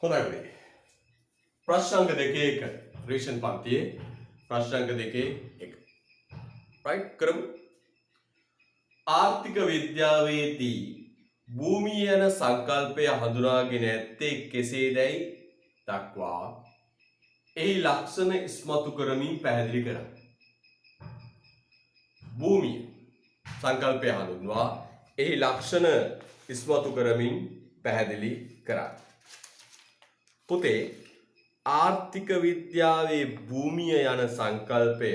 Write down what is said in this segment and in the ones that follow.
හොඳයි. ප්‍රශ්න අංක 2 රීෂන් පන්තියේ ප්‍රශ්න අංක 2 1. රයිට් කරමු. ආර්ථික විද්‍යාවේදී භූමිය යන සංකල්පය හඳුනාගෙන ඇත්තේ කෙසේදයි දක්වා එහි ලක්ෂණ ඉස්මතු කරමින් පැහැදිලි කරන්න. භූමිය සංකල්පය හඳුන්වා එහි ලක්ෂණ ඉස්මතු කරමින් පැහැදිලි කරන්න. පුතේ ආර්ථික විද්‍යාවේ භූමිය යන සංකල්පය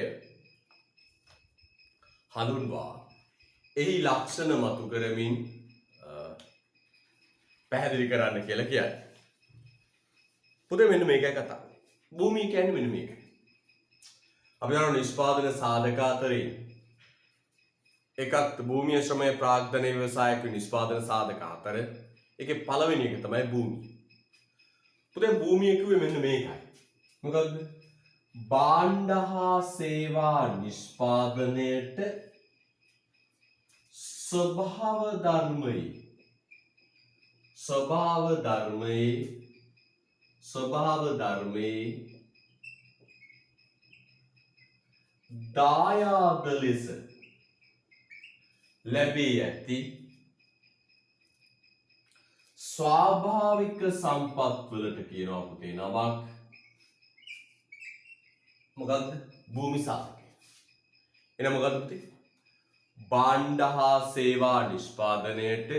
හඳුන්වා එහි ලක්ෂණ මතු කරමින් පැහැදිලි කරන්න කියලා කියන්නේ. පුතේ මෙන්න මේකයි කතාව. භූමිය කියන්නේ මෙන්න මේක. අපි යන නිෂ්පාදන සාධක අතරින් එකක් භූමිය ශ්‍රමය ප්‍රාග්ධන ව්‍යවසායක නිෂ්පාදන සාධක අතර ඒකේ පළවෙනි එක තමයි භූමිය. පුතේ භූමිය කිව්වේ මෙන්න මේකයි. මොකද්ද? භාණ්ඩ හා සේවා නිෂ්පාදනයේට ස්වභාව ධර්මයේ දායාද ලෙස ලැබී ඇති ස්වාභාවික සම්පත් වලට කියනවා පුතේ නමක්. මොකද්ද? භූමි සාධකය. එහෙනම් මොකද්ද පුතේ? භාණ්ඩ හා සේවා නිෂ්පාදනයේට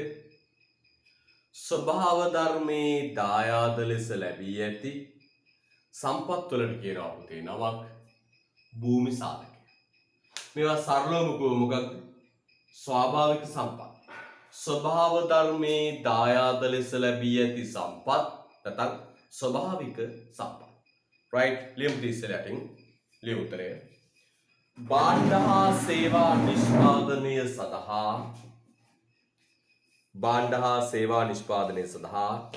ස්වභාව ධර්මයේ දායාද ලෙස ලැබී ඇති සම්පත් වලට කියනවා පුතේ නමක් භූමි සාධකය. මේවා සරලවම මොකක්ද? ස්වාභාවික සම්පත්. ස්වභාව ධර්මයේ දායාද ලෙස ලැබී ඇති සම්පත් නැත්නම් ස්වභාවික සම්පත්. right? ලියමු ඉස්සරහටින් ලියමු උත්තරය. භාණ්ඩ හා සේවා නිෂ්පාදනය සඳහා භාණ්ඩ හා සේවා නිෂ්පාදනය සඳහා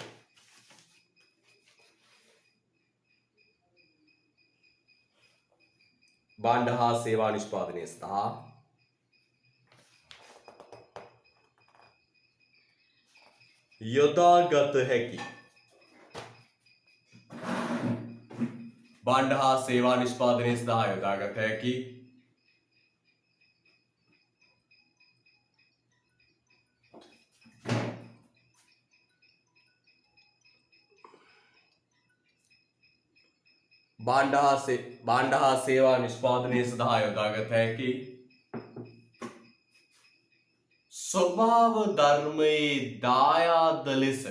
භාණ්ඩ හා සේවා නිෂ්පාදනය සඳහා යොදාගත හැකි භාණ්ඩ හා සේවා නිෂ්පාදනය සඳහා යොදාගත හැකි භාණ්ඩ හා සේවා නිෂ්පාදනය සඳහා යොදාගත හැකි ස්වභාව ධර්මයේ දායාද ලෙස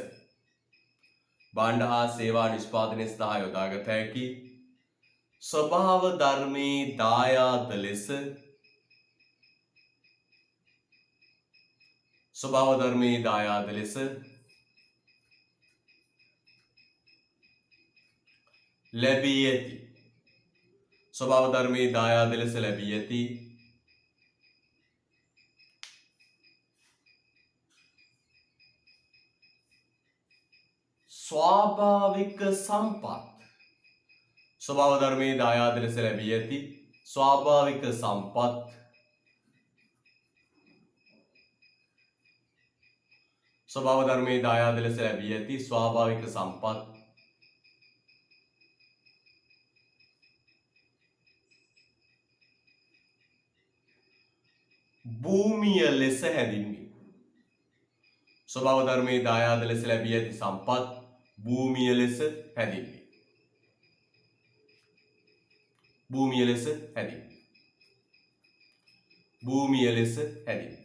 භාණ්ඩ හා සේවා නිෂ්පාදනය සඳහා යොදාගත හැකි ස්වභාව ධර්මයේ දායාද ලෙස ලැබී ඇති ස්වභාව ධර්මයේ දායාද ලෙස ලැබී ඇති ස්වාභාවික සම්පත්. ස්වභාව ධර්මයේ දායාද ලෙස ලැබී ඇති ස්වාභාවික සම්පත් ස්වභාව ධර්මයේ දායාද ලෙස ලැබී ඇති ස්වාභාවික සම්පත් භූමිය ලෙස හැඳින්වේ. ස්වභාව ධර්මයේ දායාද ලෙස ලැබී ඇති සම්පත් භූමිය ලෙස හැඳින්වේ. භූමිය ලෙස හැඳින්වේ.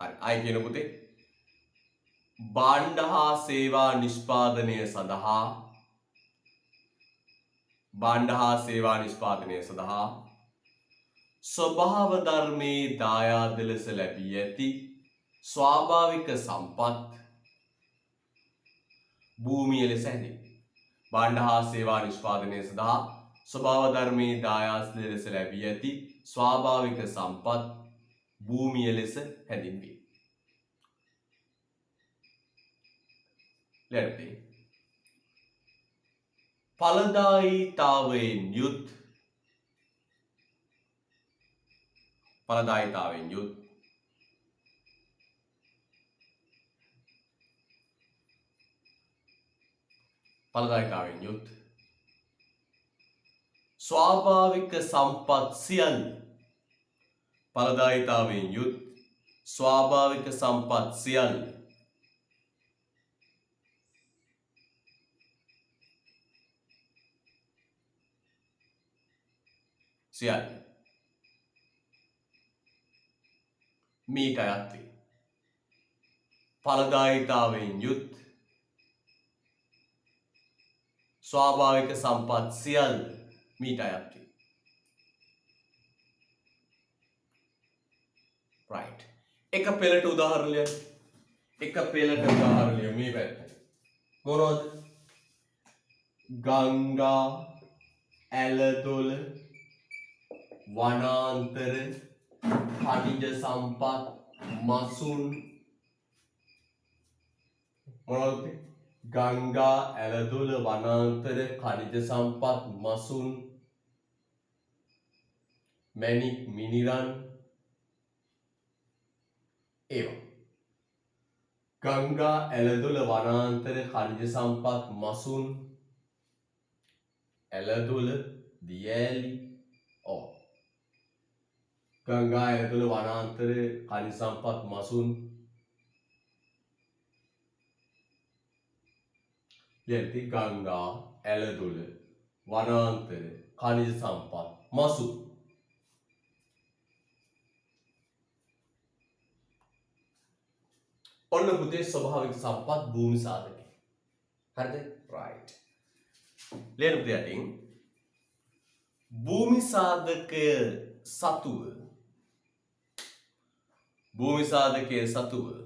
හරි. ආයි කියන පුතේ භාණ්ඩ හා සේවා නිෂ්පාදනය සඳහා ස්වභාව ධර්මයේ දායාද ලෙස ලැබී ඇති ස්වාභාවික සම්පත් භූමිය ලෙස හැඳින්වේ. භාණ්ඩ හා සේවා නිෂ්පාදනය සඳහා ස්වභාව ධර්මයේ දායාද ලෙස ලැබී ඇති ස්වාභාවික සම්පත් භූමිය ලෙස හැඳින්වේ. ලැබේ. ඵලදායීතාවයෙන් යුත් ඵලදායකතාවෙන් යුත් ස්වාභාවික සම්පත් සියල්ල ඵලදායකතාවෙන් යුත් ස්වාභාවික සම්පත් සියල්ල මීට අයත් වේ. ඵලදායකතාවෙන් යුත් ස්වාභාවික සම්පත් සියල්ල මීට අයත් වේ. right. එක පෙළට උදාහරණයක්. එක පෙළට උදාහරණයක් මේ පැත්තට. මොනවද? ගංගා, ඇලදොල, වනාන්තර, खनिज संपत, मसून, මොනවද? ගංගා, ඇලදොල, වනාන්තර, खनिज संपत, මසුන්, මැණික්, මිනිරන්, ඒවා. ගංගා, ඇලදොල, වනාන්තර, खनिज संपत, මසුන්, ඇලදොල, දියඇලි, ගංගා, ඇලදොල, වනාන්තර, खनिज संपत, මසුන්, යති ගංගා, ඇලදොල, වනාන්තර, खनिज संपत, මසුන්. ඔන්න පුතේ ස්වභාවික සම්පත් භූමි සාධකය. හරිද? right. ලියන්න පුතේ යටින් භූමි සාධකය සතුව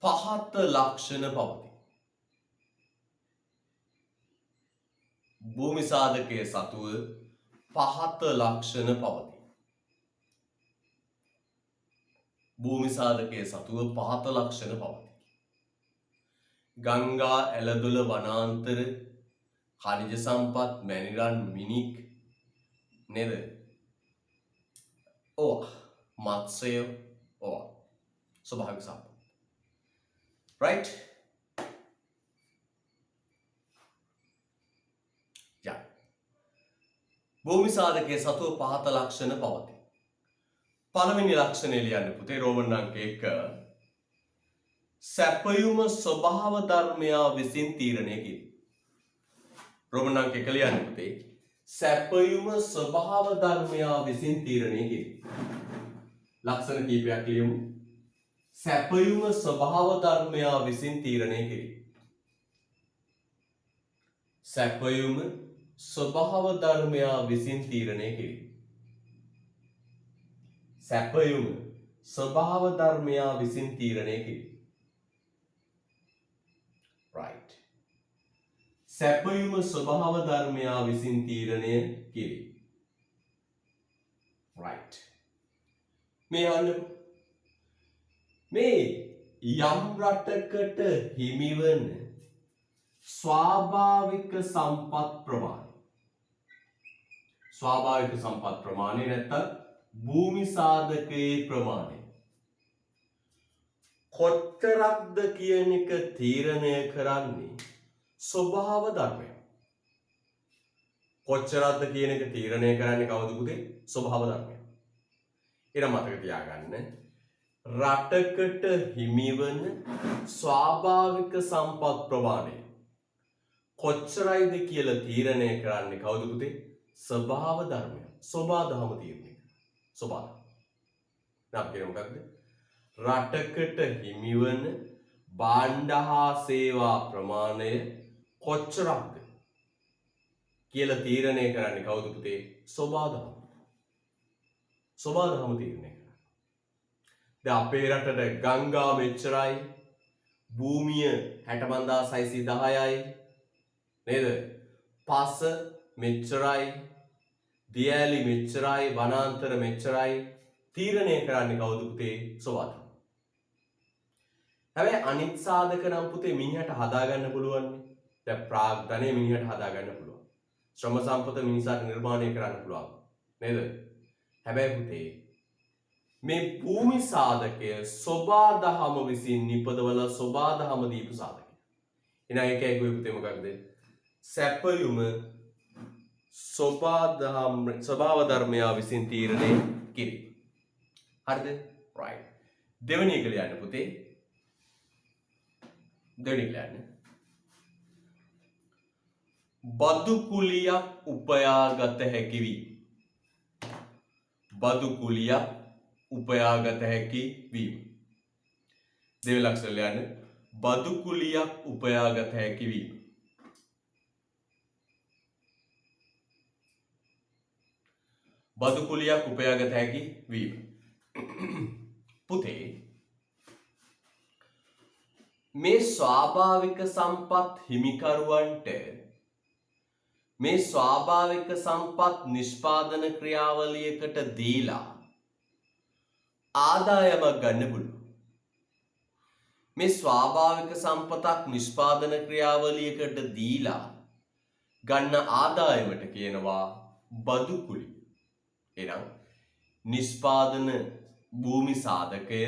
පහත ලක්ෂණ පවතී. භූමි සාධකයේ සතුව පහත ලක්ෂණ පවතී. භූමි සාධකයේ සතුව පහත ලක්ෂණ පවතී. ගංගා, ඇලදොල, වනාන්තර, खनिज संपत, මැනිරන්, මිනික් නේද? මත්ස්‍ය ස්වභාවික සම්පත්. right? භූමි සාධකයේ සතුව පහත ලක්ෂණ පවතී. පළවෙනි ලක්ෂණය ලියන්න පුතේ රෝමන් අංක 1. සැපයුම ස්වභාව ධර්මයා විසින් තීරණය කිරීම. රෝමන් අංක 1 ලියන්න පුතේ. සැපයුම ස්වභාව ධර්මයා විසින් තීරණය කිරීම. ලක්ෂණ කීපයක් ලියමු. සැපයුම ස්වභාව ධර්මයා විසින් තීරණය කිරීම. සැපයුම ස්වභාව ධර්මයා විසින් තීරණය කිරීම. සැපයුම ස්වභාව ධර්මයා විසින් තීරණය කිරීම. right. සැපයුම ස්වභාව ධර්මයා විසින් තීරණය කිරීම. right. මේ අහන්න මේ යම් රටකට හිමිවන ස්වාභාවික සම්පත් ප්‍රමාණය. ස්වාභාවික සම්පත් ප්‍රමාණය නැත්නම් භූමි සාධකයේ ප්‍රමාණය කොතරම්ද කියන එක තීරණය කරන්නේ ස්වභාව ධර්මය. කොච්චරක්ද කියන එක තීරණය කරන්නේ කවුද පුතේ? ස්වභාව ධර්මය. ඒක මතක තියාගන්න. රටකට හිමිවන ස්වාභාවික සම්පත් ප්‍රමාණය කොච්චරයිද කියලා තීරණය කරන්නේ කවුද පුතේ? ස්වභාව ධර්මය. ස්වභාවධම තීරණය. ස්වභාව. නම් කියන මොකක්ද? රටකට හිමිවන භාණ්ඩ හා සේවා ප්‍රමාණය කොච්චරක්ද කියලා තීරණය කරන්නේ කවුද පුතේ? ස්වභාවධම. ස්වභාවධම තීරණය කරන්නේ. දැන් අපේ රටට ගංගා මෙච්චරයි, භූමිය 65610යි නේද? පස මෙච්චරයි, දියඇලි මෙච්චරයි, වනාන්තර මෙච්චරයි තීරණය කරන්නේ කවුද පුතේ? ස්වභාවධම. හැබැයි අනිත් සාධක නම් පුතේ මිනිහට හදාගන්න පුළුවන්. දැන් ප්‍රාග්ධනය මිනිහට හදාගන්න පුළුවන්. ශ්‍රම සම්පත මිනිසාට නිර්මාණය කරන්න පුළුවන්. නේද? හැබැයි පුතේ මේ භූමි සාධකය සෝබා දහම විසින් නිපදවලා සෝබා දහම දීපු සාධකය. එහෙනම් ඒකයි කිව්වේ පුතේ මොකක්ද? සැපයුම ස්වභාව ධර්මයා විසින් තීරණය කිරීම. හරිද? right. දෙවෙනි එක ලියන්න පුතේ. දෙවෙනි එක ලියන්න. බදු කුලියක් උපයාගත හැකි වී. බදු කුලියක් උපයාගත හැකි වීම. දෙවෙනි ලක්ෂණ ලියන්න. බදු කුලියක් උපයාගත හැකි වීම. බදු කුලියක් උපයාගත හැකි වීම. පුතේ මේ ස්වාභාවික සම්පත් හිමිකරුවන්ට මේ ස්වාභාවික සම්පත් නිෂ්පාදන ක්‍රියාවලියකට දීලා ආදායමක් ගන්න පුළුවන්. මේ ස්වාභාවික සම්පතක් නිෂ්පාදන ක්‍රියාවලියකට දීලා ගන්න ආදායමට කියනවා බදු කුලි. එහෙනම් නිෂ්පාදන භූමි සාධකය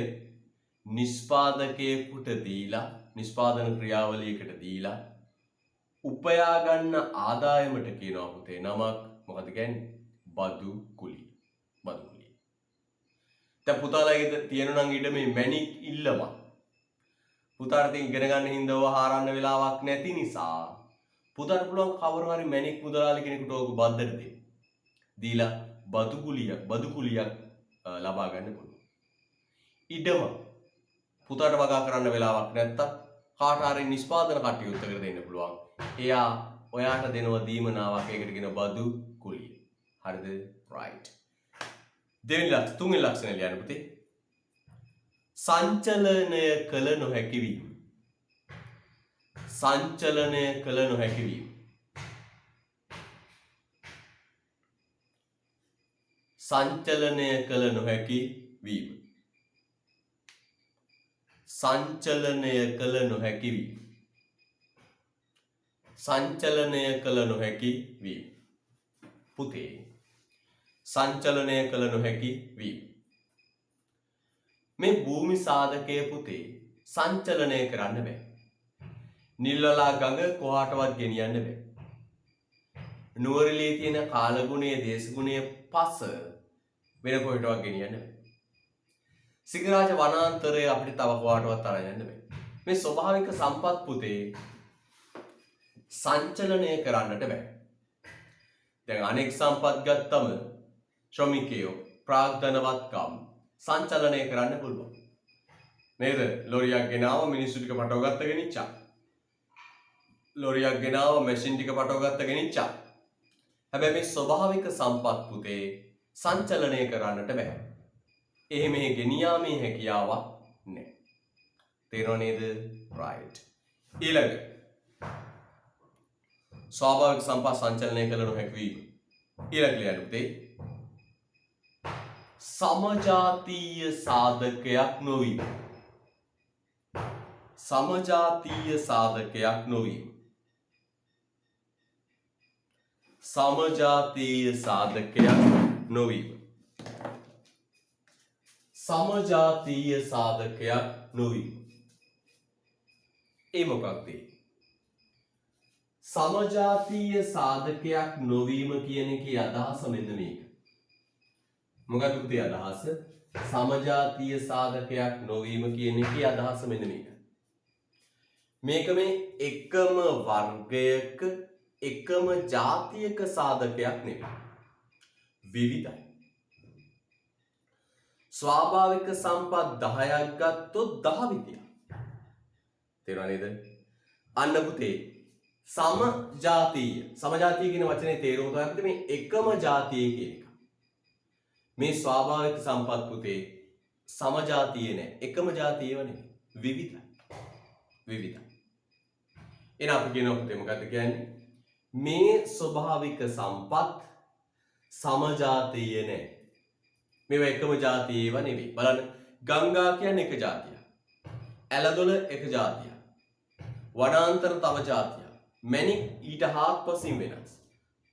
නිෂ්පාදකයෙකුට දීලා නිෂ්පාදන ක්‍රියාවලියකට දීලා උපයා ගන්න ආදායමට කියනවා පුතේ නමක් මොකද කියන්නේ? බදු කුලි. බදු කුලි. දැන් පුතාලාගේ තියෙනවා නම් ඊට මේ මැණික් ඉල්ලම. පුතාට ඉතින් ඉගෙන ගන්න හින්දාව හාරන්න වෙලාවක් නැති නිසා පුතාට පුළුවන් කවුරු හරි මැණික් මුදලාලි කෙනෙකුට ඕක බද්දට දෙන්න. දීලා බදු කුලියක් ලබා ගන්න පුළුවන්. ඉඩම පුතාට වගා කරන්න වෙලාවක් නැත්තම් කාට හරි නිෂ්පාදන කටයුත්තකට දෙන්න පුළුවන්. එයා ඔයාට දෙනවා දීමනාවක්. ඒකට කියන බදු කුලිය. හරිද? right. තුන්වෙනි ලක්ෂණය ලියන්න පුතේ. සංචලනය කළ නොහැකි වීම. සංචලනය කළ නොහැකි වීම. සංචලනය කළ නොහැකි වීම. සංචලනය කළ නොහැකි වීම. සංචලනය කළ නොහැකි වීම. පුතේ සංචලනය කළ නොහැකි වීම. මේ භූමි සාධකය පුතේ සංචලනය කරන්න බෑ. නිල්වලා ගඟ කොහාටවත් ගෙනියන්න බෑ. නුවරඑළියේ තියෙන කාලගුණයේ දේශගුණයේ පස වෙන කොහෙටවත් ගෙනියන්න බෑ. සිගරාජ වනාන්තරය අපිට තව කොහාටවත් අරන් යන්න බෑ. මේ ස්වභාවික සම්පත් පුතේ සංචලනය කරන්නට බෑ. දැන් අනෙක් සම්පත් ගත්තම ශ්‍රමිකයෝ ප්‍රාග්ධනවත්කම් සංචලනය කරන්න පුළුවන්. නේද? ලොරියක් ගෙනාව මිනිස්සු ටික පටව ගත්ත ගෙනිච්චා. ලොරියක් ගෙනාව මැෂින් ටික පටව ගත්ත ගෙනිච්චා. හැබැයි මේ ස්වභාවික සම්පත් පුතේ සංචලනය කරන්නට බෑ. එහෙම ගෙනියාමේ හැකියාවක් නැහැ. තේරෙනව නේද? right. ඊළඟ ස්වාභාවික සම්පත් සංචලනය කළ නොහැකි වීම. ඊළඟ ලියන්න පුතේ. සමජාතීය සාධකයක් නොවීම. සමජාතීය සාධකයක් නොවීම. සමජාතීය සාධකයක් නොවීම. සමජාතීය සාධකයක් නොවීම. ඒ මොකක්ද? සමජාතීය සාධකයක් නොවීම කියන එකේ අදහස මෙන්න මේක. මොකක්ද පුතේ අදහස? සමජාතීය සාධකයක් නොවීම කියන එකේ අදහස මෙන්න මේක. මේක මේ එකම වර්ගයක එකම ජාතියක සාධකයක් නෙවෙයි. විවිධයි. ස්වාභාවික සම්පත් 10ක් ගත්තොත් 10 විදියක්. තේරුණා නේද? අන්න පුතේ සමජාතීය කියන වචනේ තේරුම තමයි මේ එකම ජාතිය කියන එක. මේ ස්වාභාවික සම්පත් පුතේ සමජාතීය නෑ. එකම ජාතියව නෙවෙයි. විවිධයි. විවිධයි. එහෙනම් අපි කියනවා පුතේ මොකද්ද කියන්නේ? මේ ස්වභාවික සම්පත් සමජාතීය නෑ. මේවා එකම ජාතිය ඒවා නෙවෙයි. බලන්න ගංගා කියන්නේ එක ජාතියක්. ඇලදොල එක ජාතියක්. වනාන්තර තව ජාතියක්. මැණික් ඊට හාත්පසින් වෙනස්.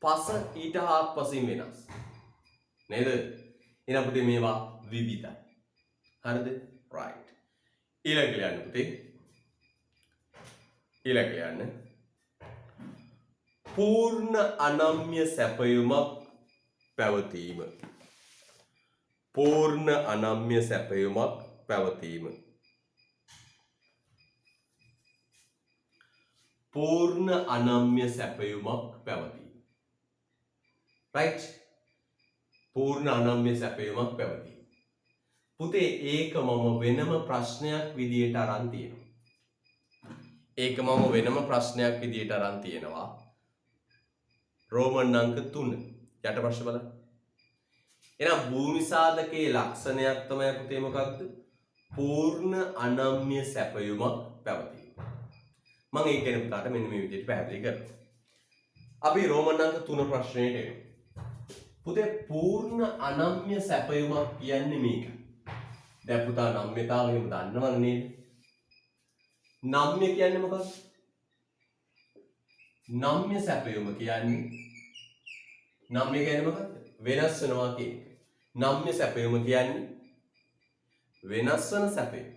පස ඊට හාත්පසින් වෙනස්. නේද? එහෙනම් පුතේ මේවා විවිධයි. හරිද? right. ඊළඟ ලියන්න පුතේ. ඊළඟ ලියන්න. පූර්ණ අනම්‍ය සැපයුමක් පැවතීම. පූර්ණ අනම්‍ය සැපයුමක් පැවතීම. පූර්ණ අනම්‍ය සැපයුමක් පැවතීම. right? පූර්ණ අනම්‍ය සැපයුමක් පැවතීම. පුතේ ඒක මම වෙනම ප්‍රශ්නයක් විදියට අරන් තියෙනවා. ඒක මම වෙනම ප්‍රශ්නයක් විදියට අරන් තියෙනවා. රෝමන් අංක 3 යට ප්‍රශ්න බලන්න. එහෙනම් භූමි සාධකයේ ලක්ෂණයක් තමයි පුතේ මොකක්ද? පූර්ණ අනම්‍ය සැපයුමක් පැවතීම. මම ඒක ගැන පුතාට මෙන්න මේ විදිහට පැහැදිලි කරනවා. අපි රෝමන් අංක 3 ප්‍රශ්නයට එනවා. පුතේ පූර්ණ අනම්‍ය සැපයුමක් කියන්නේ මේක. දැන් පුතා නම්‍යතාවය එහෙම දන්නවනේ නේද? නම්‍ය කියන්නේ මොකක්ද? නම්‍ය සැපයුම කියන්නේ මොකක්ද? වෙනස් වෙනවා කියන එක. නම්‍ය සැපයුම කියන්නේ වෙනස් වෙන සැපයුම.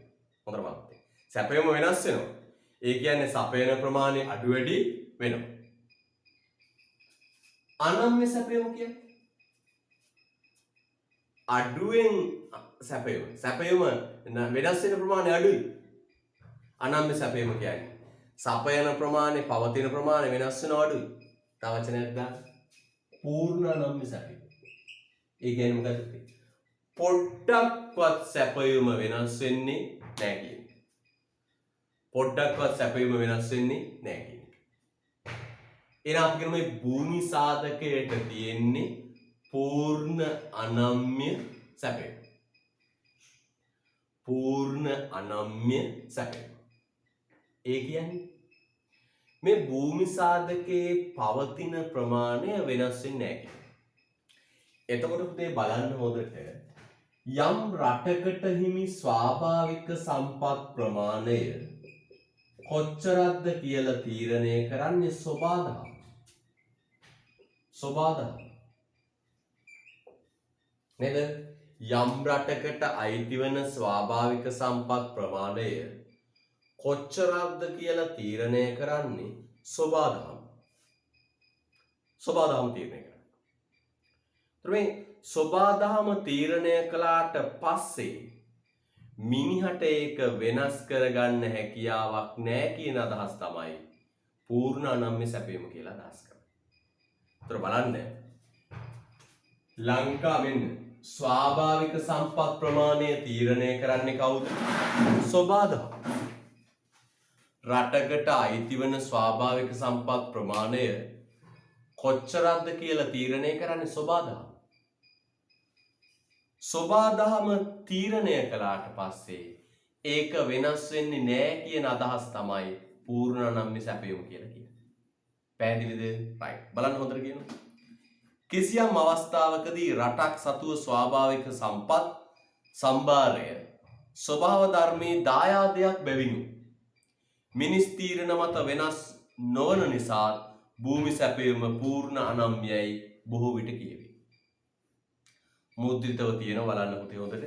හොඳට බලන්න. සැපයුම වෙනස් වෙනවා. ඒ කියන්නේ සපයන ප්‍රමාණය අඩු වැඩි වෙනවා. අනම්‍ය සැපයුම කියන්නේ අඩුවෙන් සැපයුම. සැපයුම වෙනස් වෙන ප්‍රමාණය අඩුයි. අනම්‍ය සැපයුම කියන්නේ සපයන ප්‍රමාණය, පවතින ප්‍රමාණය වෙනස් වෙනවා අඩුයි. තව වචනයක් දාන්න. පූර්ණ අනම්‍ය සැපයුම. ඒ කියන්නේ මොකද? පොඩ්ඩක්වත් සැපයුම වෙනස් වෙන්නේ නැහැ කියන්නේ. පොඩ්ඩක්වත් සැපයුම වෙනස් වෙන්නේ නැහැ කියන්නේ. එහෙනම් අපි කියන මේ භූමි සාධකයට තියෙන්නේ පූර්ණ අනම්‍ය සැපයුම. පූර්ණ අනම්‍ය සැපයුම. ඒ කියන්නේ මේ භූමි සාධකයේ පවතින ප්‍රමාණය වෙනස් වෙන්නේ නැහැ. එතකොට පුතේ බලන්න හොඳට යම් රටකට හිමි ස්වාභාවික සම්පත් ප්‍රමාණය කොච්චරක්ද කියලා තීරණය කරන්නේ සබාදහම. සබාදහම. නේද? යම් රටකට අයිති වෙන ස්වාභාවික සම්පත් ප්‍රමාණය කොච්චරක්ද කියලා තීරණය කරන්නේ සබාදහම. සබාදහම තීරණය කරන්නේ. මේ සබාදහම තීරණය කළාට පස්සේ මිනිහට ඒක වෙනස් කරගන්න හැකියාවක් නැහැ කියන අදහස් තමයි පූර්ණ අනම්‍ය සැපයුම කියලා අදහස් කරන්නේ. ඒතර බලන්න ලංකාවෙන් ස්වාභාවික සම්පත් ප්‍රමාණය තීරණය කරන්නේ කවුද? සබාදහම. රටකට අයිති වෙන ස්වාභාවික සම්පත් ප්‍රමාණය කොච්චරක්ද කියලා තීරණය කරන්නේ සබාදහම. සබාදහම තීරණය කළාට පස්සේ ඒක වෙනස් වෙන්නේ නැහැ කියන අදහස් තමයි පූර්ණ අනම්‍ය සැපයුම කියලා කියන්නේ. පැහැදිලිද? right. බලන්න හොඳට කියනවා. කිසියම් අවස්ථාවකදී රටක් සතුව ස්වාභාවික සම්පත් සම්භාරය ස්වභාව ධර්මයේ දායාදයක් බැවිනු මිනිස් තීරණ මත වෙනස් නොවන නිසා භූමි සැපයුම පූර්ණ අනම්‍යයි බොහෝ විට කියවේ. මුද්‍රිතව තියෙන බලන්න පුතේ හොඳට.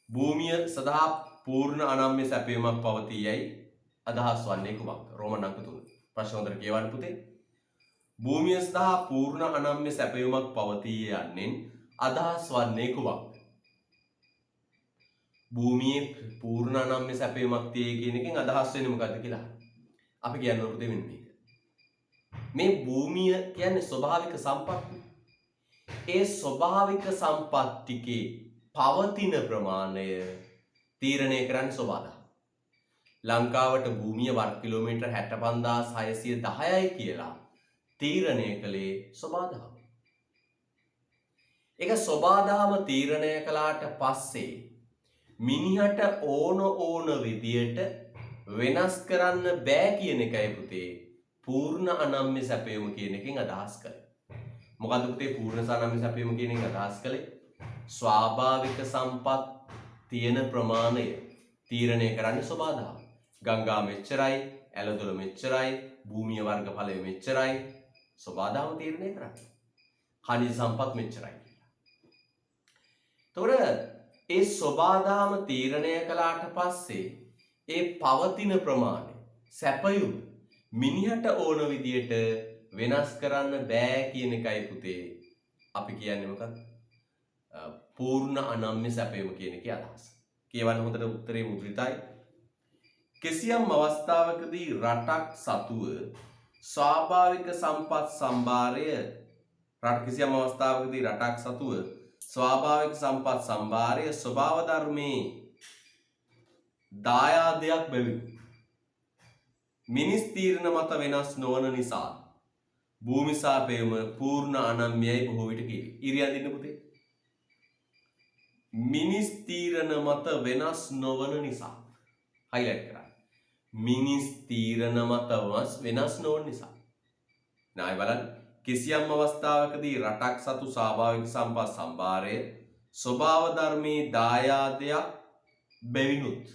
භූමිය සදා පූර්ණ අනම්‍ය සැපයුමක් පවතී යයි අදහස් වන්නේ කුමක්ද? රෝමන් අංක 3. ප්‍රශ්න හොඳට කියවන්න පුතේ. භූමිය සදා පූර්ණ අනම්‍ය සැපයුමක් පවතී යන්නෙන් අදහස් වන්නේ කුමක්ද? භූමියේ පූර්ණ අනම්‍ය සැපයුමක් තියෙයි කියන එකෙන් අදහස් වෙන්නේ මොකද්ද කියලා. අපි කියන්න ඕන පුතේ මෙන්න මේක. මේ භූමිය කියන්නේ ස්වභාවික සම්පත්. ඒ ස්වභාවික සම්පත් ටිකේ පවතින ප්‍රමාණය තීරණය කරන්නේ සබාදහම. ලංකාවට භූමිය වර්ග කිලෝමීටර් 65610යි කියලා තීරණය කළේ සබාදහම. ඒක සබාදහම තීරණය කළාට පස්සේ මිනිහට ඕන විදියට වෙනස් කරන්න බෑ කියන එකයි පුතේ පූර්ණ අනම්‍ය සැපයුම කියන එකෙන් අදහස් කළේ. මොකද්ද පුතේ පූර්ණ අනම්‍ය සැපයුම කියන එකෙන් අදහස් කළේ? ස්වාභාවික සම්පත් තියෙන ප්‍රමාණය තීරණය කරන්නේ සබාදහම. ගංගා මෙච්චරයි, ඇලදොල මෙච්චරයි, භූමිය වර්ගඵලය මෙච්චරයි සබාදහම තීරණය කරන්නේ. khනිජ සම්පත් මෙච්චරයි කියලා. එතකොට ඒ සබාදාම තීරණය කළාට පස්සේ ඒ පවතින ප්‍රමාණය සැපයුම මිනිහට ඕන විදියට වෙනස් කරන්න බෑ කියන එකයි පුතේ අපි කියන්නේ මොකක්ද? පූර්ණ අනම්‍ය සැපයුම කියන එකේ අදහස. කියවන්න හොඳට උත්තරේ මුද්‍රිතයි. කිසියම් අවස්ථාවකදී රටක් සතුව ස්වාභාවික සම්පත් සම්භාරය කිසියම් අවස්ථාවකදී රටක් සතුව ස්වාභාවික සම්පත් සම්භාරය ස්වභාව ධර්මයේ දායාදයක් බැවින් මිනිස් තීරණ මත වෙනස් නොවන නිසා භූමි සාපේම පූර්ණ අනම්‍යයි බොහෝ විට කියවේ. ඉරියන් දින්න පුතේ. මිනිස් තීරණ මත වෙනස් නොවන නිසා highlight කරා. මිනිස් තීරණ මත වෙනස් නොවන නිසා. නායි බලන්න කිසියම් අවස්ථාවකදී රටක් සතු ස්වාභාවික සම්පත් සම්භාරය ස්වභාව ධර්මයේ දායාදයක් බැවිනුත්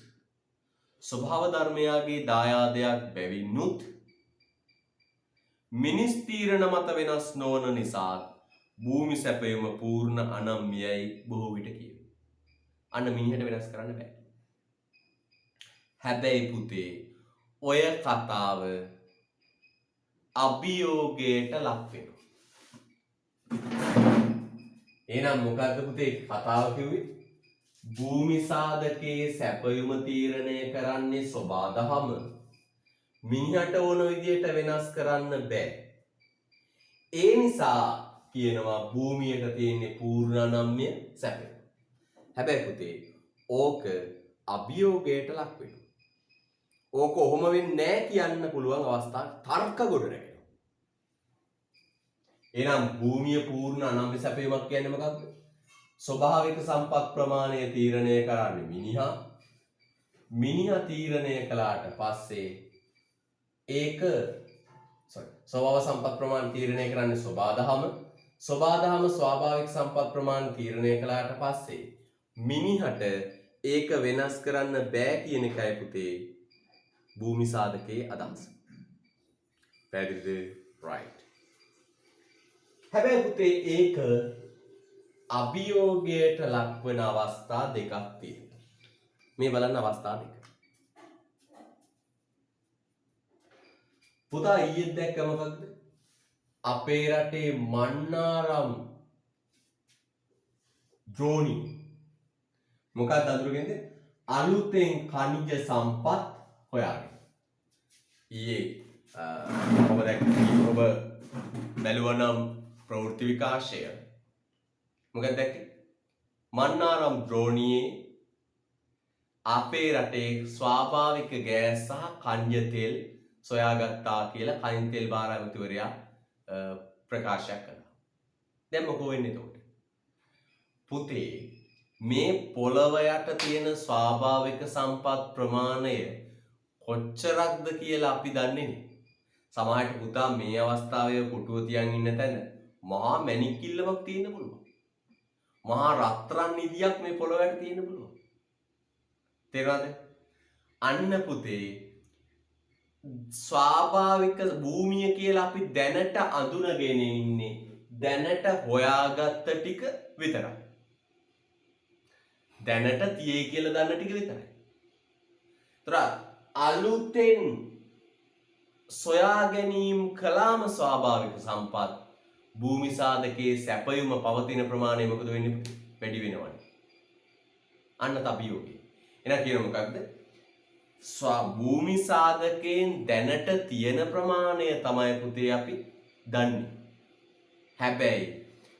ස්වභාව ධර්මයාගේ දායාදයක් බැවිනුත් මිනිස් තීරණ මත වෙනස් නොවන නිසා භූමි සැපයුම පූර්ණ අනම්‍යයි බොහෝ විට කියවේ. අන්න මිනිහට වෙනස් කරන්න බෑ. හැබැයි පුතේ ඔය කතාව අභියෝගයට ලක් වෙනවා. එහෙනම් මොකද්ද පුතේ කතාව කිව්වේ? භූමි සාධකයේ සැපයුම තීරණය කරන්නේ සබාදහම මිනිහට ඕන විදියට වෙනස් කරන්න බෑ. ඒ නිසා කියනවා භූමියට තියෙන්නේ පූර්ණ අනම්‍ය සැපය. හැබැයි පුතේ ඕක අභියෝගයට ලක් වෙනවා. ඕක ඔහොම වෙන්නේ නැහැ කියන්න පුළුවන් අවස්ථා තර්ක ගොඩ නැගෙනවා. එහෙනම් භූමිය පූර්ණ අනම්‍ය සැපයීමක් කියන්නේ මොකක්ද? ස්වභාවික සම්පත් ප්‍රමාණය තීරණය කරන්නේ මිනිහා. මිනිහා තීරණය කළාට පස්සේ ඒක ස්වභාව සම්පත් ප්‍රමාණය තීරණය කරන්නේ සබාදහම. සබාදහම ස්වාභාවික සම්පත් ප්‍රමාණය තීරණය කළාට පස්සේ මිනිහට ඒක වෙනස් කරන්න බෑ කියන එකයි පුතේ භූමි සාධකයේ අදහස. පැහැදිලිද? right. හැබැයි පුතේ ඒක අභියෝගයට ලක්වන අවස්ථා දෙකක් තියෙනවා. මේ බලන්න අවස්ථා දෙක. පුතා ඊයේ දැක්ක මොකක්ද? අපේ රටේ මන්නාරම් ද්‍රෝණි මොකක්ද අඳුරගෙනද? අලුතෙන් ඛනිජ සම්පත් හොයාගෙන. ඊයේ ඔබ බැලුවා නම් ප්‍රවෘත්ති විකාශය මොකක්ද දැක්කේ? මන්නාරම් ද්‍රෝණියේ අපේ රටේ ස්වාභාවික ගෑස් සහ කන්ජ තෙල් සොයාගත්තා කියලා කයින් තෙල් බාර ඇමතිවරයා ප්‍රකාශයක් කළා. දැන් මොකෝ වෙන්නේ එතකොට? පුතේ මේ පොළව යට තියෙන ස්වාභාවික සම්පත් ප්‍රමාණය කොච්චරක්ද කියලා අපි දන්නේ නැහැ. සමහරට පුතා මේ අවස්ථාවේ පුටුව තියන් ඉන්න තැන මහා මැණික් කිල්ලමක් තියෙන්න පුළුවන්. මහා රත්රන් නිදියක් මේ පොළව යට තියෙන්න පුළුවන්. තේරුණාද? අන්න පුතේ ස්වාභාවික භූමිය කියලා අපි දැනට අඳුනගෙන ඉන්නේ දැනට හොයාගත්ත ටික විතරයි. දැනට තියේ කියලා දන්න ටික විතරයි. ඒතර අලුතෙන් සොයා ගැනීම කළාම ස්වාභාවික සම්පත් භූමි සාධකයේ සැපයුම පවතින ප්‍රමාණය මොකද වෙන්නේ? වැඩි වෙනවනේ. අන්න තබියෝගේ. එහෙනම් කියන මොකක්ද? භූමි සාධකයෙන් දැනට තියෙන ප්‍රමාණය තමයි පුතේ අපි දන්නේ. හැබැයි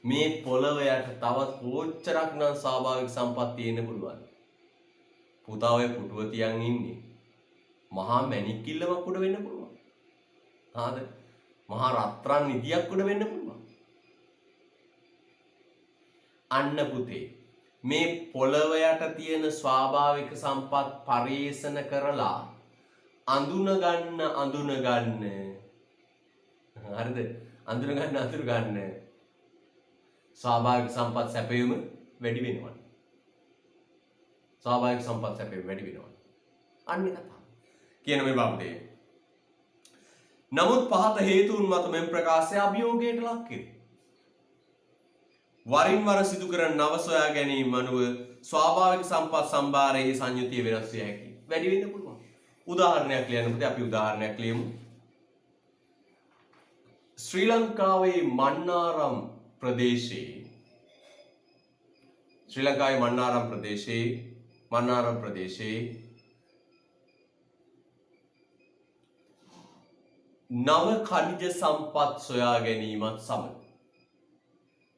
මේ පොළව යට තවත් කොච්චරක් නම් ස්වාභාවික සම්පත් තියෙන්න පුළුවන්. පුතා ඔය පුටුව තියන් ඉන්නේ මහා මැණික් කිල්ලමක් උඩ වෙන්න පුළුවන්. හාද? මහා රත්රන් නිදියක් උඩ වෙන්න පුළුවන්. අන්න පුතේ මේ පොළව යට තියෙන ස්වාභාවික සම්පත් පරිේෂණ කරලා අඳුන ගන්න හරිද? අඳුන ගන්න ස්වාභාවික සම්පත් සැපයීම වැඩි වෙනවා. ස්වාභාවික සම්පත් සැපයීම වැඩි වෙනවා. අන්න කතාව. කියන මේ බබුදේ. නමුත් පහත හේතුන් මත මෙම ප්‍රකාශය අභියෝගයට ලක් කෙරේ. වරින් වර සිදු කරන නව සොයා ගැනීම අනුව ස්වාභාවික සම්පත් සම්භාරයේ සංයුතිය වෙනස් විය හැකියි. වැඩි වෙන්න පුළුවන්. උදාහරණයක් ලියන්න පුතේ අපි උදාහරණයක් ලියමු. ශ්‍රී ලංකාවේ මන්නාරම් ප්‍රදේශයේ නව ඛනිජ සම්පත් සොයා ගැනීමත් සමග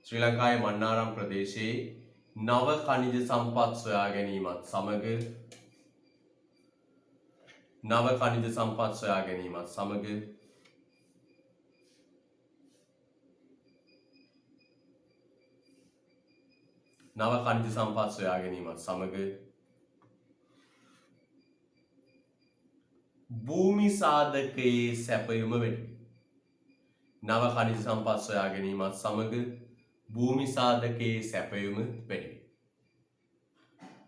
ශ්‍රී ලංකාවේ මන්නාරම් ප්‍රදේශයේ නව ඛනිජ සම්පත් සොයා ගැනීමත් සමග නව ඛනිජ සම්පත් සොයා ගැනීමත් සමග නව ඛනිජ සම්පත් සොයා ගැනීමත් සමග භූමි සාධකයේ සැපයුම වැඩි. නව ඛනිජ සම්පත් සොයා ගැනීමත් සමග භූමි සාධකයේ සැපයුම වැඩි.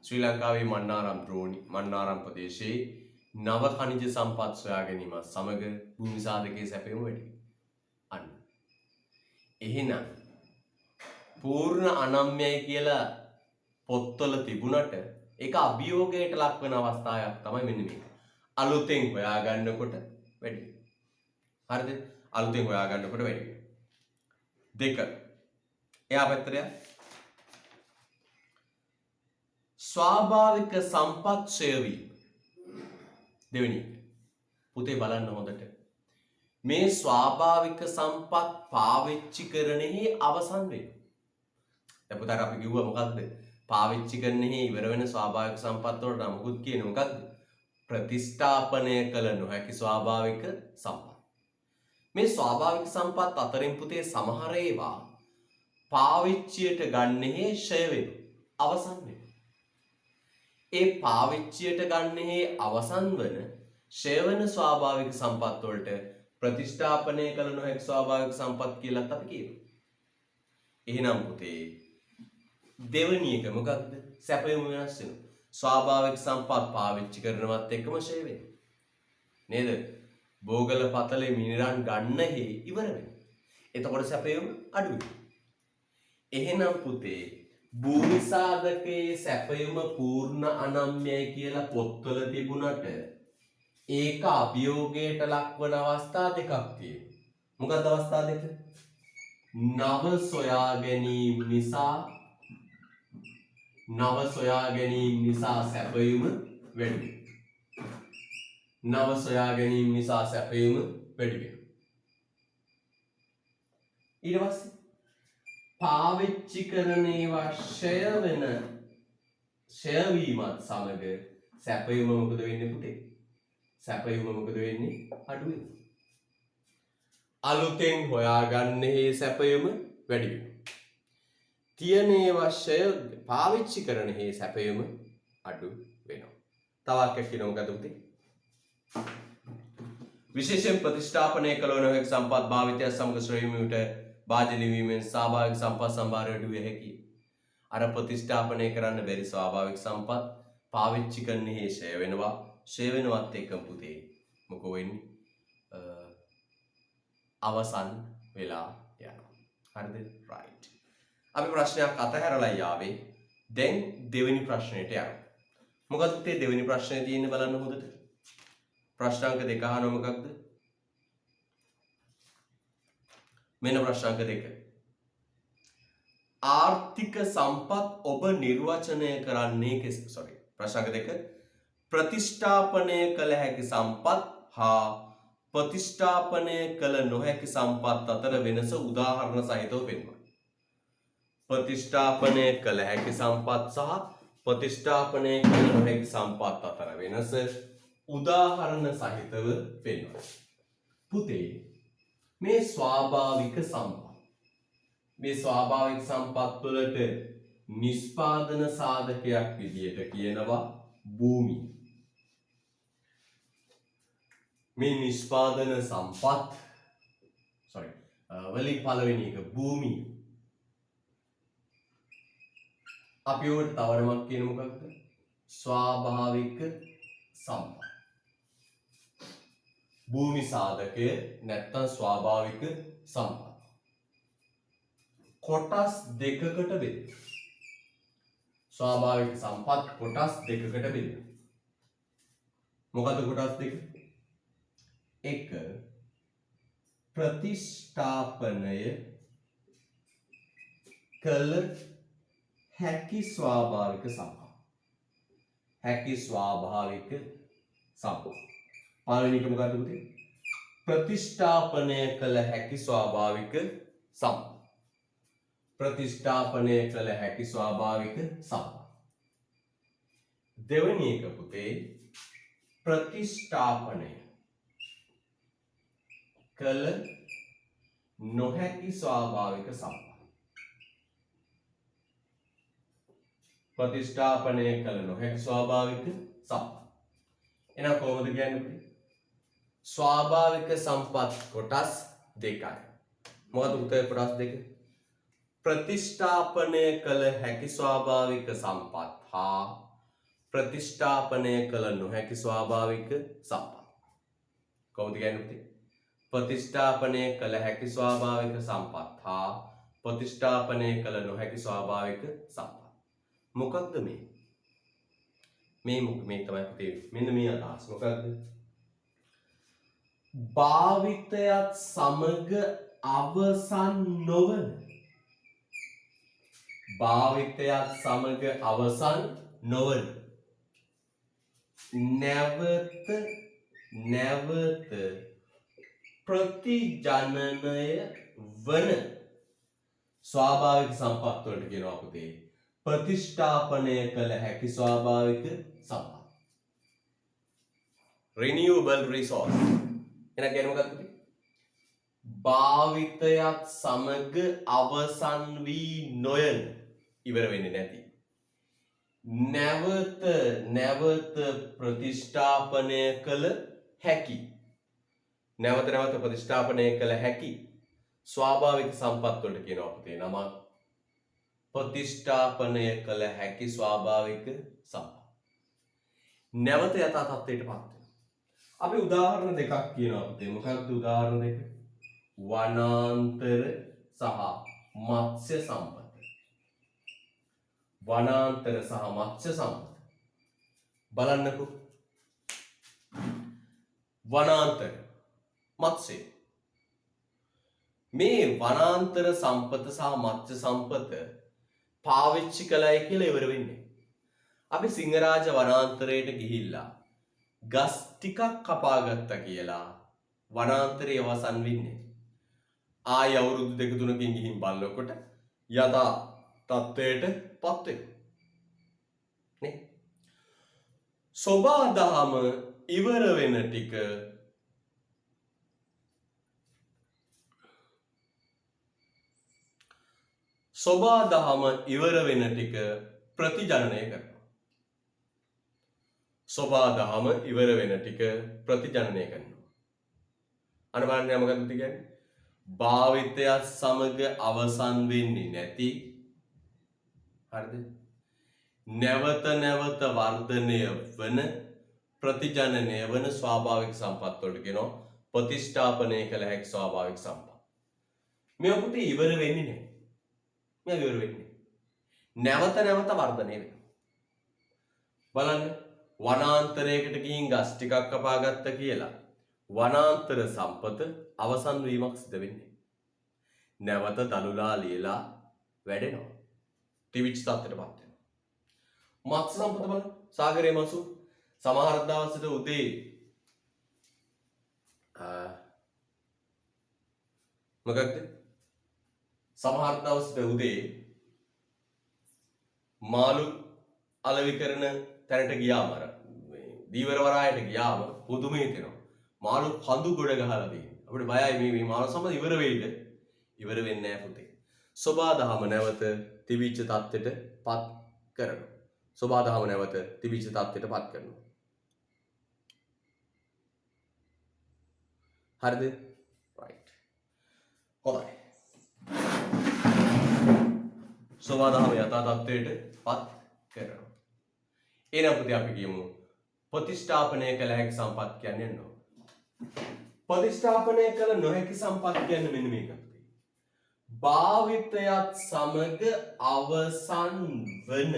ශ්‍රී ලංකාවේ මන්නාරම් ප්‍රදේශයේ නව ඛනිජ සම්පත් සොයා ගැනීමත් සමග භූමි සාධකයේ සැපයුම වැඩි. අන්න. එහෙනම් පූර්ණ අනම්‍යයි කියලා පොත්වල තිබුණට ඒක අභියෝගයට ලක් වෙන අවස්ථාවක් තමයි මෙන්න මේක. අලුතෙන් හොයාගන්නකොට වැඩි. හරිද? අලුතෙන් හොයාගන්නකොට වැඩි. දෙක. එයා පැත්තට ස්වාභාවික සම්පත් ක්ෂය වීම. දෙවෙනි පුතේ බලන්න හොඳට. මේ ස්වාභාවික සම්පත් පාවිච්චි කරන්නේ අවසන් වෙනවා. දැන් පුතාට අපි කිව්වා මොකද්ද? පාවිච්චි කරන්නේ ඉවර වෙන ස්වාභාවික සම්පත් වලට මොකුත් කියන්නේ මොකද්ද? ප්‍රතිස්ථාපනය කළ නොහැකි ස්වාභාවික සම්පත්. මේ ස්වාභාවික සම්පත් අතරින් පුතේ සමහර ඒවා පාවිච්චියට ගන්නේ ෂය වෙනවා. අවසන් වෙනවා. ඒ පාවිච්චියට ගන්නේ අවසන් වන ෂය වෙන ස්වාභාවික සම්පත් වලට ප්‍රතිස්ථාපනය කළ නොහැකි ස්වාභාවික සම්පත් කියලාත් අපි කියනවා. එහෙනම් පුතේ දෙවෙනි එක මොකක්ද? සැපයුම වෙනස් වෙනවා. ස්වාභාවික සම්පත් පාවිච්චි කරනවත් එක්කම ෂය වෙනවා. නේද? බෝගල පතලේ මිනිරන් ගන්න හේ ඉවර වෙනවා. එතකොට සැපයුම අඩු වෙනවා. එහෙනම් පුතේ භූමි සාධකයේ සැපයුම පූර්ණ අනම්‍යයි කියලා පොත්වල තිබුණට ඒක අභියෝගයට ලක්වන අවස්ථා දෙකක් තියෙනවා. මොකක්ද අවස්ථා දෙක? නව සොයා ගැනීම නිසා සැපයුම වැඩි වෙනවා. නව සොයා ගැනීම නිසා සැපයුම වැඩි වෙනවා. ඊට පස්සේ පාවිච්චි කරන ඒවා ෂය වීමත් සමග සැපයුම මොකද වෙන්නේ පුතේ? සැපයුම මොකද වෙන්නේ? අඩු වෙනවා. අලුතෙන් හොයාගන්නේ සැපයුම වැඩි වෙනවා. තියෙන ඒවා පාවිච්චි කරන හේ සැපයුම අඩු වෙනවා. තවත් එකක් කියනවා මොකද පුතේ? විශේෂයෙන් ප්‍රතිස්ථාපනය කළ නොහැකි සම්පත් භාවිතය සමග ශ්‍රේණියට භාජනය වීමෙන් ස්වාභාවික සම්පත් සම්භාරය අඩු විය හැකියි. අර ප්‍රතිස්ථාපනය කරන්න බැරි ස්වාභාවික සම්පත් පාවිච්චි කරන්නේ හේ ෂය වෙනවා. ෂය වෙනවත් එක්කම පුතේ මොකෝ වෙන්නේ? අවසන් වෙලා යනවා. හරිද? right. අපි ප්‍රශ්නයක් අතහැරලා යාවේ. දැන් දෙවෙනි ප්‍රශ්නෙට යමු. මොකද පුතේ දෙවෙනි ප්‍රශ්නේ තියෙන්නේ බලන්න හොඳට. ප්‍රශ්නාංක 2 අහනවා මොකක්ද? මෙන්න ප්‍රශ්නාංක 2. ආර්ථික සම්පත් ඔබ නිර්වචනය කරන්නේ ප්‍රශ්නාංක 2. ප්‍රතිස්ථාපනය කළ හැකි සම්පත් හා ප්‍රතිස්ථාපනය කළ නොහැකි සම්පත් අතර වෙනස උදාහරණ සහිතව පෙන්වන්න. ප්‍රතිස්ථාපනය කළ හැකි සම්පත් සහ ප්‍රතිස්ථාපනය කළ නොහැකි සම්පත් අතර වෙනස උදාහරණ සහිතව පෙන්වන්න. පුතේ මේ ස්වාභාවික සම්පත් වලට නිෂ්පාදන සාධකයක් විදියට කියනවා භූමිය. මේ නිෂ්පාදන සම්පත් වලින් පළවෙනි එක භූමිය. අපි උඩ තව නමක් කියන මොකක්ද? ස්වාභාවික සම්පත්. භූමි සාධකය නැත්නම් ස්වාභාවික සම්පත්. කොටස් දෙකකට බෙදෙනවා. ස්වාභාවික සම්පත් කොටස් දෙකකට බෙදෙනවා. මොකද කොටස් දෙක? එක ප්‍රතිස්ථාපනය කළ හැකි ස්වාභාවික සම්පත්. හැකි ස්වාභාවික සම්පත්. පළවෙනි එක මොකද්ද පුතේ? ප්‍රතිස්ථාපනය කළ හැකි ස්වාභාවික සම්පත්. ප්‍රතිස්ථාපනය කළ හැකි ස්වාභාවික සම්පත්. දෙවෙනි එක පුතේ ප්‍රතිස්ථාපනය කළ නොහැකි ස්වාභාවික සම්පත්. ප්‍රතිස්ථාපනය කළ නොහැකි ස්වාභාවික සම්පත්. එහෙනම් කොහොමද කියන්නේ පුතේ? ස්වාභාවික සම්පත් කොටස් දෙකයි. මොකද පුතේ කොටස් දෙක? ප්‍රතිස්ථාපනය කළ හැකි ස්වාභාවික සම්පත් හා ප්‍රතිස්ථාපනය කළ නොහැකි ස්වාභාවික සම්පත්. කොහොමද කියන්නේ පුතේ? ප්‍රතිස්ථාපනය කළ හැකි ස්වාභාවික සම්පත් හා ප්‍රතිස්ථාපනය කළ නොහැකි ස්වාභාවික සම්පත්. මොකක්ද මේ? මේ තමයි පුතේ. මෙන්න මේ අදහස්. මොකක්ද? භාවිතයත් සමග අවසන් නොවන. භාවිතයත් සමග අවසන් නොවන. නැවත ප්‍රතිජනනය වන ස්වාභාවික සම්පත් වලට කියනවා පුතේ ප්‍රතිස්ථාපනය කළ හැකි ස්වාභාවික සම්පත්. renewable resource. එහෙනම් කියන්නේ මොකක්ද පුතේ? භාවිතයත් සමග අවසන් වී නොයන, ඉවර වෙන්නේ නැති. නැවත ප්‍රතිස්ථාපනය කළ හැකි. නැවත ප්‍රතිස්ථාපනය කළ හැකි ස්වාභාවික සම්පත් වලට කියනවා පුතේ නම ප්‍රතිස්ථාපනය කළ හැකි ස්වාභාවික සම්පත්. නැවත යථා තත්ත්වයට පත් වෙනවා. අපි උදාහරණ දෙකක් කියනවා පුතේ. මොකක්ද උදාහරණ දෙක? වනාන්තර සහ මත්ස්‍ය සම්පත. වනාන්තර සහ මත්ස්‍ය සම්පත. බලන්නකෝ. වනාන්තර මත්ස්‍ය. මේ වනාන්තර සම්පත සහ මත්ස්‍ය සම්පත පාවිච්චි කළයි කියලා ඉවර වෙන්නේ. අපි සිංහරාජ වනාන්තරයට ගිහිල්ලා ගස් ටිකක් කපාගත්තා කියලා වනාන්තරය අවසන් වෙන්නේ. ආය අවුරුදු 2-3කින් ගිහින් බලනකොට යථා තත්ත්වයට පත් වෙනවා. නේ? සෝබාදහම ඉවර වෙන ටික සෝබාදහම ඉවර වෙන ටික ප්‍රතිජනනය කරනවා. සෝබාදහම ඉවර වෙන ටික ප්‍රතිජනනය කරනවා. අන්න බලන්න මොකක්ද කියන්නේ? භාවිතයත් සමග අවසන් වෙන්නේ නැති. හරිද? නැවත වර්ධනය වන ප්‍රතිජනනය වන ස්වාභාවික සම්පත් වලට කියනවා ප්‍රතිස්ථාපනය කළ හැකි ස්වාභාවික සම්පත්. මේ ඔබට ඉවර වෙන්නේ නැහැ. මේ ඉවර වෙන්නේ. නැවත වර්ධනය වෙනවා. බලන්න වනාන්තරයකට ගිහින් ගස් ටිකක් කපාගත්ත කියලා වනාන්තර සම්පත අවසන් වීමක් සිදු වෙන්නේ. නැවත දලුලා ලියලා වැඩෙනවා. ටිවිච් තත්ත්වයටපත් වෙනවා. මත්ස්‍ය සම්පත බලන්න. සාගරයේ මසු සමහර දවසට උදේ මොකක්ද? සමහර දවසට උදේ මාළු අලෙවි කරන තැනට ගියාම අර දීවර වරායට ගියාම පුදුම හිතෙනවා. මාළු කඳු ගොඩ ගහලා තියෙනවා. අපිට බයයි මේ මාළු සම්පත ඉවර වෙයිද? ඉවර වෙන්නේ නැහැ පුතේ. සෝබාදහම නැවත තිබිච්ච තත්ත්වයට පත් කරනවා. සෝබාදහම නැවත තිබිච්ච තත්ත්වයට පත් කරනවා. හරිද? right. හොඳයි. සෝබාදහම යථා තත්ත්වයට පත් කරනවා. එනම් පුතේ අපි කියමු ප්‍රතිස්ථාපනය කළ හැකි සම්පත් කියන්නේ නෝ. ප්‍රතිස්ථාපනය කළ නොහැකි සම්පත් කියන්නේ මෙන්න මේක පුතේ. භාවිතයත් සමග අවසන් වන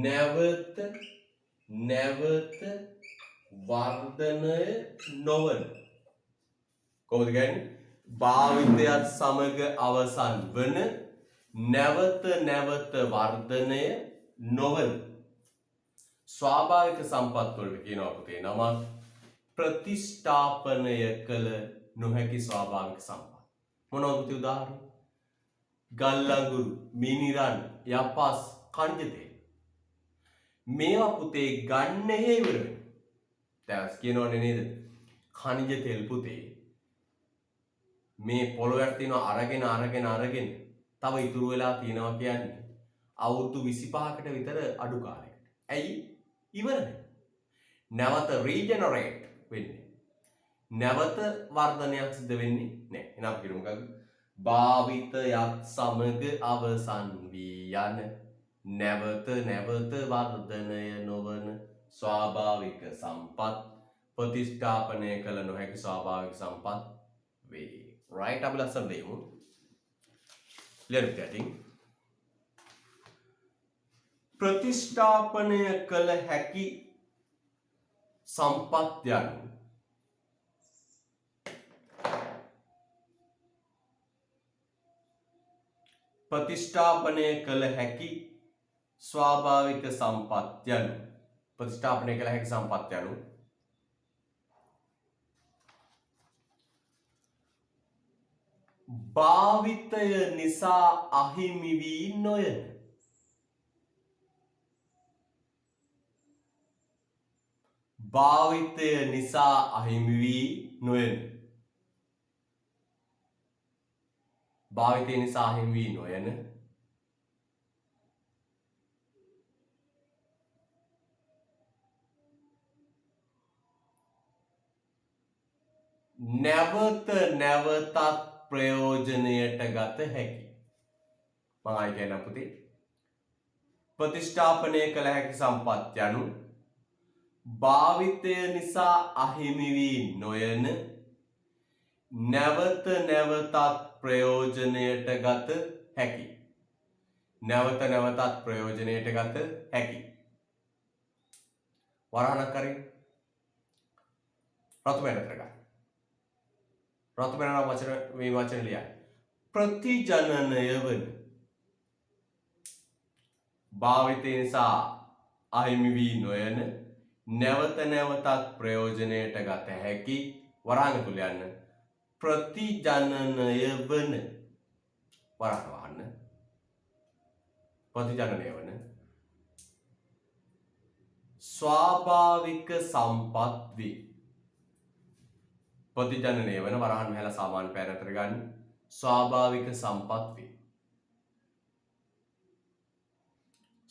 නැවත නැවත වර්ධනය නොවන. කොහොමද කියන්නේ? භාවිතයත් සමග අවසන් වන නැවත නැවත වර්ධනය නොවන ස්වාභාවික සම්පත් වලට කියනවා පුතේ නම ප්‍රතිස්ථාපනය කළ නොහැකි ස්වාභාවික සම්පත්. මොනවද පුතේ උදාහරණ? ගල් අඟුරු, මිනිරන්, යපස්, කංජ තෙල්. මේවා පුතේ ගන්න හේවර වෙන. දැන් කියනවනේ නේද? කංජ තෙල් පුතේ මේ පොළොවට තියෙනවා අරගෙන තව ඉතුරු වෙලා තියෙනවා කියන්නේ අවුරුදු 25කට විතර අඩු කාලයකට. ඇයි? ඉවරනේ. නැවත රීජෙනරේට් වෙන්නේ. නැවත වර්ධනයක් සිද්ධ වෙන්නේ නැහැ. එහෙනම් අපි කියමු භාවිතයත් සමග අවසන් වී යන නැවත නැවත වර්ධනය නොවන ස්වාභාවික සම්පත් ප්‍රතිස්ථාපනය කළ නොහැකි ස්වාභාවික සම්පත් වේ. right? අපි ලස්සන දෙමු. clear getting ප්‍රතිස්ථාපනය කළ හැකි සම්පත් යනු ප්‍රතිස්ථාපනය කළ හැකි ස්වාභාවික සම්පත් යනු ප්‍රතිස්ථාපනය කළ හැකි සම්පත් යනු භාවිතය නිසා අහිමි වී නොයන භාවිතය නිසා අහිමි වී නොයන භාවිතය නිසා අහිමි වී නොයන නැවත නැවතත් ප්‍රයෝජනයට ගත හැකි. මම ආයි කියන්න පුතේ. ප්‍රතිස්ථාපනය කළ හැකි සම්පත් යනු භාවිතය නිසා අහිමි වී නොයන නැවත නැවතත් ප්‍රයෝජනයට ගත හැකි. නැවත නැවතත් ප්‍රයෝජනයට ගත හැකි. වරහණක් කරේ රතු වෙනතර ගන්න. රතු වෙනන වචන මේ වචන ලියන්න. ප්‍රතිජනනය වන භාවිතය නිසා අහිමි වී නොයන නැවත නැවතත් ප්‍රයෝජනයට ගත හැකි වරහණ තුල යන්න ප්‍රතිජනනය වන වරහණ වහන්න ප්‍රතිජනනය වන ස්වාභාවික සම්පත් වේ. ප්‍රතිජනනය වන වරහන් මෙහෙලා සාමාන්‍ය පැන අතර ගන්න ස්වාභාවික සම්පත් වේ.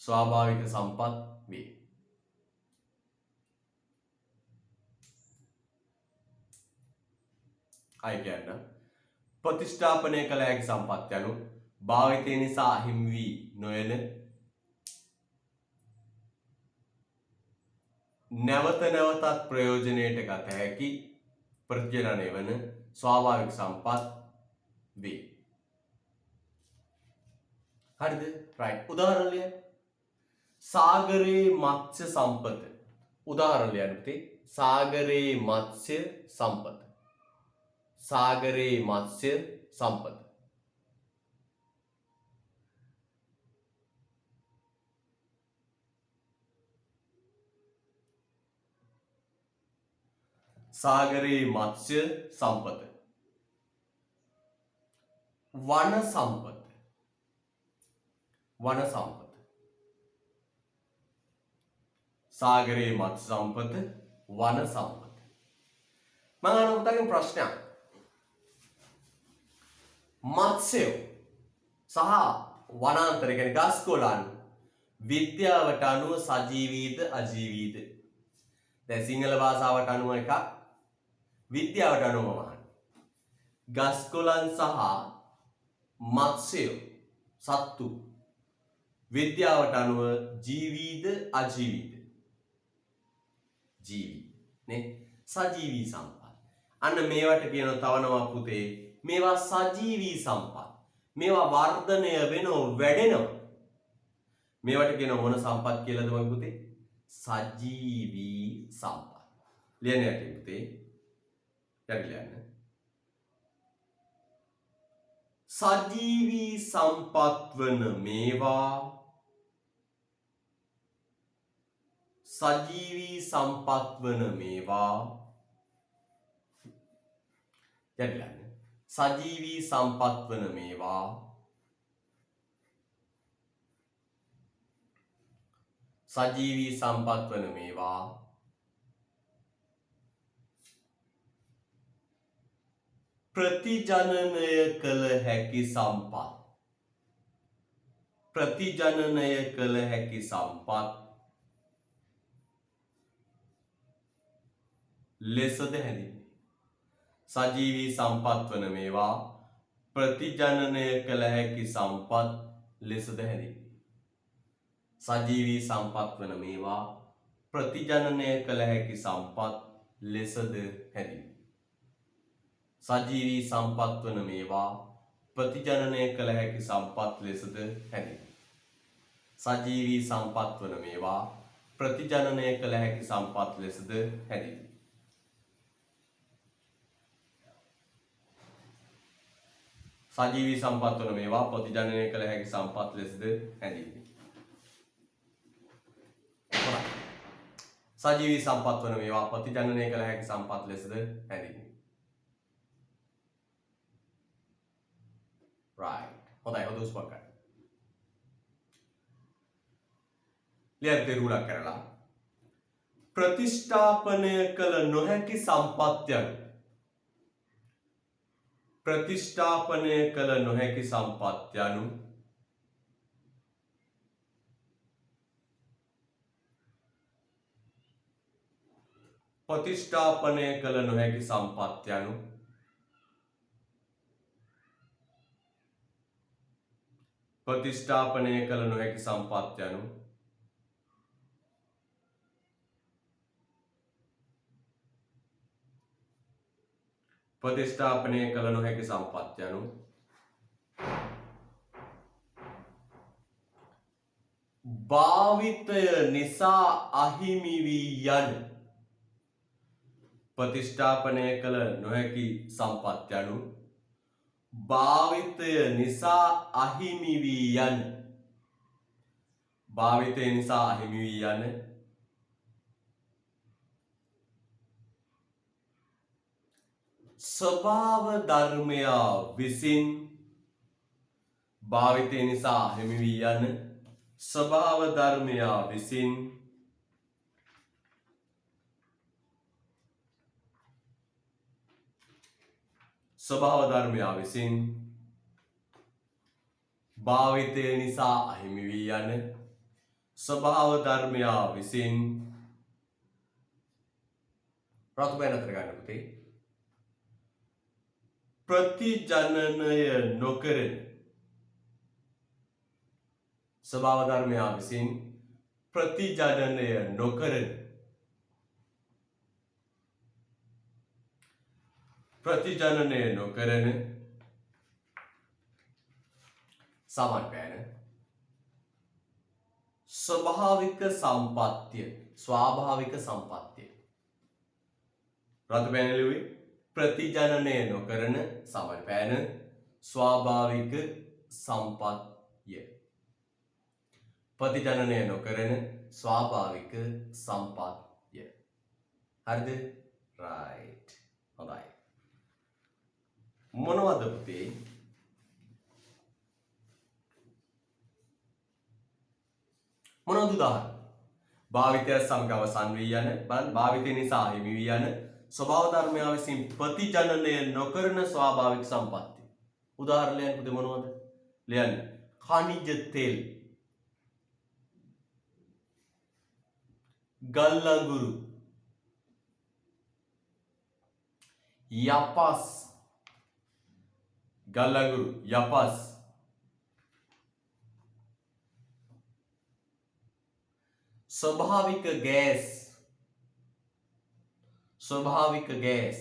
ස්වාභාවික සම්පත් වේ. අය කියන්න ප්‍රතිස්ථාපනය කළ හැකි සම්පත් යනු භාවිතය නිසා අහිමි වී නොයන නැවත නැවතත් ප්‍රයෝජනයට ගත හැකි ප්‍රතිජනනය වන ස්වාභාවික සම්පත් වේ. හරිද? right. උදාහරණ ලියන්න. සාගරයේ මත්ස්‍ය සම්පත. උදාහරණ ලියන්න පුතේ. සාගරයේ මත්ස්‍ය සම්පත. සාගරයේ මත්ස්‍ය සම්පත. සාගරයේ මත්ස්‍ය සම්පත. වන සම්පත. වන සම්පත. සාගරයේ මත්ස්‍ය සම්පත වන සම්පත. මම අහන පුතාගෙන් ප්‍රශ්නයක්. මත්ස්‍ය සහ වනාන්තර කියන්නේ ගස්කොළන් විද්‍යාවට අනුව සජීවීද අජීවීද? දැන් සිංහල භාෂාවට අනුව එකක් විද්‍යාවට අනුව මහන්. ගස්කොළන් සහ මත්ස්‍ය සත්තු විද්‍යාවට අනුව ජීවීද අජීවීද? ජීවී නේ. සජීවී සම්පත්. අන්න මේවට කියනවා තව නමක් පුතේ මේවා සජීවී සම්පත්. මේවා වර්ධනය වෙනව වැඩෙනව. මේවට කියන මොන සම්පත් කියලාද මගේ පුතේ? සජීවී සම්පත්. ලියන්න යටි පුතේ. යටි ලියන්න. සජීවී සම්පත් වන මේවා සජීවී සම්පත් වන මේවා යටි ලියන්න. සජීවී සම්පත් වන මේවා සජීවී සම්පත් වන මේවා ප්‍රතිජනනය කළ හැකි සම්පත්. ප්‍රතිජනනය කළ හැකි සම්පත් ලෙසද හැඳින්වේ. සජීවී සම්පත් වන මේවා ප්‍රතිජනනය කළ හැකි සම්පත් ලෙසද හැඳින්වේ. සජීවී සම්පත් වන මේවා ප්‍රතිජනනය කළ හැකි සම්පත් ලෙසද හැඳින්වේ. සජීවී සම්පත් වන මේවා ප්‍රතිජනනය කළ හැකි සම්පත් ලෙසද හැඳින්වේ. සජීවී සම්පත් වන මේවා ප්‍රතිජනනය කළ හැකි සම්පත් ලෙසද හැඳින්වේ. සජීවී සම්පත් වන මේවා ප්‍රතිජනනය කළ හැකි සම්පත් ලෙසද හැඳින්වේ. සජීවී සම්පත් වන මේවා ප්‍රතිජනනය කළ හැකි සම්පත් ලෙසද හැඳින්වේ. Right. හොඳයි හොඳ උස්පක් ගන්න. ලියන්න දෙරුණක් කරලා ප්‍රතිස්ථාපනය කළ නොහැකි සම්පත් යනු ප්‍රතිස්ථාපනය කළ නොහැකි සම්පත් යනු ප්‍රතිස්ථාපනය කළ නොහැකි සම්පත් යනු ප්‍රතිස්ථාපනය කළ නොහැකි සම්පත් යනු ප්‍රතිස්ථාපනය කළ නොහැකි සම්පත් යනු භාවිතය නිසා අහිමි වී යන ප්‍රතිස්ථාපනය කළ නොහැකි සම්පත් යනු භාවිතය නිසා අහිමි වී යන භාවිතය නිසා අහිමි වී යන ස්වභාව ධර්මයා විසින් භාවිතය නිසා අහිමි වී යන ස්වභාව ධර්මයා විසින් ස්වභාව ධර්මයා විසින් භාවිතය නිසා අහිමි වී යන ස්වභාව ධර්මයා විසින් රතු බැන අතර ගන්න පුතේ ප්‍රතිජනනය නොකරන ස්වභාව ධර්මයා විසින් ප්‍රතිජනනය නොකරන ප්‍රතිජනනය නොකරන සමන්පෑන ස්වභාවික සම්පත්තිය ස්වාභාවික සම්පත්තිය රතු පැනලුවේ ප්‍රතිජනනය නොකරන සමන්පෑන ස්වාභාවික සම්පත්තිය ප්‍රතිජනනය නොකරන ස්වාභාවික සම්පත්තිය හරිද රයිට් හොඳයි මොනවද පුතේ මොනවද උදාහරණ භාවිතය සමග අවසන් වී යන බලන්න භාවිතය නිසා හිමි වී යන ස්වභාව ධර්මය විසින් ප්‍රතිජනනය නොකරන ස්වාභාවික සම්පත්තිය උදාහරණ ලියන්න පුතේ මොනවද ලියන්න khනිජ තෙල් ගල් අඟුරු යපස් ගල් අඟුරු යපස් ස්වභාවික ගෑස්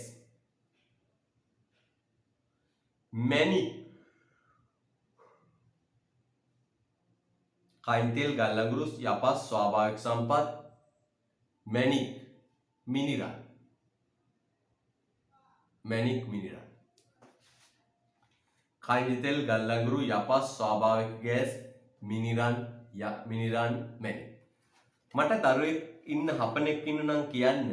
many කයින්තෙල් ගල්ලඟුරු යපස් ස්වාභාවික සම්පත් මැණික් මිනිරන් මැණික් මිනිරන් කයින්තෙල් ගල්ලඟුරු යපස් ස්වාභාවික ගෑස් මිනිරන් මිනිරන් මැණික් මට දරුවෙක් ඉන්න හපනෙක් ඉන්න නම් කියන්න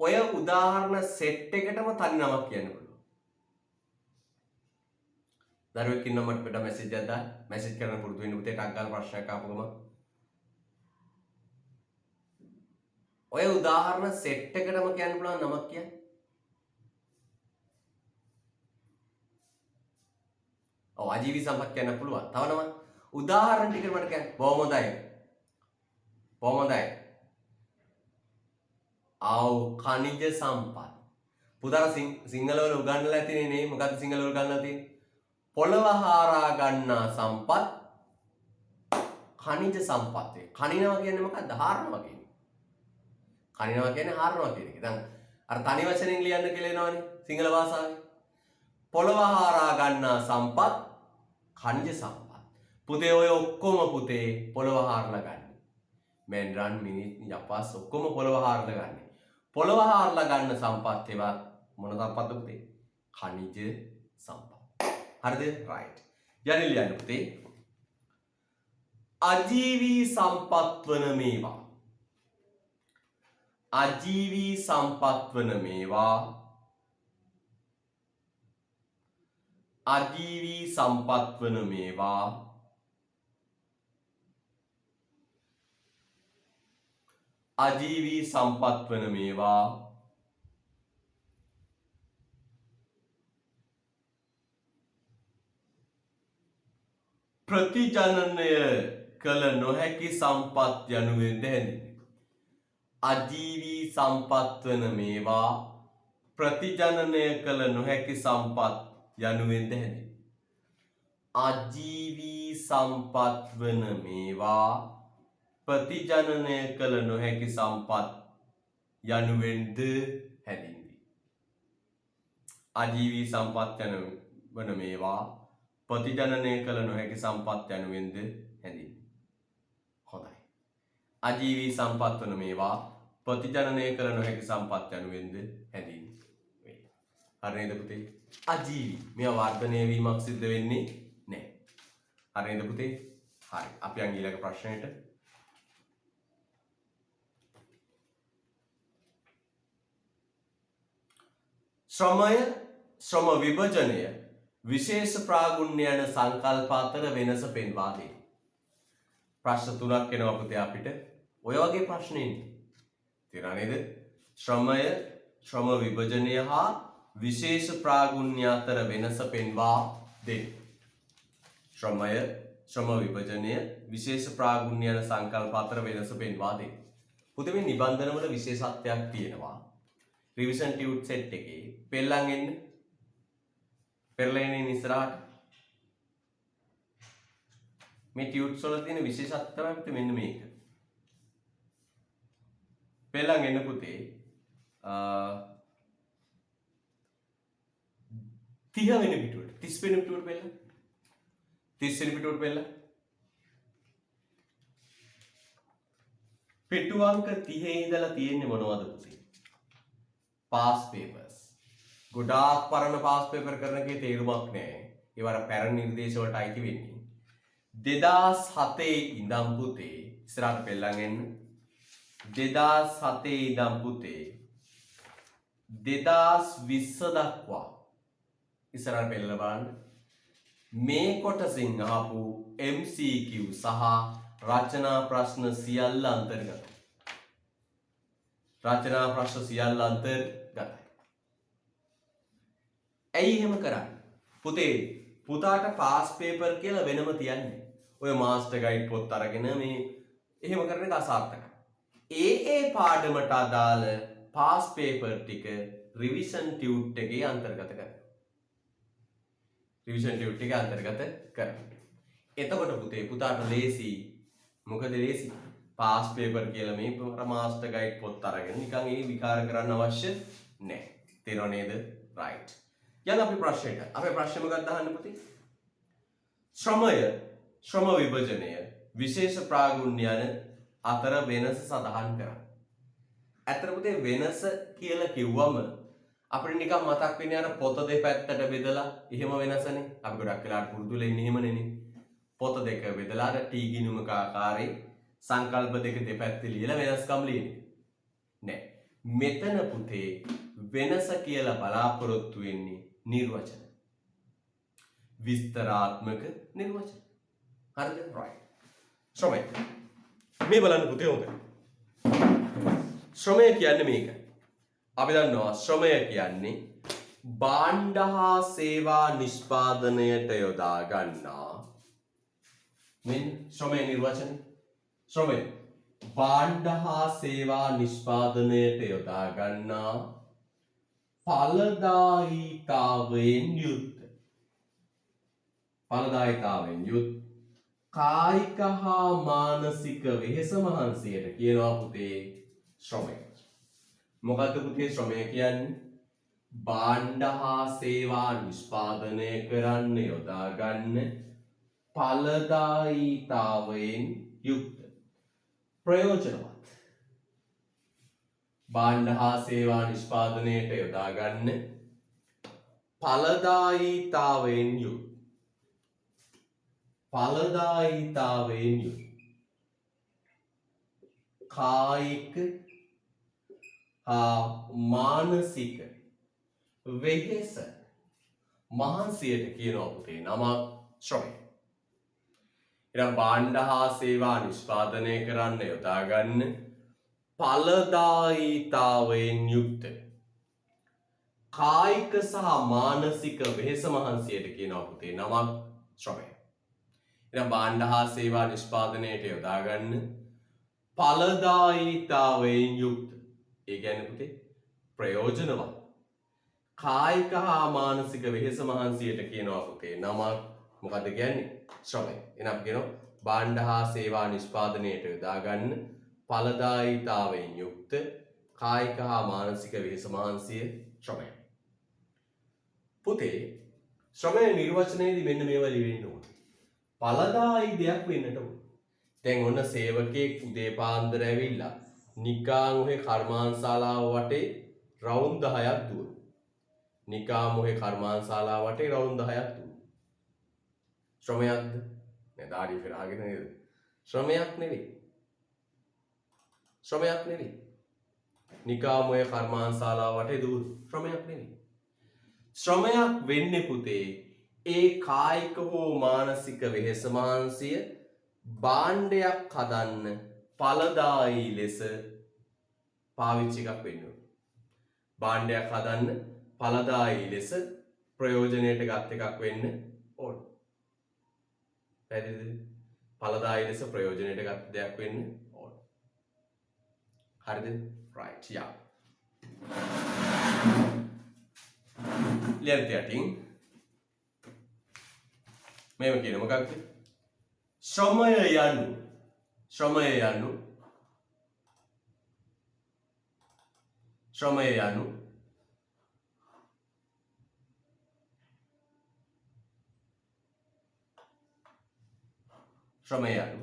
ඔය උදාහරණ සෙට් එකටම තනි නමක් කියන්න පුළුවන් දරුවෙක් ඉන්න මට පිට මැසේජ් එකක් දාන්න මැසේජ් කරන්න පුරුදු වෙන්න පුතේ ටක් ගාලා ප්‍රශ්නයක් ආපු ගමන් ඔය උදාහරණ සෙට් එකටම කියන්න පුළුවන් නමක් කියන්න ඔව් ආජීවී සම්පත් කියන්න පුළුවන් තව නමක් උදාහරණ ටික මට කියන්න බොහොම හොඳයි බොහොම හොඳයි ආව් ඛනිජ සම්පත් පුතාලා සිංහල වල උගන්වලා තියෙන්නේ නේ මොකක්ද සිංහල වල උගන්වලා තියෙන්නේ පොළව හාරා ගන්නා සම්පත් ඛනිජ සම්පත් වේ කනිනවා කියන්නේ මොකක්ද හාරනවා කියන්නේ කනිනවා කියන්නේ හාරනවා කියන එක දැන් අර තනි වචනෙන් ලියන්න කියලා එනවනේ සිංහල භාෂාවේ පොළව හාරා ගන්නා සම්පත් ඛනිජ සම්පත් පුතේ ඔය ඔක්කොම පුතේ පොළව හාරලා ගන්න men run minute යපස් ඔක්කොම පොළව හාරලා ගන්න පොළව හාරලා ගන්න සම්පත් ඒවා මොන සම්පත්ද පුතේ ඛනිජ සම්පත් හරිද right යන්නේ ලියන්න පුතේ අජීවී සම්පත් වන මේවා අජීවී සම්පත් වන මේවා අජීවී සම්පත් වන මේවා අජීවී සම්පත් වන මේවා ප්‍රතිජනනය කළ නොහැකි සම්පත් යනුවෙන් දැනෙන්නේ අජීවී සම්පත් වන මේවා ප්‍රතිජනනය කළ නොහැකි සම්පත් යනුවෙන් දැනෙන්නේ අජීවී සම්පත් වන මේවා ප්‍රතිජනනය කළ නොහැකි සම්පත් යනුවෙන්ද හැඳින්වේ අජීවී සම්පත් වන මේවා ප්‍රතිජනනය කළ නොහැකි සම්පත් යනුවෙන්ද හැඳින්වේ හොඳයි අජීවී සම්පත් වන මේවා ප්‍රතිජනනය කළ නොහැකි සම්පත් යනුවෙන්ද හැඳින්වේ හරි නේද පුතේ අජීවී මේවා වර්ධනය වීමක් සිද්ධ වෙන්නේ නැහැ හරි නේද පුතේ හරි අපි යන් ඊළඟ ප්‍රශ්නෙට ශ්‍රමය ශ්‍රම විභජනය විශේෂ ප්‍රාගුණ්‍ය යන සංකල්ප අතර වෙනස පෙන්වා දෙන්න. ප්‍රශ්න තුනක් එනවා පුතේ අපිට. ඔය වගේ ප්‍රශ්න එන්නේ. තේරුණා නේද? ශ්‍රමය ශ්‍රම විභජනය හා විශේෂ ප්‍රාගුණ්‍ය අතර වෙනස පෙන්වා දෙන්න. ශ්‍රමය ශ්‍රම විභජනය විශේෂ ප්‍රාගුණ්‍ය යන සංකල්ප අතර වෙනස පෙන්වා දෙන්න. පුතේ මේ නිබන්ධන වල විශේෂත්වයක් තියෙනවා. රිවිෂන් ටියුට් සෙට් එකේ පෙළන් එන්න පෙරලෙන්නේ ඉස්සරහට මේ ටියුට්ස් වල තියෙන විශේෂත්වය තමයි මෙන්න මේක පෙළන් එන්න පුතේ 30 වෙනි පිටුවට 30 වෙනි පිටුවට පෙළන් 30 වෙනි පිටුවට පෙළන් පිටු අංක 30 ඉඳලා තියෙන්නේ මොනවද පුතේ පාස් පේපර්ස් ගොඩාක් පරණ පාස් පේපර් කරන එකේ තේරුමක් නැහැ. ඒවර පැරණි නිර්දේශ වලට අයිති වෙන්නේ. 2007 ඉඳන් පුතේ ඉස්සරහට පෙළන් එන්න. 2007 ඉඳන් පුතේ 2020 දක්වා ඉස්සරහට පෙළලා බලන්න. මේ කොටසින් අහපු MCQ සහ රචනා ප්‍රශ්න සියල්ල අන්තර්ගතයි. රචනා ප්‍රශ්න සියල්ල අන්තර්ගතයි. ඇයි එහෙම කරන්නේ? පුතේ පුතාට පාස් පේපර් කියලා වෙනම තියන්නේ. ඔය මාස්ටර් ගයිඩ් පොත් අරගෙන මේ එහෙම කරන එක අසාර්ථකයි. ඒ පාඩමට අදාළ පාස් පේපර් ටික රිවිෂන් ටියුට් එකේ අන්තර්ගත කරන්න. රිවිෂන් ටියුට් එකේ අන්තර්ගත කරන්න. එතකොට පුතේ පුතාට ලේසි. මොකද ලේසි? පාස් පේපර් කියලා මේ මාස්ටර් ගයිඩ් පොත් අරගෙන නිකන් ඒ විකාර කරන්න අවශ්‍ය නැහැ. තේරෙනව නේද? right. යන අපි ප්‍රශ්නයට. අපේ ප්‍රශ්නේ මොකක්ද අහන්න පුතේ? ශ්‍රම විභජනය විශේෂ ප්‍රාගුණ්‍යයන් අතර වෙනස සඳහන් කරන්න. ඇත්තට පුතේ වෙනස කියලා කිව්වම අපිට නිකන් මතක් වෙන්නේ අර පොත දෙපැත්තට බෙදලා එහෙම වෙනසනේ. අපි ගොඩක් වෙලාවට පුරුදු වෙලා ඉන්නේ එහෙමනේ. පොත දෙක බෙදලා අර ටී ගිණුමක ආකාරයේ සංකල්ප දෙක දෙපැත්තේ ලියලා වෙනස්කම් ලියන එක. නෑ. මෙතන පුතේ වෙනස කියලා බලාපොරොත්තු වෙන්නේ නිර්වචන. විස්තරාත්මක නිර්වචන. හරිද? right. ශ්‍රමය. මේ බලන්න පුතේ හොඳයි. ශ්‍රමය කියන්නේ මේක. අපි දන්නවා ශ්‍රමය කියන්නේ භාණ්ඩ හා සේවා නිෂ්පාදනයට යොදා ගන්නා මෙන්න ශ්‍රමය නිර්වචනය. ශ්‍රමය භාණ්ඩ හා සේවා නිෂ්පාදනයට යොදා ගන්නා ඵලදායීතාවයෙන් යුත් කායික හා මානසික වෙහෙස මහන්සියට කියනවා පුතේ ශ්‍රමය. මොකද්ද පුතේ ශ්‍රමය කියන්නේ? භාණ්ඩ හා සේවා නිෂ්පාදනය කරන්න යොදා ගන්න ඵලදායීතාවයෙන් යුක්ත ප්‍රයෝජනවත්. භාණ්ඩ හා සේවා නිෂ්පාදනයට යොදා ගන්න ඵලදායීතාවයෙන් යුක්ත කායික හා මානසික වෙහෙස මහන්සියට කියනවා පුතේ නම ශ්‍රමය. එනම් භාණ්ඩ හා සේවා නිෂ්පාදනය කරන්න යොදා ගන්න ඵලදායීතාවයෙන් යුක්ත කායික සහ මානසික වෙහෙස මහන්සියට කියනවා පුතේ නම ශ්‍රමය. එනම් භාණ්ඩ හා සේවා නිෂ්පාදනයට යොදා ගන්න ඵලදායීතාවයෙන් යුක්ත. ඒ කියන්නේ පුතේ ප්‍රයෝජනවත් කායික හා මානසික වෙහෙස මහන්සියට කියනවා පුතේ නම මොකද්ද කියන්නේ? ශ්‍රමය. එහෙනම් කියනවා භාණ්ඩ හා සේවා නිෂ්පාදනයට යොදා ගන්න ඵලදායීතාවයෙන් යුක්ත කායික හා මානසික වෙහෙස මහන්සිය ශ්‍රමය. පුතේ ශ්‍රමය නිර්වචනයේදී මෙන්න මේවා ලියවෙන්න ඕනේ. ඵලදායී දෙයක් වෙන්නට ඕනේ. දැන් ඔන්න සේවකයෙක් උදේ පාන්දර ඇවිල්ලා නිකාංගොහේ කර්මාන්තශාලාව වටේ රවුන්ඩ් 10ක් දුවන. නිකාංගොහේ කර්මාන්තශාලාව වටේ රවුන්ඩ් 10ක් දුවන. ශ්‍රමයක්ද? නෑ දාඩි පෙරාගෙන නේද? ශ්‍රමයක් නෙවෙයි. නිකාංගොහේ කර්මාන්තශාලාව වටේ දුවන. ශ්‍රමයක් නෙවෙයි. ශ්‍රමයක් වෙන්නේ පුතේ ඒ කායික හෝ මානසික වෙහෙස මහන්සිය භාණ්ඩයක් හදන්න ඵලදායී ලෙස පාවිච්චි එකක් වෙන්න ඕනේ. භාණ්ඩයක් හදන්න ඵලදායී ලෙස ප්‍රයෝජනයට ගත් එකක් වෙන්න ඕනේ. පැහැදිලිද? ඵලදායී ලෙස ප්‍රයෝජනයට ගත් දෙයක් වෙන්න ඕනේ. හරිද? right. yeah. ලියන්න යටින් මේව කියන මොකක්ද? ශ්‍රමය යනු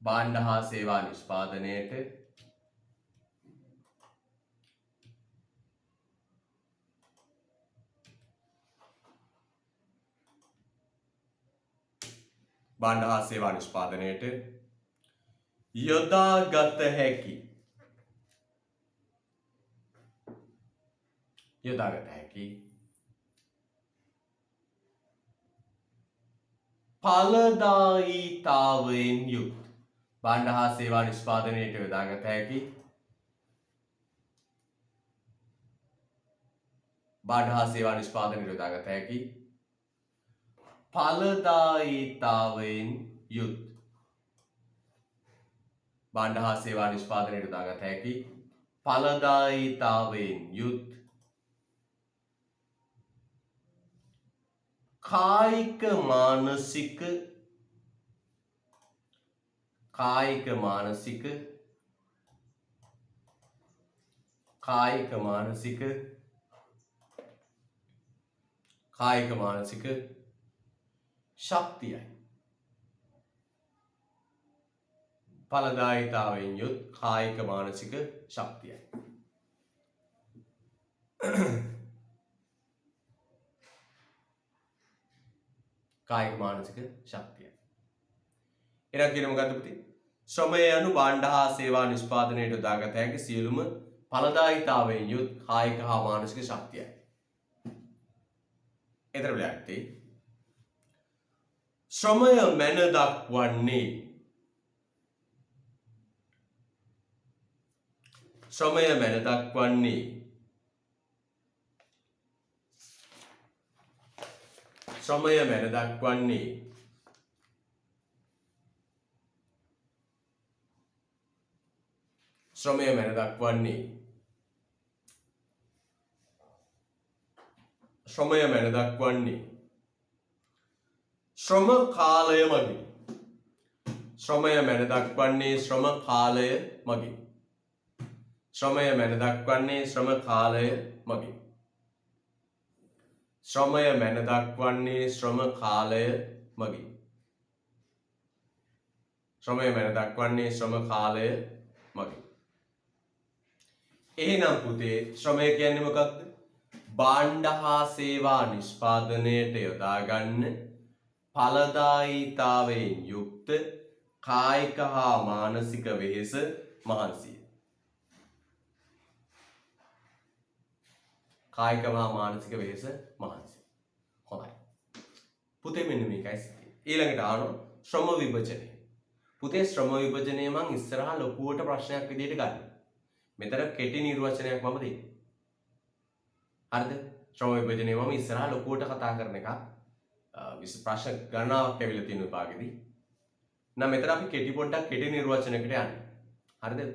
භාණ්ඩ හා සේවා නිෂ්පාදනයට යොදාගත හැකි ඵලදායීතාවයෙන් යුක්ත භාණ්ඩ හා සේවා නිෂ්පාදනයට යොදාගත හැකි ඵලදායීතාවයෙන් යුත් භාණ්ඩ හා සේවා නිෂ්පාදනයට යොදාගත හැකි ඵලදායීතාවයෙන් යුත් කායික මානසික ශක්තියයි. ඵලදායීතාවයෙන් යුත් කායික මානසික ශක්තියයි. කායික මානසික ශක්තියයි. එනම් කියන මොකද්ද පුතේ? ශ්‍රමය යනු භාණ්ඩ හා සේවා නිෂ්පාදනයට යොදාගත හැකි සියලුම ඵලදායීතාවයෙන් යුත් කායික හා මානසික ශක්තියයි. එතන බලද්දී ශ්‍රමය මැන දක්වන්නේ ශ්‍රම කාලය මගින්. ශ්‍රමය මැන දක්වන්නේ ශ්‍රම කාලය මගින්. ශ්‍රමය මැන දක්වන්නේ ශ්‍රම කාලය මගින්. ශ්‍රමය මැන දක්වන්නේ ශ්‍රම කාලය මගින්. ශ්‍රමය මැන දක්වන්නේ ශ්‍රම කාලය මගින්. එහෙනම් පුතේ ශ්‍රමය කියන්නේ මොකක්ද? භාණ්ඩ හා සේවා නිෂ්පාදනයට යොදා ගන්න ඵලදායීතාවයෙන් යුක්ත කායික හා මානසික වෙහෙස මහන්සිය. කායික හා මානසික වෙහෙස මහන්සිය. හොඳයි. පුතේ මෙන්න මේකයි සිද්ධිය. ඊළඟට ආනෝ ශ්‍රම විභජනය. පුතේ ශ්‍රම විභජනය මං ඉස්සරහා ලොකුවට ප්‍රශ්නයක් විදිහට ගන්න. මෙතන කෙටි නිර්වචනයක් මම දෙන්නේ. හරිද? ශ්‍රම විභජනය මම ඉස්සරහා ලොකුවට කතා කරන එක ප්‍රශ්න ගණනාවක් ඇවිල්ලා තියෙන විභාගෙදී. නම් මෙතන අපි කෙටි නිර්වචනයකට යන්නේ. හරිද?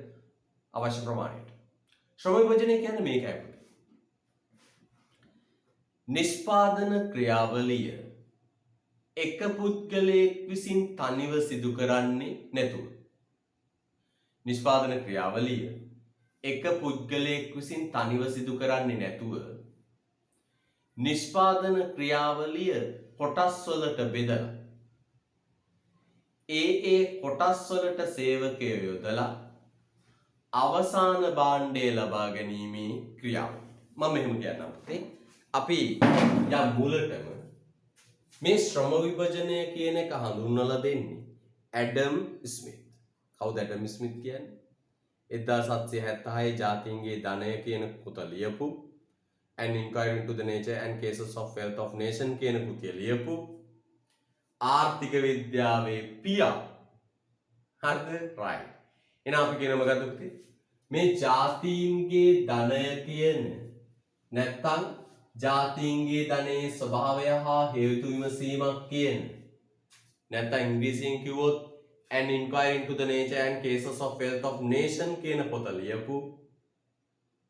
අවශ්‍ය ප්‍රමාණයට. ශ්‍රම විභජනය කියන්නේ මේකයි. නිෂ්පාදන ක්‍රියාවලිය එක පුද්ගලයෙක් විසින් තනිව සිදු කරන්නේ නැතුව. නිෂ්පාදන ක්‍රියාවලිය එක පුද්ගලයෙක් විසින් තනිව සිදු කරන්නේ නැතුව නිෂ්පාදන ක්‍රියාවලිය කොටස් වලට බෙදලා ඒ කොටස් වලට සේවකයෝ යොදලා අවසාන භාණ්ඩය ලබා ගැනීමේ ක්‍රියාවලිය. මම මෙහෙම කියන්නම් පුතේ. අපි යම් මුලටම මේ ශ්‍රම විභජනය කියන එක හඳුන්වලා දෙන්නේ ඇඩම් ස්මිත්. කවුද ඇඩම් ස්මිත් කියන්නේ? 1776 ජාතීන්ගේ ධනය කියන පොත ලියපු An Inquiry into the Nature and Cases of Wealth of Nation කියන කෘතිය ලියපු ආර්ථික විද්‍යාවේ පියා. හරිද? right. එහෙනම් අපි කියන මොකද්ද පුතේ? මේ ජාතීන්ගේ ධනය කියන නැත්තම් ජාතීන්ගේ ධනයේ ස්වභාවය හා හේතු විමසීමක් කියන නැත්තම් ඉංග්‍රීසියෙන් කිව්වොත් An Inquiry into the Nature and Cases of Wealth of Nation කියන පොත ලියපු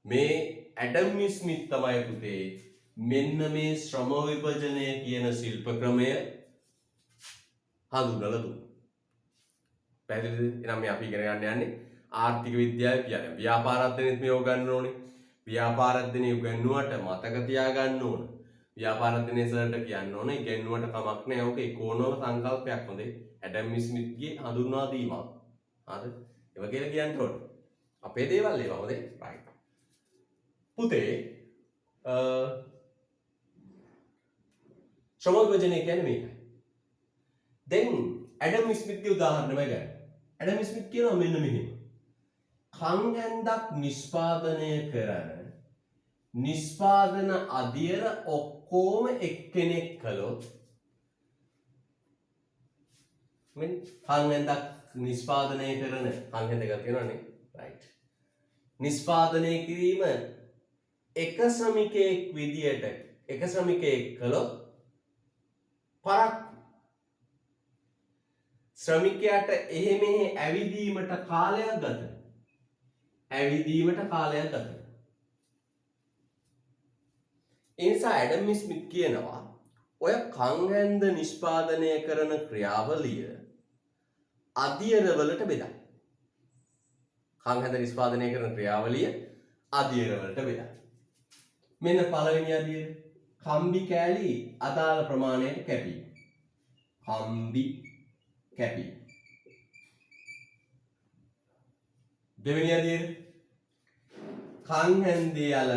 මේ ඇඩම් ස්මිත් තමයි පුතේ මෙන්න මේ ශ්‍රම විභජනය කියන ශිල්ප ක්‍රමය හඳුන්වලා දුන්නා. පැහැදිලිද? එහෙනම් මේ අපි ඉගෙන ගන්න යන්නේ ආර්ථික විද්‍යාව කියන්නේ ව්‍යාපාර අධ්‍යයනෙත් මේ උගන්වන්න ඕනේ. ව්‍යාපාර අධ්‍යයනය උගන්වුවට මතක තියාගන්න ඕන. ව්‍යාපාර අධ්‍යයනය සරලට කියන්න ඕනේ ඉගෙනුවට කමක් නැහැ. ඕක ඉකෝනෝම සංකල්පයක් හොඳේ. ඇඩම් ස්මිත්ගේ හඳුන්වා දීමක්. හරිද? ඒව කියලා කියන්න ඕනේ. අපේ දේවල් ඒවා හොඳේ. right. පුතේ ශ්‍රම විභජනය කියන්නේ මේකයි. දැන් ඇඩම් ස්මිත්ගේ උදාහරණයක් ගන්න. ඇඩම් ස්මිත් කියනවා මෙන්න මෙහෙම. කන් ඇන්දක් නිෂ්පාදනය කරන නිෂ්පාදන අධියර ඔක්කොම එක්කෙනෙක් කළොත් මෙන්න කන් ඇන්දක් නිෂ්පාදනය කරන කන් ඇන්ද එකක් තියෙනවනේ right නිෂ්පාදනය කිරීම එක ශ්‍රමිකයෙක් විදියට එක ශ්‍රමිකයෙක් කළොත් පරක් ශ්‍රමිකයාට එහෙ මෙහෙ ඇවිදීමට කාලයක් ගත ඒ නිසා ඇඩම් ස්මිත් කියනවා ඔය කංහැන්ද නිෂ්පාදනය කරන ක්‍රියාවලිය අධියරවලට බෙදා. කංහැන්ද නිෂ්පාදනය කරන ක්‍රියාවලිය අධියරවලට බෙදා. මෙන්න පළවෙනි අධියර කම්බි කෑලි අදාළ ප්‍රමාණයට කැපී. කම්බි කැපී. දෙවෙනි අධියර කංහැන්දේ යල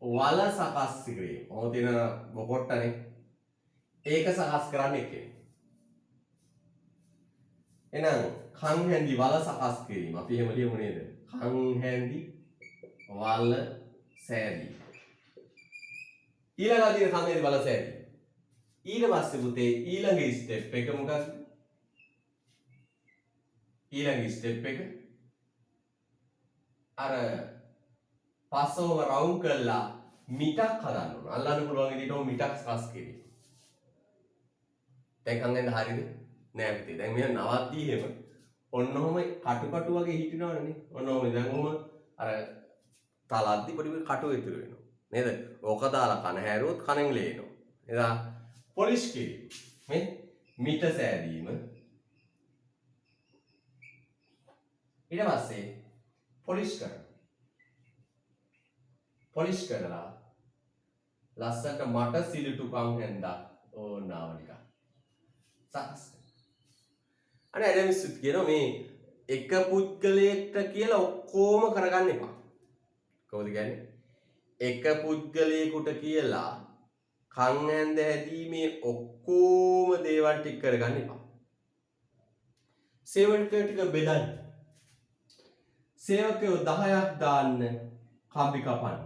වල සකස් කිරීම. ඔහොම තියෙන බොකොට්ටනේ. ඒක සකස් කරන්නේ කෙනෙක්. එහෙනම් කංහැන්දි වල සකස් කිරීම. අපි එහෙම ලියමු නේද? කංහැන්දි වල සෑදී. ඊළඟ අධියර කංහැන්දි වල සෑදී. ඊට පස්සේ පුතේ ඊළඟ ස්ටෙප් එක මොකක්ද? ඊළඟ ස්ටෙප් එක අර පස්සෝම රවුන්ඩ් කරලා මිටක් හදන්න ඕන. අල්ලන්න පුළුවන් විදිහට මිටක් සකස් කිරීම. දැන් කංගෙන්ද හරියද? නෑ පුතේ. දැන් මෙයා නවත්දී එහෙම. ඔන්නෝම කටු වගේ හිටිනවනේ. ඔන්නෝම දැන් ඔහම අර තලද්දි පොඩි කටු ඉතුරු වෙනවා. නේද? ඕක දාලා කන හැරුවොත් කනෙන් ලේනවා. එදා පොලිෂ් කිරීම. මේ මිට සෑදීම. ඊට පස්සේ පොලිෂ් කරනවා. පොලිෂ් කරලා ලස්සට මට සිලිටු කංහැන්දක් ඕනාව නිකන්. සකස්. අනේ ඇඩමිස්ට් කියනවා මේ එක පුද්ගලයෙක්ට කියලා ඔක්කොම කරගන්න එපා. කොහොමද කියන්නේ? එක පුද්ගලයෙකුට කියලා කංහැන්ද හැදීමේ ඔක්කොම දේවල් ටික කරගන්න එපා. සේවකයෝ ටික බෙදන්න. සේවකයෝ 10ක් දාන්න කම්බි කපන්න.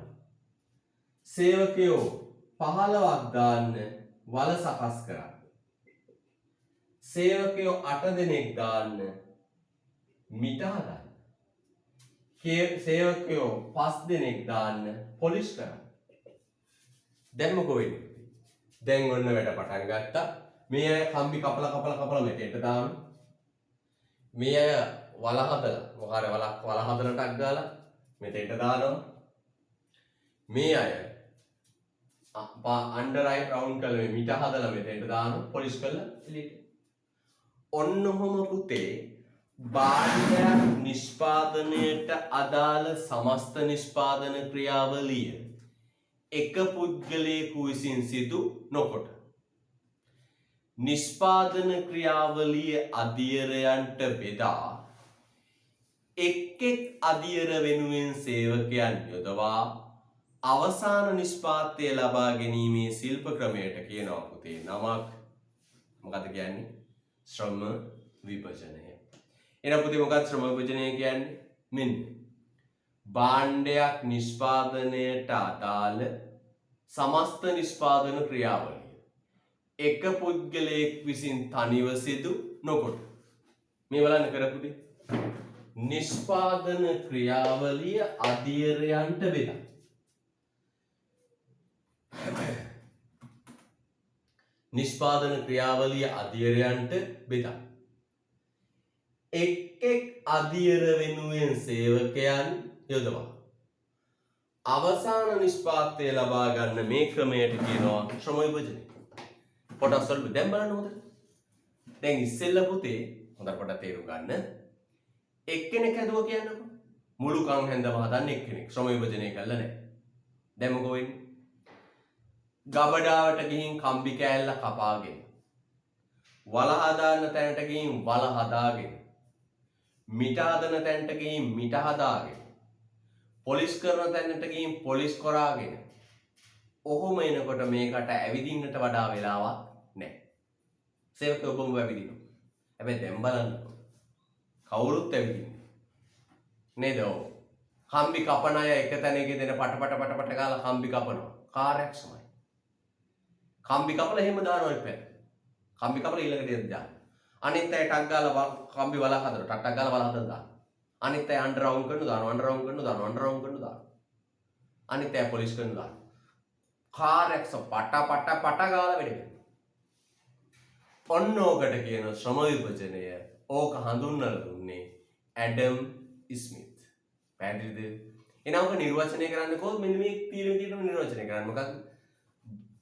සේවකයෝ 15ක් දාන්න වල සකස් කරන්න. සේවකයෝ 8 දෙනෙක් දාන්න මිට හදන්න. සේවකයෝ 5 දෙනෙක් දාන්න පොලිෂ් කරන්න. දැන් මොකෝ වෙන්නේ? දැන් ඔන්න වැඩ පටන් ගත්තා. මේ අය කම්බි කපලා මෙතෙන්ට දානවා. මේ අය වල හදලා මොකාර වල හදලා ටක් ගාලා මෙතෙන්ට දානවා. මේ අය අන්ඩර් අයි රවුන්ඩ් කරලා මේ මිට හදලා මෙතෙන්ට දානවා. පොලිෂ් කරලා එළියට. ඔන්නොහොම පුතේ භාණ්ඩයක් නිෂ්පාදනයට අදාළ සමස්ත නිෂ්පාදන ක්‍රියාවලිය එක පුද්ගලයෙකු විසින් සිදු නොකොට නිෂ්පාදන ක්‍රියාවලිය අධියරයන්ට බෙදා එක් අධියර වෙනුවෙන් සේවකයන් යොදවා අවසාන නිෂ්පාදනය ලබා ගැනීමේ ශිල්ප ක්‍රමයට කියනවා පුතේ නමක්. මොකද කියන්නේ? ශ්‍රම විභජනය. එන පුතේ මොකක්ද ශ්‍රම විභජනය කියන්නේ? මෙන්න භාණ්ඩයක් නිෂ්පාදනයට අදාළ සමස්ත නිෂ්පාදන ක්‍රියාවලිය එක පුද්ගලයෙක් විසින් තනිව සිදු නොකොට. මේ බලන්න කරපුදී නිෂ්පාදන ක්‍රියාවලිය අධියරයන්ට බෙදා. නිෂ්පාදන ක්‍රියාවලිය අධියරයන්ට බෙදා. එක් අධියර වෙනුවෙන් සේවකයන් යොදවා අවසාන නිෂ්පාදනය ලබා ගන්න මේ ක්‍රමයට කියනවා ශ්‍රම විභජනය. පොඩ්ඩක් සල්ප දැන් බලන්න හොඳට. දැන් ඉස්සෙල්ලා පුතේ හොඳට පොඩ්ඩක් තේරුම් ගන්න. එක්කෙනෙක් හදුවා කියන්නකො. මුළු කංහැන්දම හදන්න එක්කෙනෙක් ශ්‍රම විභජනය කළා නැහැ. දැන් මොකෝ වෙන්නේ? ගබඩාවට ගිහින් කම්බි කෑල්ල කපාගෙන වල හදාන්න තැනට ගිහින් වල හදාගෙන මිට හදන තැනට ගිහින් මිට හදාගෙන පොලිෂ් කරන තැනට ගිහින් පොලිෂ් කරාගෙන ඔහොම එනකොට මේකට ඇවිදින්නට වඩා වෙලාවක් නැහැ. සේවකයෝ ඔබම ඇවිදිනවා. හැබැයි දැන් බලන්න කවුරුත් ඇවිදින්නේ නේද? ඔව්. කම්බි කපන අය එක තැනක දෙන පට ගාලා කම්බි කපනවා. කාර්යයක් සමයි. කම්බි කපලා එහෙම දානවා ඉපැත්ත. කම්බි කපලා ඊළඟට දෙන්න දාන්න. අනිත් අය ටක් ගාලා කම්බි වල හදලා ටක් ගාලා වල හදලා දාන්න. අනිත් අය අන්ඩර් රවුන්ඩ් කරනවා දානවා අන්ඩර් රවුන්ඩ් කරනවා දානවා අන්ඩර් රවුන්ඩ් කරනවා දානවා. අනිත් අය පොලිෂ් කරනවා දානවා. කාර්යයක් පට ගාලා වැඩ කරනවා. ඔන්න ඕකට කියන ශ්‍රම විභජනය. ඕක හඳුන්වලා දුන්නේ ඇඩම් ස්මිත්. පැහැදිලිද? එහෙනම් ඔක නිර්වචනය කරන්නේ කොහොමද? මෙන්න මේ තීර විදිහටම නිර්වචනය කරන්නේ. මොකක්ද?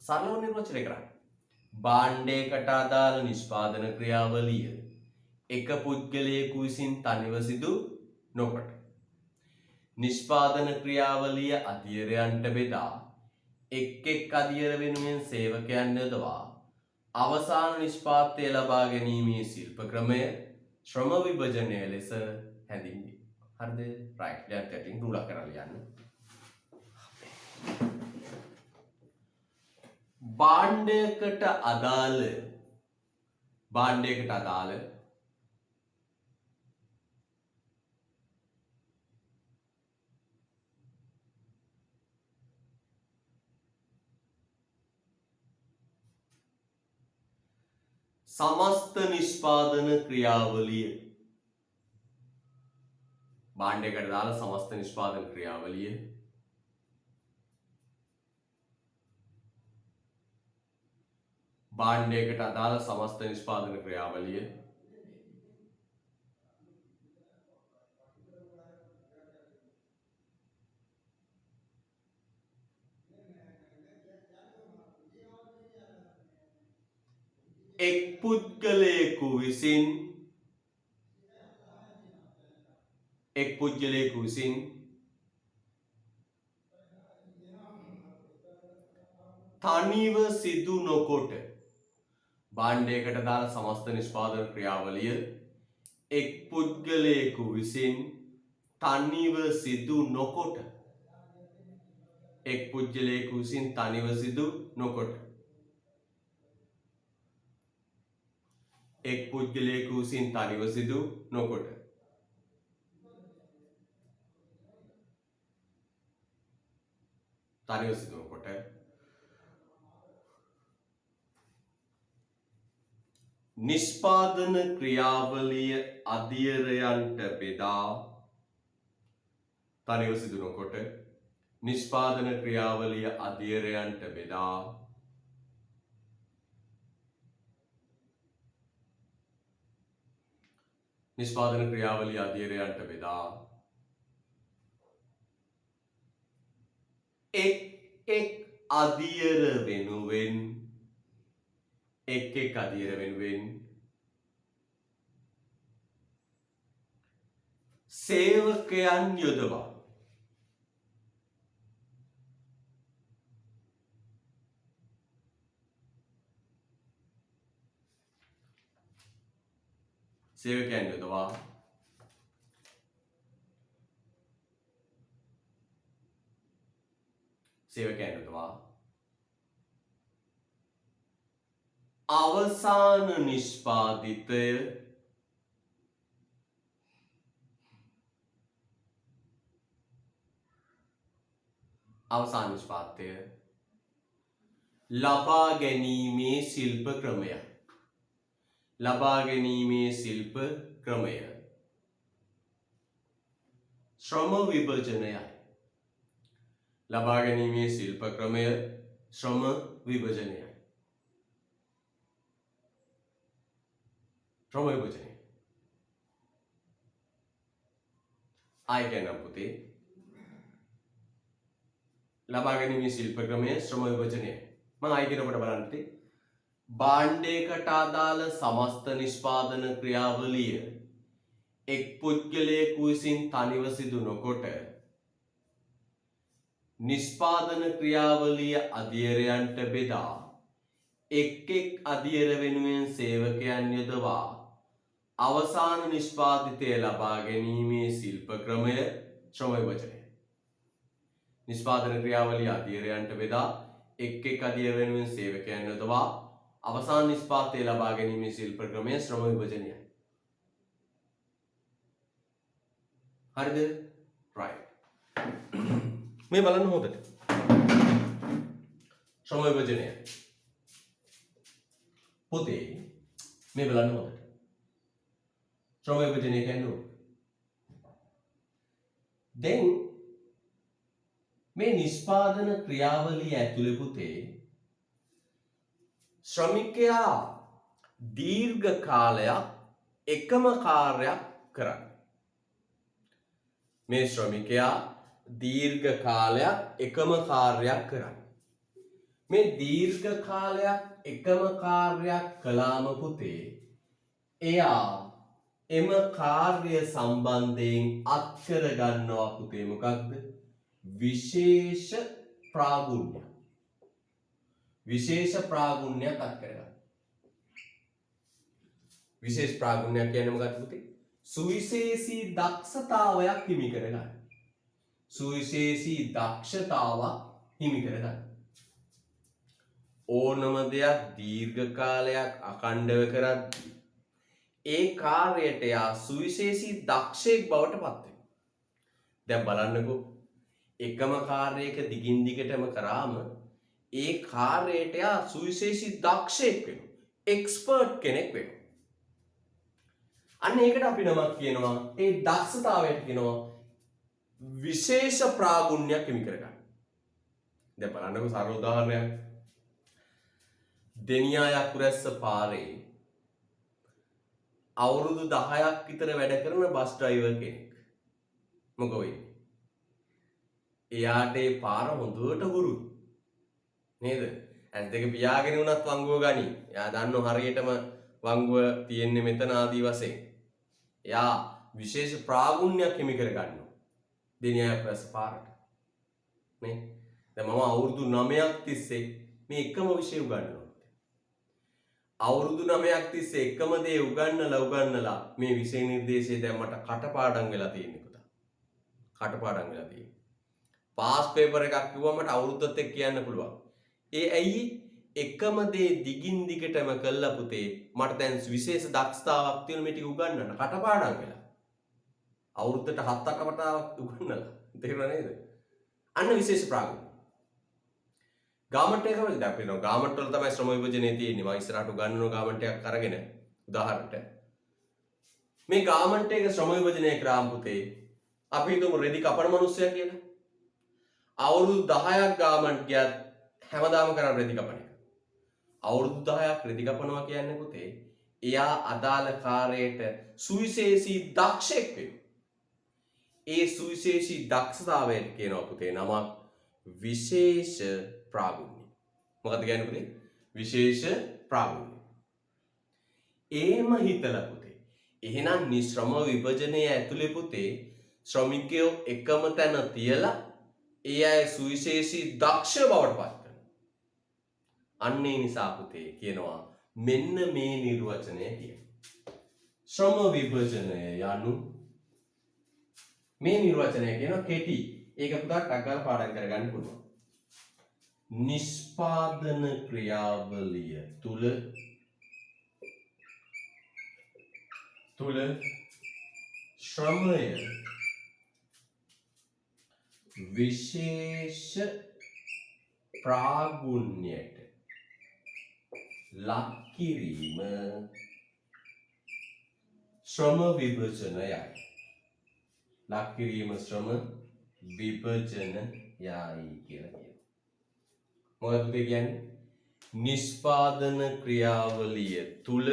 සරලව නිර්වචනය කරන්නේ. භාණ්ඩයකට අදාළ නිෂ්පාදන ක්‍රියාවලිය එක පුද්ගලයෙකු විසින් තනිව සිදු නොකොට නිෂ්පාදන ක්‍රියාවලිය අධීරයන්ට බෙදා එක් අධීර වෙනුවෙන් සේවකයන් යොදවා අවසාන නිෂ්පාදනය ලබා ගැනීමේ ශිල්ප ක්‍රමය ශ්‍රම විභජනය ලෙස හැඳින්වේ. හරිද? රයිට්. දැන් ටැටින් රුලක් කරලා ලියන්න. භාණ්ඩයකට අදාළ समस्त निष्पादन क्रियावलिय භාණ්ඩයකට දාලා समस्त निष्पादन क्रियावलिय භාණ්ඩයකට අදාළ समस्त निष्पादन क्रियावलिය එක් පුද්ගලයෙකු විසින් තනිව සිදු නොකොට භාණ්ඩයකට දාලා समस्त නිෂ්පාදන ක්‍රියාවලිය එක් පුද්ගලයෙකු විසින් තනිව සිදු නොකොට නිෂ්පාදන ක්‍රියාවලිය අධීරයන්ට බෙදා එක් අධීර වෙනුවෙන් සේවකයන් යොදවා අවසාන නිෂ්පාදිතය ලබා ගැනීමේ ශිල්ප ක්‍රමය ශ්‍රම විභජනයයි. ආයෙ කියන්නම් පුතේ. ලබා ගැනීමේ ශිල්ප ක්‍රමය ශ්‍රම විභජනයයි. මම ආයෙ කියනකොට බලන්න පුතේ. භාණ්ඩයකට අදාළ समस्त නිෂ්පාදන ක්‍රියාවලිය එක් පුද්ගලයෙකු විසින් තනිව සිදු නොකොට නිෂ්පාදන ක්‍රියාවලිය අධීරයන්ට බෙදා එක් අධීර වෙනුවෙන් සේවකයන් යොදවා අවසාන නිෂ්පාදිතය ලබා ගැනීමේ ශිල්ප ක්‍රමය ශ්‍රම විභජනය. නිෂ්පාදන ක්‍රියාවලිය අධීරයන්ට බෙදා එක් අධීර වෙනුවෙන් සේවකයන් යොදවා අවසාන නිෂ්පාදනය ලබා ගැනීමේ ශිල්ප ක්‍රමය ශ්‍රම විභජනයයි. හරිද? right. මේ බලන්න හොඳට. ශ්‍රම විභජනය. පුතේ මේ බලන්න හොඳට. ශ්‍රම විභජනය කියන්නේ දැන් මේ නිෂ්පාදන ක්‍රියාවලිය ඇතුළේ පුතේ ශ්‍රමිකයා දීර්ඝ කාලයක් එකම කාර්යයක් කරන්නේ. මේ ශ්‍රමිකයා දීර්ඝ කාලයක් එකම කාර්යයක් කරන්නේ. මේ දීර්ඝ කාලයක් එකම කාර්යයක් කළාම පුතේ එයා එම කාර්ය සම්බන්ධයෙන් අත්කර ගන්නවා පුතේ මොකක්ද? විශේෂ ප්‍රාගුණ්‍ය. විශේෂ ප්‍රාගුණ්‍යයක් අත්කර ගන්න. විශේෂ ප්‍රාගුණ්‍යයක් කියන්නේ මොකක්ද පුතේ? සුවිශේෂී දක්ෂතාවයක් හිමි කර ගන්න. සුවිශේෂී දක්ෂතාවක් හිමි කර ගන්න. ඕනම දෙයක් දීර්ඝ කාලයක් අඛණ්ඩව කරද්දී ඒ කාර්යයට යා සුවිශේෂී දක්ෂයෙක් බවට පත් වෙනවා. දැන් බලන්නකෝ එකම කාර්යයක දිගින් දිගටම කරාම ඒ කාර්යයට යා සුවිශේෂී දක්ෂයෙක් වෙනවා. එක්ස්පර්ට් කෙනෙක් වෙනවා. අන්න ඒකට අපි නමක් කියනවා ඒ දක්ෂතාවයට කියනවා විශේෂ ප්‍රාගුණ්‍යයක් හිමි කරගන්න. දැන් බලන්නකෝ සරල උදාහරණයක්. දෙනියා යකුරැස්ස පාරේ අවුරුදු 10ක් විතර වැඩ කරන බස් ඩ්‍රයිවර් කෙනෙක්. මොකද වෙන්නේ? එයාට ඒ පාර හොඳට හුරුයි. නේද? ඇස් දෙක පියාගෙන උනත් වංගුව ගනි. එයා දන්නව හරියටම වංගුව තියෙන්නේ මෙතන ආදී වශයෙන්. එයා විශේෂ ප්‍රාගුණ්‍යයක් හිමි කර ගන්නවා. දෙනියා යකුරැස්ස පාරට. නේ? දැන් මම අවුරුදු 9ක් තිස්සේ මේ එකම විෂය උගන්වනවා. අවුරුදු 9ක් තිස්සේ එකම දේ උගන්නලා මේ විෂය නිර්දේශය දැන් මට කටපාඩම් වෙලා තියෙන්නේ පුතා. කටපාඩම් වෙලා තියෙන්නේ. පාස් පේපර් එකක් කිව්වම මට අවුරුද්දත් එක්ක කියන්න පුළුවන්. ඒ ඇයි එකම දේ දිගින් දිගටම කළා පුතේ මට දැන් විශේෂ දක්ෂතාවක් තියෙන මේ ටික උගන්නන්න කටපාඩම් වෙලා. අවුරුද්දට 7-8 වතාවක් උගන්නලා. තේරුණා නේද? අන්න විශේෂ ප්‍රාගුණ. ගාමන්ට් එකම දැන් අපි නෝ ගාමන්ට් වල තමයි ශ්‍රම විභජනයේ තියෙන්නේ. මම ඉස්සරහට උගන්වන ගාමන්ට් එකක් අරගෙන උදාහරණයක්. මේ ගාමන්ට් එක ශ්‍රම විභජනය කරාම පුතේ අපි හිතමු රෙදි කපන මිනිස්සයා කියලා. අවුරුදු 10ක් ගාමන්ට් ගියත් හැමදාම කරන රෙදි කපන එක. අවුරුදු 10ක් රෙදි කපනවා කියන්නේ පුතේ එයා අදාළ කාර්යයට සුවිශේෂී දක්ෂයෙක් වෙනවා. ඒ සුවිශේෂී දක්ෂතාවයට කියනවා පුතේ නමක් විශේෂ ප්‍රාගුණ්‍ය. මොකද කියන්නේ පුතේ? විශේෂ ප්‍රාගුණ්‍ය. ඒම හිතලා පුතේ. එහෙනම් නිශ්‍රම විභජනයේ ඇතුලේ පුතේ ශ්‍රමිකයෝ එකම තැන තියලා ඒ අය සුවිශේෂී දක්ෂ බවට පත් කරනවා. අන්න ඒ නිසා පුතේ කියනවා මෙන්න මේ නිර්වචනය කියන. ශ්‍රම විභජනය යනු මේ නිර්වචනය කියනවා කෙටි. ඒක පුතා ටක් ගාලා පාඩම් කරගන්න පුළුවන්. නිෂ්පාදන ක්‍රියාවලිය තුල ශ්‍රමය විශේෂ ප්‍රාගුණ්‍යයට ලක් කිරීම ශ්‍රම විභජනයයි. ලක් කිරීම ශ්‍රම විභජනයයි කියලා කියනවා. මොකද කියන්නේ? නිෂ්පාදන ක්‍රියාවලිය තුල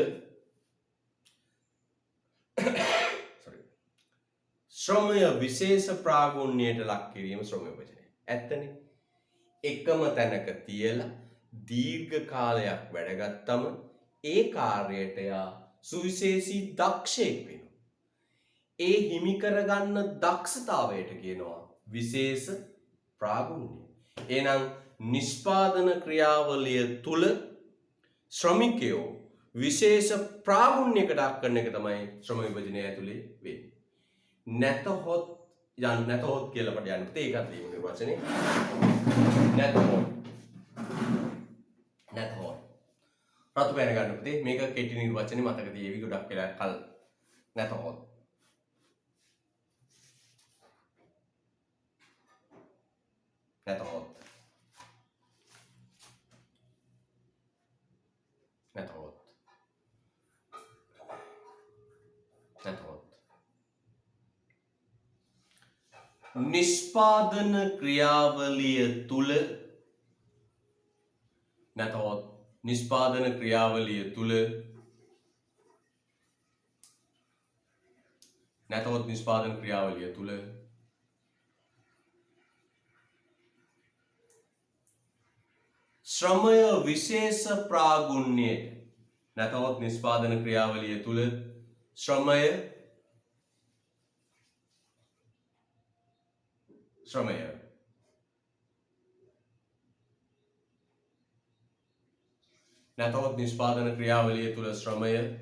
ශ්‍රමය විශේෂ ප්‍රාගුණ්‍යයට ලක් කිරීම ශ්‍රම විභජනය. ඇත්තනේ. එකම තැනක තියලා දීර්ඝ කාලයක් වැඩගත්තම ඒ කාර්යයට යා සුවිශේෂී දක්ෂයෙක් වෙනවා. ඒ හිමි කරගන්න දක්ෂතාවයට කියනවා විශේෂ ප්‍රාගුණ්‍ය. එහෙනම් නිෂ්පාදන ක්‍රියාවලිය තුල ශ්‍රමිකයෝ විශේෂ ප්‍රාගුණ්‍යයකට ලක් කරන එක තමයි ශ්‍රම විභජනය ඇතුලේ වෙන්නේ. නැතහොත් කියලා අපට යන්න පුතේ ඒකත් ලියමු නිර්වචනේ. නැතහොත් රතු පෑන ගන්න පුතේ මේක කෙටි නිර්වචනේ මතක තියේවි ගොඩක් වෙලා කල් නැතහොත් නැතහොත් නිෂ්පාදන ක්‍රියාවලිය තුල නැතහොත් නිෂ්පාදන ක්‍රියාවලිය තුල නැතහොත් නිෂ්පාදන ක්‍රියාවලිය තුල ශ්‍රමය විශේෂ ප්‍රාගුණ්‍යයට නැතහොත් නිෂ්පාදන ක්‍රියාවලිය තුළ ශ්‍රමය නැතහොත් නිෂ්පාදන ක්‍රියාවලිය තුළ ශ්‍රමය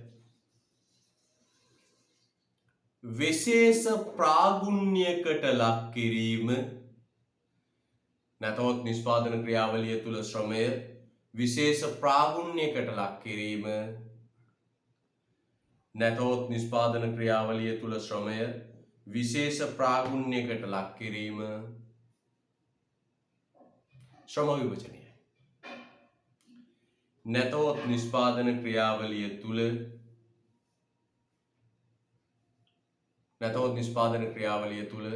විශේෂ ප්‍රාගුණ්‍යයකට ලක් කිරීම නැතහොත් නිෂ්පාදන ක්‍රියාවලිය තුළ ශ්‍රමය විශේෂ ප්‍රාගුණ්‍යයකට ලක් කිරීම නැතහොත් නිෂ්පාදන ක්‍රියාවලිය තුළ ශ්‍රමය විශේෂ ප්‍රාගුණ්‍යයකට ලක් කිරීම ශ්‍රම විභජනය නැතහොත් නිෂ්පාදන ක්‍රියාවලිය තුළ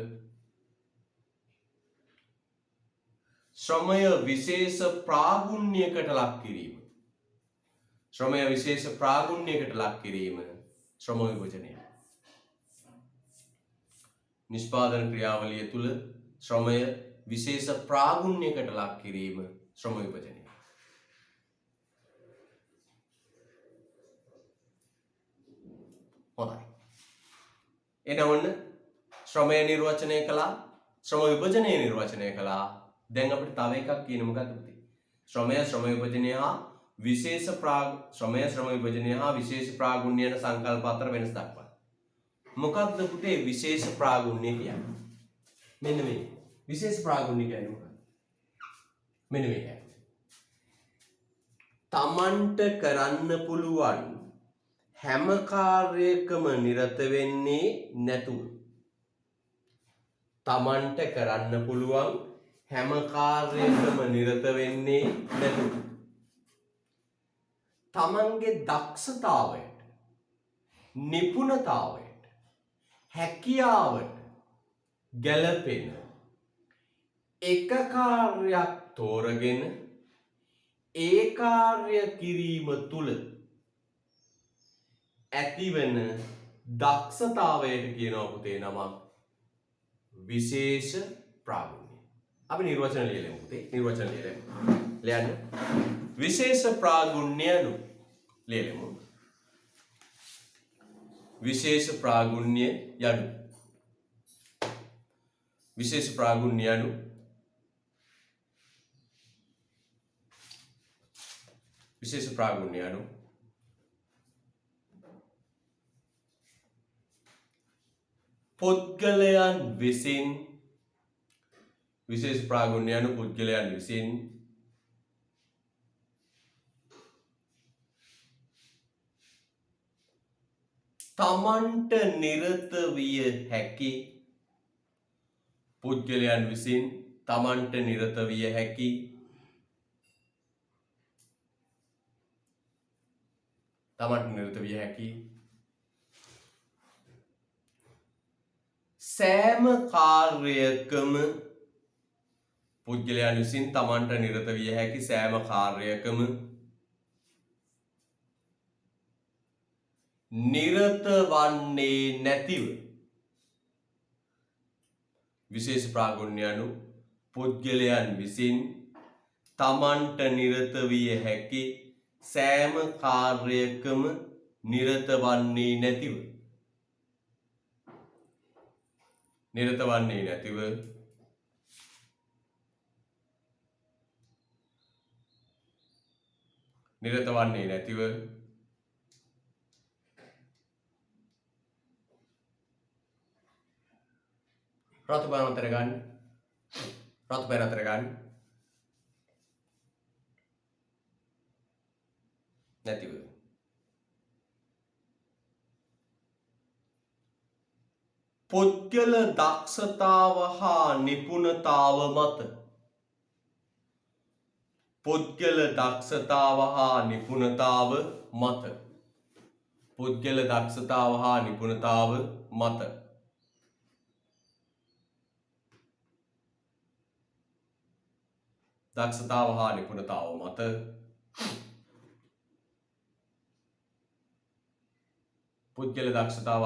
ශ්‍රමය විශේෂ ප්‍රාගුණ්‍යයකට ලක් කිරීම ශ්‍රම විභජනය නිෂ්පාදන ක්‍රියාවලිය තුළ ශ්‍රමය විශේෂ ප්‍රාගුණ්‍යයකට ලක් කිරීම ශ්‍රම විභජනය හොඳයි එනවන්න ශ්‍රමය නිර්වචනය කළා ශ්‍රම විභජනය නිර්වචනය කළා දැන් අපිට තව එකක් කියන මොකක්ද පුතේ ශ්‍රමය ශ්‍රම විභජනය හා විශේෂ ප්‍රාගුණ්‍ය යන සංකල්ප අතර වෙනස දක්වන්න මොකක්ද පුතේ විශේෂ ප්‍රාගුණ්‍ය කියන්නේ මෙන්න මේ විශේෂ ප්‍රාගුණ්‍ය කියන්නේ මොකක්ද මෙන්න මේක තමන්ට කරන්න පුළුවන් හැම කාර්යයකම නිරත වෙන්නේ නැතුව තමන්ට කරන්න පුළුවන් හැම කාර්යයකම නිරත වෙන්නේ නැතුව තමන්ගේ දක්ෂතාවයට නිපුණතාවයට හැකියාවට ගැළපෙන එක කාර්යයක් තෝරගෙන ඒ කාර්ය කිරීම තුළ ඇතිවන දක්ෂතාවයට කියනවා පුතේ නමක් විශේෂ ප්‍රාගුණ්‍ය. අපි නිර්වචන ලියලමු පුතේ. නිර්වචන ලියලමු. ලියන්න. විශේෂ ප්‍රාගුණ්‍ය anu ලියලමු. විශේෂ ප්‍රාගුණ්‍ය යනු විශේෂ ප්‍රාගුණ්‍ය anu විශේෂ ප්‍රාගුණ්‍ය anu පුද්ගලයන් විසින් විශේෂ ප්‍රාගුණ්‍ය anu පුද්ගලයන් විසින් තමන්ට නිරත විය හැකි පුද්ගලයන් විසින් තමන්ට නිරත විය හැකි සෑම කාර්යයකම පුද්ගලයන් විසින් තමන්ට නිරත විය හැකි සෑම කාර්යයකම නිරත වන්නේ නැතිව විශේෂ ප්‍රාගුණ්‍ය anu පුද්ගලයන් විසින් තමන්ට නිරත විය හැකි සෑම කාර්යයකම නිරත වන්නේ නැතිව රතු පෑන අතර ගන්න නැතිව පුද්ගල දක්ෂතාව හා නිපුණතාව මත දක්ෂතාව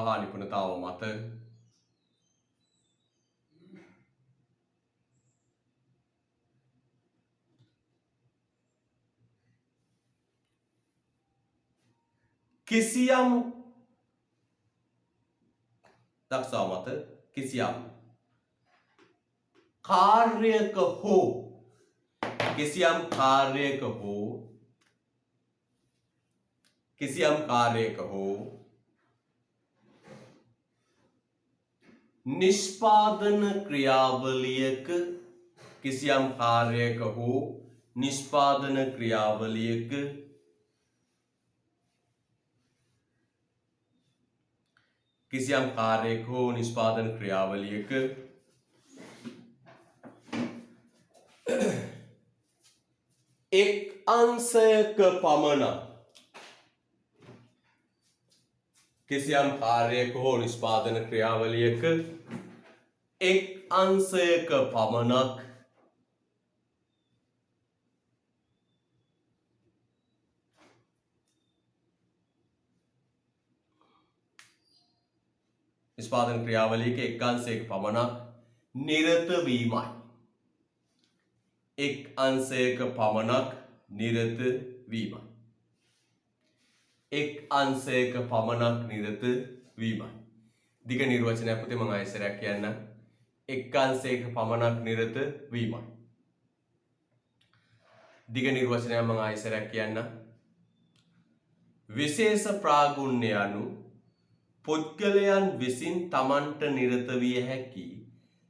හා නිපුණතාව මත කිසියම් දක්ෂතාව මත කිසියම් කාර්යක හෝ නිෂ්පාදන ක්‍රියාවලියක කිසියම් කාර්යක හෝ නිෂ්පාදන ක්‍රියාවලියක එක් අංශයක පමණක් කිසියම් කාර්යයක හෝ නිෂ්පාදන ක්‍රියාවලියක එක් අංශයක පමණක් නිෂ්පාදන ක්‍රියාවලියක එක් අංශයක පමණක් නිරත වීමයි. එක් අංශයක පමණක් නිරත වීමයි. එක් අංශයක පමණක් නිරත වීමයි. දිග නිර්වචනයක් පුතේ මම ආයෙසරයක් කියන්නම්. එක් අංශයක පමණක් නිරත වීමයි. දිග නිර්වචනයක් මම ආයෙසරයක් කියන්නම්. විශේෂ ප්‍රාගුණ්‍ය යනු පුද්ගලයන් විසින් තමන්ට නිරත විය හැකි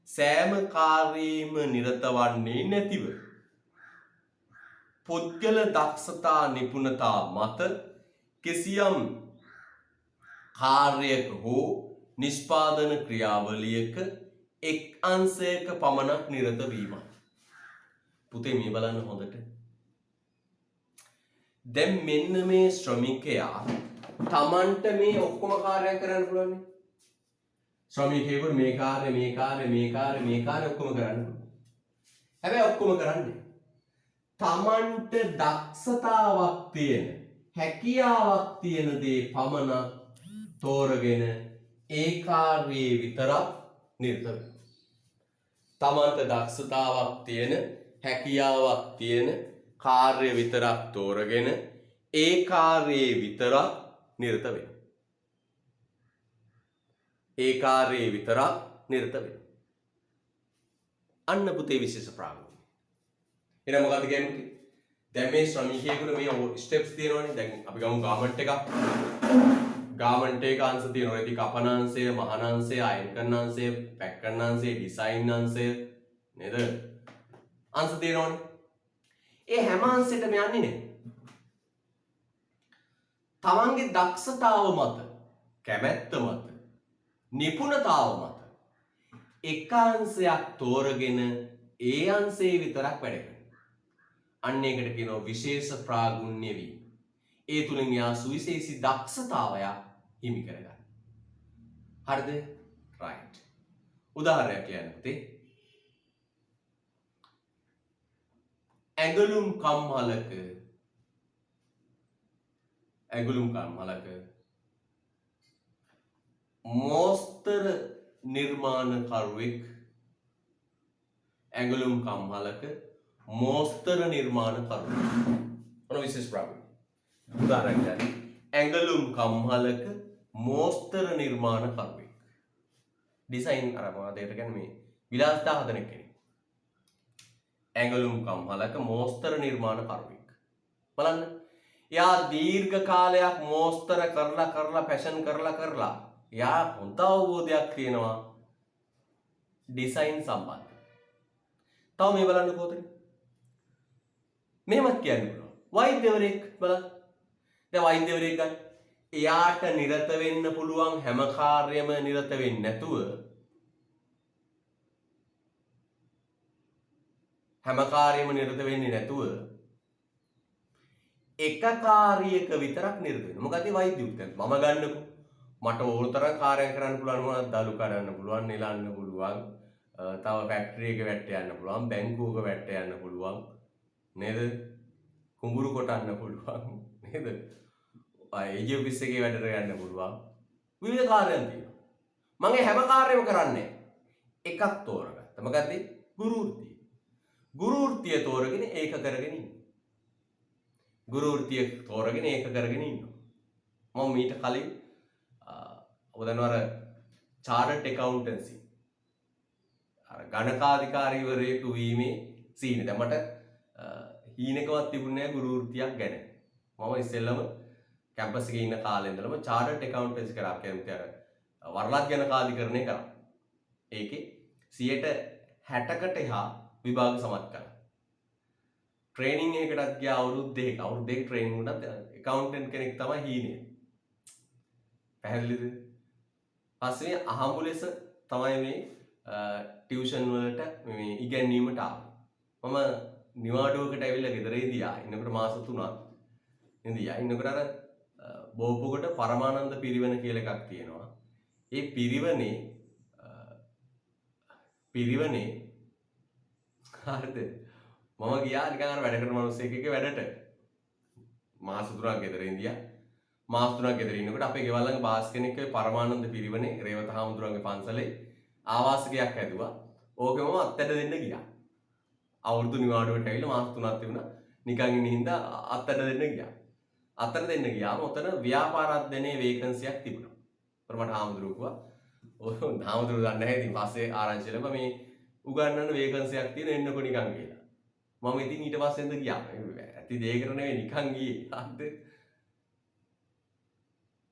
සෑම කාර්යයෙම නිරත වන්නේ නැතිව පුද්ගල දක්ෂතා නිපුණතා මත කිසියම් කාර්යයක හෝ නිෂ්පාදන ක්‍රියාවලියක එක් අංශයක පමණක් නිරත වීමයි. පුතේ මේ බලන්න හොඳට. දැන් මෙන්න මේ ශ්‍රමිකයා තමන්ට මේ ඔක්කොම කාර්යයන් කරන්න පුළුවන්. ශ්‍රමිකයෙකුට මේ කාර්ය ඔක්කොම කරන්න පුළුවන්. හැබැයි ඔක්කොම කරන්නේ තමන්ට දක්ෂතාවක් තියෙන හැකියාවක් තියෙන දේ පමණක් තෝරගෙන ඒ කාර්යයේ විතරක් නිරත වෙනවා. තමන්ට දක්ෂතාවක් තියෙන හැකියාවක් තියෙන කාර්ය විතරක් තෝරගෙන ඒ කාර්යයේ විතරක් නිරත වෙනවා. ඒ කාර්යයේ විතරක් නිරත වෙනවා. අන්න පුතේ විශේෂ ප්‍රාගුණ්‍ය. එහෙනම් මොකක්ද කියන්නේ? දැන් මේ ශ්‍රමිකයෙකුට මේ ස්ටෙප්ස් තියෙනවනේ. දැන් අපි ගමු ගාමන්ට් එකක්. ගාමන්ට් එක අංශ තියෙනවා. ඒකේ කපන අංශය, මහන අංශය, අයන් කරන අංශය, පැක් කරන අංශය, ඩිසයින් අංශය නේද? අංශ තියෙනවනේ. ඒ හැම අංශෙටම යන්නේ නේ. තමන්ගේ දක්ෂතාව මත, කැමැත්ත මත, නිපුණතාව මත එක අංශයක් තෝරගෙන ඒ අංශේ විතරක් වැඩ කරනවා. අන්න ඒකට කියනවා විශේෂ ප්‍රාගුණ්‍ය වීම. ඒ තුලින් යා සුවිශේෂී දක්ෂතාවයක් හිමි කරගන්න. හරිද? රයිට්. උදාහරණයක් කියන්න පුතේ. ඇඟලුම් කම්හලක මෝස්තර නිර්මාණකරුවෙක් මොන විශේෂ ප්‍රාගුණ්‍ය. උදාහරණයක් ඇඟලුම් කම්හලක මෝස්තර නිර්මාණකරුවෙක්. ඩිසයින් අරපුවා දෙයට කියන්නේ මේ විලාසිතා හදන කෙනෙක්. ඇඟලුම් කම්හලක මෝස්තර නිර්මාණකරුවෙක්. බලන්න. එයා දීර්ඝ කාලයක් මෝස්තර කරලා පැෂන් කරලා එයා හොඳ අවබෝධයක් තියෙනවා ඩිසයින් සම්බන්ධ. තව මේ බලන්න කොහොමද? මේවත් කියන්න පුළුවන්. වෛද්‍යවරයෙක් බලන්න. දැන් වෛද්‍යවරයෙක් ගන්න. එයාට නිරත වෙන්න පුළුවන් හැම කාර්යෙම නිරත වෙන්නේ නැතුව එක කාර්යයක විතරක් නිරත වෙනවා. මොකද වෛද්‍ය උත්තරය මම ගන්නකො මට ඕන තරම් කාර්යයක් කරන්න පුළුවන්. මොනවද? දලු කඩන්න පුළුවන්, නෙලන්න පුළුවන්, තව ෆැක්ටරි එක වැට්ට යන්න පුළුවන්, බැංකුවක වැට්ට යන්න පුළුවන් නේද? කුඹුරු කොටන්න පුළුවන් නේද? AG ඔෆිස් එකේ වැඩට යන්න පුළුවන්. විවිධ කාර්යයන් තියෙනවා. මම හැම කාර්යයක්ම කරන්නේ එකක් තෝරගත්තා. මොකද්ද? ගුරු වෘත්තිය. ගුරු වෘත්තිය තෝරගෙන ඒක කරගෙන ඉන්න. මම මීට කලින් ඔබ දන්නවා අර chartered accountancy අර ගණකාධිකාරීවරයෙකු වීමේ සීනේ. දැන් මට හීනකවත් තිබුණේ නැහැ ගුරු වෘත්තියක් ගැන. මම ඉස්සෙල්ලම කැම්පස් එකේ ඉන්න කාලේ ඉඳලම chartered accountancy කරා. කියන්නේ අර වරලක් ගණකාධිකරණය කරා. ඒකේ 60%කට එහා විභාග සමත් කරා. ට්‍රේනින් එකකටත් ගියා අවුරුදු දෙකක ට්‍රේනින් උනත් accountant කෙනෙක් තමයි හීනේ. පැහැදිලිද? පස්සේ අහඹු ලෙස තමයි මේ ටියුෂන් වලට මේ ඉගැන්වීමට ආවේ. මම නිවාඩුවකට ඇවිල්ලා ගෙදර ඉඳියා. ඉන්නකොට මාස 3ක් ඉඳියා. ඉන්නකොට අර බෝපුකට පරමානන්ද පිරිවෙන කියලා එකක් තියෙනවා. ඒ පිරිවනේ හරිද? මම ගියා නිකන් අර වැඩ කරන මිනිස්සෙක් එක්ක වැඩට. මාස 3ක් ගෙදර ඉඳියා. මාස 3ක් ගෙදර ඉන්නකොට අපේ ගෙවල් ළඟ බාස් කෙනෙක් පරමානන්ද පිරිවනේ රේවත හාමුදුරන්ගේ පන්සලේ ආවාසිකයක් හැදුවා. ඕකෙම අත්තට දෙන්න ගියා. අවුරුදු නිවාඩුවට ඇවිල්ලා මාස 3ක් තිබුණා. නිකන් ඉන්න හින්දා අත්තට දෙන්න ගියා. අත්තට දෙන්න ගියාම ඔතන ව්‍යාපාරාධ්‍යයනයේ වේකන්සියක් තිබුණා. මට හාමුදුරුවෝ කිව්වා ඔය හාමුදුරුවෝ දන්නේ නැහැ. ඉතින් පස්සේ ආරංචි ලැබුවා මේ උගන්නන්න වේකන්සියක් තියෙන එන්නකො නිකන් කියලා. මම ඉතින් ඊට පස්සෙන්ද ගියා. ඇති දෙයකට නෙවෙයි නිකන් ගියේ.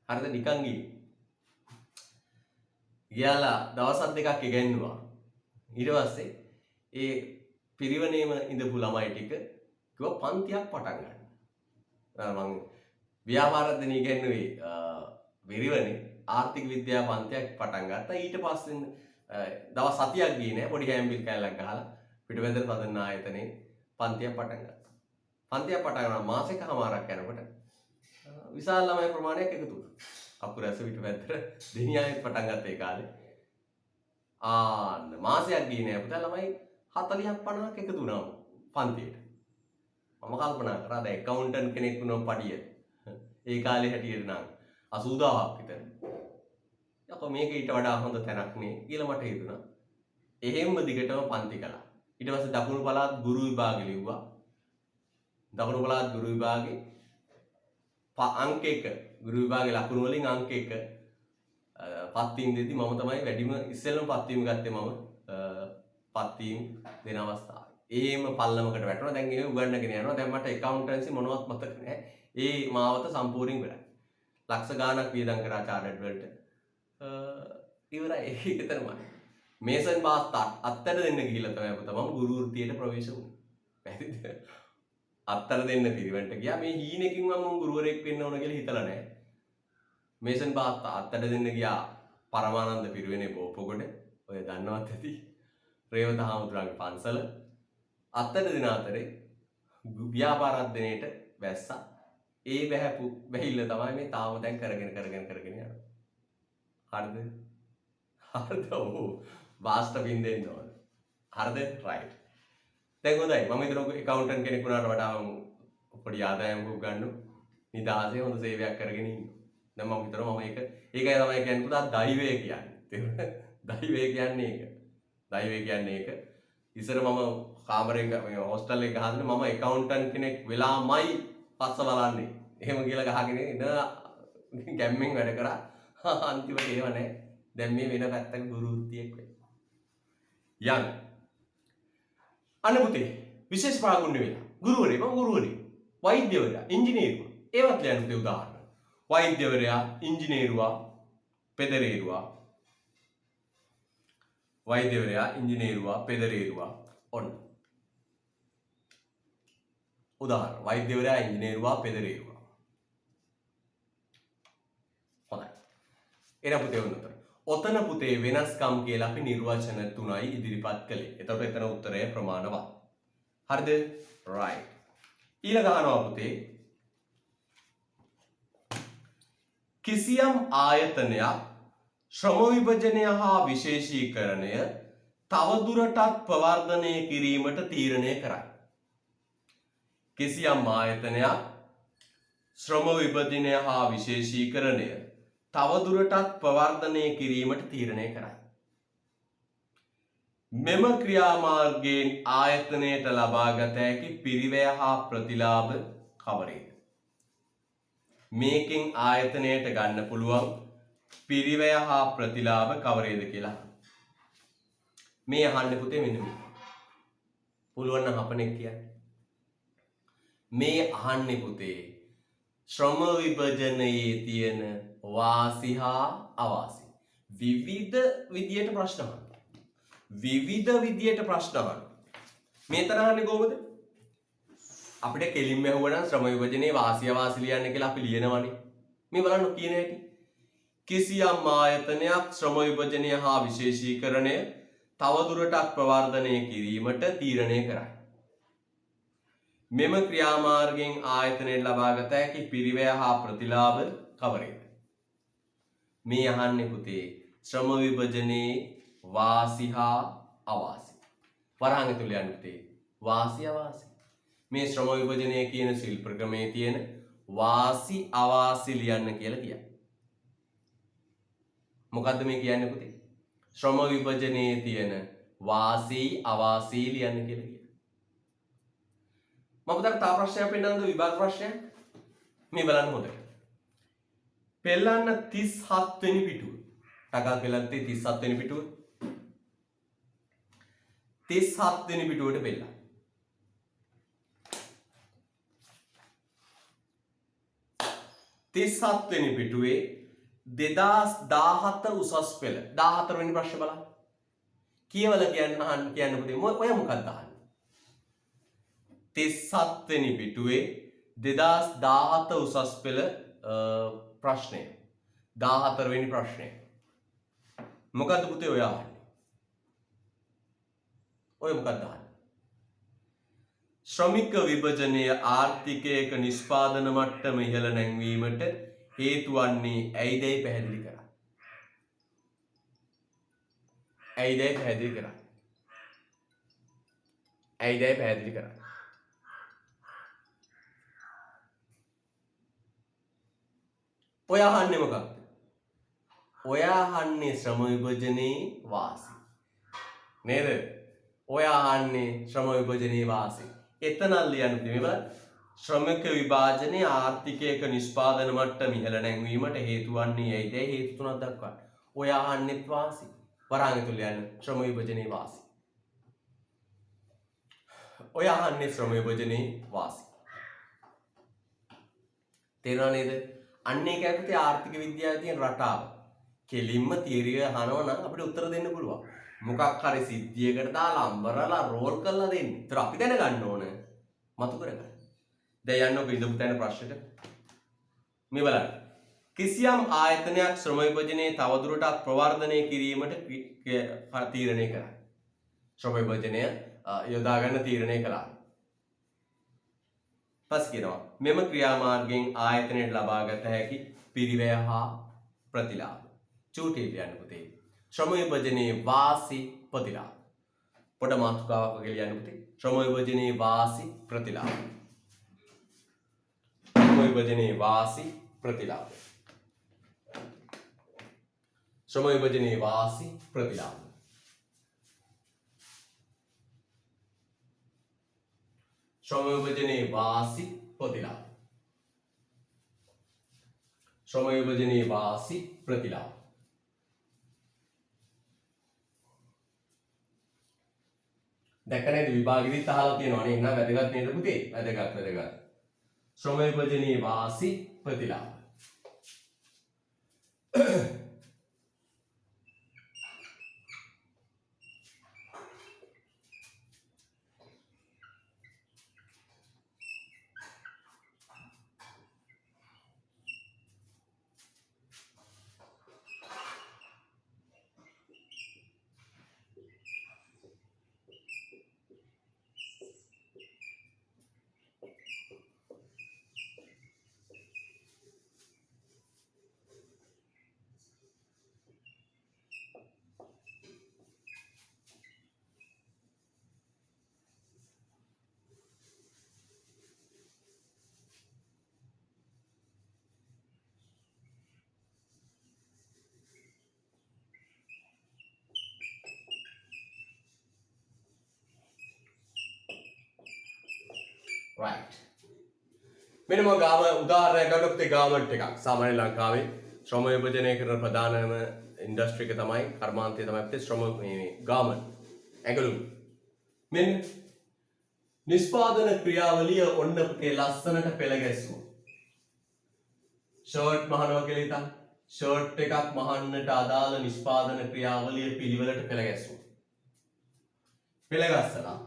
හරිද නිකන් ගියේ. ගියාලා දවස් දෙකක් ඉගෙනුවා. ඊට පස්සේ ඒ පිරිවනේම ඉඳපු ළමයි ටික කිව්වා පන්තියක් පටන් ගන්න. මම ව්‍යාපාරාධ්‍යයනය ඉගෙනුවේ පිරිවනේ ආර්ථික විද්‍යා පන්තියක් පටන් ගත්තා. ඊට පස්සේ දවස් 7ක් ගියේ නෑ. පොඩි හැම්බිල් කැලක් ගහලා පිටවෙන්දර සදන්න ආයතනයේ පන්තියක් පටන් ගත්තා. පන්තියක් පටන් ගන්න මාසෙකමාරක් යනකොට විශාල ළමයි ප්‍රමාණයක් එකතු වුණා. අපුරැස පිටවෙන්දර දෙනියායෙත් පටන් ගත්ත ඒ කාලේ. මාසයක් ගියේ නෑ පුතා ළමයි 40ක් 50ක් එකතු වුණා පන්තියට. මම කල්පනා කරා දැන් ඇකවුන්ටන්ට් කෙනෙක් වුණොත් පඩිය. ඒ කාලේ හැටියට නම් 80000ක් විතර. යකෝ මේක ඊට වඩා හොඳ තැනක් නේ කියලා මට හිතුණා. එහෙම්ම දිගටම පන්ති කළා. ඊට පස්සේ දකුණු පළාත් ගුරු විභාගෙ ලිව්වා. දකුණු පළාත් ගුරු විභාගේ අංක 1 ගුරු විභාගේ ලකුණු වලින් අංක 1 පත්වීම් දෙද්දි මම තමයි වැඩිම ඉස්සෙල්ලම පත්වීම ගත්තේ මම පත්වීම් දෙන අවස්ථාවේ. එහෙම පල්ලමකට වැටුණා. දැන් ඒක උගන්නගෙන යනවා. දැන් මට accountancy මොනවත් මතක නැහැ. ඒ මාවත සම්පූර්ණයෙන් ඉවරයි. ලක්ෂ ගාණක් වියදම් කරා chartered වලට. ඉවරයි ඒක තමයි. මේසන් බාස් අත්තට දෙන්න ගිහිල්ලා තමයි පුතා මම ගුරු වෘත්තියට ප්‍රවේශ වුණේ. පැහැදිලිද? අත්තට දෙන්න පිරිවෙන්ට ගියා. මේ හීනෙකින් මම ගුරුවරයෙක් වෙන්න ඕන කියලා හිතලා නැහැ. මේසන් බාස් අත්තට දෙන්න ගියා පරමානන්ද පිරිවෙනේ බෝපොගොඩ. ඔය දන්නවත් ඇති. රේවත හාමුදුරන්ගේ පන්සල අත්තට දෙන අතරේ ව්‍යාපාරාධ්‍යයනයට වැස්සා. ඒ බැහැපු බැහිල්ල තමයි මේ තාම දැන් කරගෙන යනවා. හරිද? හරිද? ඔව්. වාස්ත බින්දෙන්න ඕන. හරිද? රයිට්. දැන් හොඳයි. මම හිතනවා accountant කෙනෙක් වුණාට වඩා පොඩි ආදායමක් ගන්න නිදාසේ හොඳ සේවයක් කරගෙන ඉන්නවා. දැන් මම හිතනවා මම ඒකයි තමයි කියන්නේ පුතා දෛවය කියන්නේ. දෛවය කියන්නේ ඒක. දෛවය කියන්නේ ඒක. ඉස්සර මම කාමරේ මේ හොස්ටල් එක ගහන්නේ මම accountant කෙනෙක් වෙලාමයි පස්ස බලන්නේ. එහෙම කියලා ගහගෙන ඉඳ ගැම්මෙන් වැඩ කරා. අන්තිමට ඒව නැහැ. දැන් මේ වෙන පැත්තක ගුරු වෘත්තියක් වෙනවා. යන්න. අන්න පුතේ විශේෂ පාගුණ වෙලා. ගුරුවරේ වෛද්‍යවරයා, ඉංජිනේරුවා. ඒවත් ලියන්න පුතේ උදාහරණ. වෛද්‍යවරයා, ඉංජිනේරුවා, පෙදරේරුවා. වෛද්‍යවරයා, ඉංජිනේරුවා, පෙදරේරුවා. ඔන්න. උදාහරණ. වෛද්‍යවරයා, ඉංජිනේරුවා, පෙදරේරුවා. හොඳයි. එන පුතේ උත්තර. ඔතන පුතේ වෙනස්කම් කියලා අපි නිර්වචන 3යි ඉදිරිපත් කළේ. එතකොට එතන උත්තරය ප්‍රමාණවත්. හරිද? right. ඊළඟ අහනවා පුතේ කිසියම් ආයතනයක් ශ්‍රම විභජනය හා විශේෂීකරණය තවදුරටත් ප්‍රවර්ධනය කිරීමට තීරණය කරයි. කිසියම් ආයතනයක් ශ්‍රම විභජනය හා විශේෂීකරණය තවදුරටත් ප්‍රවර්ධනය කිරීමට තීරණය කරයි. මෙම ක්‍රියාමාර්ගයෙන් ආයතනයට ලබාගත හැකි පිරිවැය හා ප්‍රතිලාභ කවරේද? මේකෙන් ආයතනයට ගන්න පුළුවන් පිරිවැය හා ප්‍රතිලාභ කවරේද කියලා. මේ අහන්නේ පුතේ මෙන්න මේ. පුළුවන් නම් අපනේ කියන්නේ. මේ අහන්නේ පුතේ ශ්‍රම විභජනයේ තියෙන වාසි හා අවාසි. විවිධ විදියට ප්‍රශ්න අහන්න. විවිධ විදියට ප්‍රශ්න අහන්න. මේ තරහ අහන්නේ කොහොමද? අපිට කෙලින්ම ඇහුවනම් ශ්‍රම විභජනයේ වාසි අවාසි ලියන්න කියලා අපි ලියනවනේ. මේ බලන්න කියන හැටි. කිසියම් ආයතනයක් ශ්‍රම විභජනය හා විශේෂීකරණය තවදුරටත් ප්‍රවර්ධනය කිරීමට තීරණය කරයි. මෙම ක්‍රියාමාර්ගයෙන් ආයතනයෙන් ලබාගත හැකි පිරිවැය හා ප්‍රතිලාභ කවරේද? මේ අහන්නේ පුතේ ශ්‍රම විභජනයේ වාසි හා අවාසි. වරහන් ඇතුළේ යන්නේ පුතේ වාසි අවාසි. මේ ශ්‍රම විභජනය කියන ශිල්ප ක්‍රමයේ තියෙන වාසි අවාසි ලියන්න කියලා කියන්නේ. මොකද්ද මේ කියන්නේ පුතේ? ශ්‍රම විභජනයේ තියෙන වාසි අවාසි ලියන්න කියලා කියන්නේ. මම පුතට තා ප්‍රශ්නයක් පෙන්නන්නද විභාග ප්‍රශ්නයක්? මේ බලන්න හොඳට. පෙළන්න 37 වෙනි පිටුව. ටකල් පෙළත්තේ 37 වෙනි පිටුව. 37 වෙනි පිටුවට පෙළන්න. 37 වෙනි පිටුවේ 2017 උසස් පෙළ 14 වෙනි ප්‍රශ්න බලන්න. කියවල කියන්න පුතේ ඔය මොකක්ද අහන්නේ? 37 වෙනි පිටුවේ 2017 උසස් පෙළ ප්‍රශ්නය 14 වෙනි ප්‍රශ්නය. මොකද්ද පුතේ ඔය අහන්නේ? ඔය මොකක්ද අහන්නේ? ශ්‍රමික විභජනය ආර්ථිකයක නිෂ්පාදන මට්ටම ඉහළ නැංවීමට හේතු වන්නේ ඇයිදයි පැහැදිලි කරා. ඇයිදයි පැහැදිලි කරා. ඇයිදයි පැහැදිලි කරා. ඔය අහන්නේ මොකක්ද? ඔය අහන්නේ ශ්‍රම විභජනයේ වාසි. නේද? ඔය අහන්නේ ශ්‍රම විභජනයේ වාසි. එතන ලියන්න මේ බලන්න. ශ්‍රමික විභාජනයේ ආර්ථිකයක නිෂ්පාදන මට්ටම ඉහළ නැංවීමට හේතු වන්නේ ඇයිද? හේතු තුනක් දක්වන්න. ඔය අහන්නෙත් වාසි. වරහන් ඇතුළේ යන ශ්‍රම විභජනයේ වාසි. ඔය අහන්නේ ශ්‍රම විභජනයේ වාසි. තේරෙනව නේද? අන්න ඒක ඇතුලේ ආර්ථික විද්‍යාවේ තියෙන රටාව. කෙලින්ම තියරිය අහනවා නම් අපිට උත්තර දෙන්න පුළුවන්. මොකක් හරි සිද්ධියකට දාලා අම්බරලා රෝල් කරලා දෙන්න. ඒතර අපි දැනගන්න ඕන මතු කරගන්න. දැන් යන්නකො ඉඳපු තැන ප්‍රශ්නෙට. මේ බලන්න. කිසියම් ආයතනයක් ශ්‍රම විභජනයේ තවදුරටත් ප්‍රවර්ධනය කිරීමට තීරණය කරයි. ශ්‍රම විභජනය යොදා ගන්න තීරණය කළා. පස් කියනවා මෙම ක්‍රියාමාර්ගයෙන් ආයතනයට ලබාගත හැකි පිරිවැය හා ප්‍රතිලාභ. චූටි ලියන්න පුතේ. ශ්‍රම විභජනයේ වාසි ප්‍රතිලාභ. පොඩ මාතෘකාවක් වගේ ලියන්න පුතේ. ශ්‍රම විභජනයේ වාසි ප්‍රතිලාභ. ශ්‍රම විභජනයේ වාසි ප්‍රතිලාභ. ශ්‍රම විභජනයේ වාසි ප්‍රතිලාභ. ශ්‍රම විභජනයේ වාසි ප්‍රතිලාභ. ශ්‍රම විභජනයේ වාසි ප්‍රතිලාභ. දැක්ක නේද විභාගෙදිත් අහලා තියෙනවා නේ. එහෙනම් වැදගත් නේද පුතේ? වැදගත්. ශ්‍රම විභජනයේ වාසි ප්‍රතිලාභ. right. මෙන්න මම ගාම උදාහරණයක් ගන්නකොත් ඒ ගාමන්ට් එකක් සාමාන්‍ය ලංකාවේ ශ්‍රම විභජනය කරන ප්‍රධානම ඉන්ඩස්ට්‍රි එක තමයි කර්මාන්තය තමයි ශ්‍රම මේ ගාමන්ට් ඇඟලුම්. මෙන්න නිෂ්පාදන ක්‍රියාවලිය ඔන්න පුතේ ලස්සනට පෙළ ගැස්සුවා. ෂර්ට් මහනවා කියලා හිතන්න. ෂර්ට් එකක් මහන්නට අදාළ නිෂ්පාදන ක්‍රියාවලිය පිළිවෙලට පෙළ ගැස්සුවා. පෙළ ගැස්සලා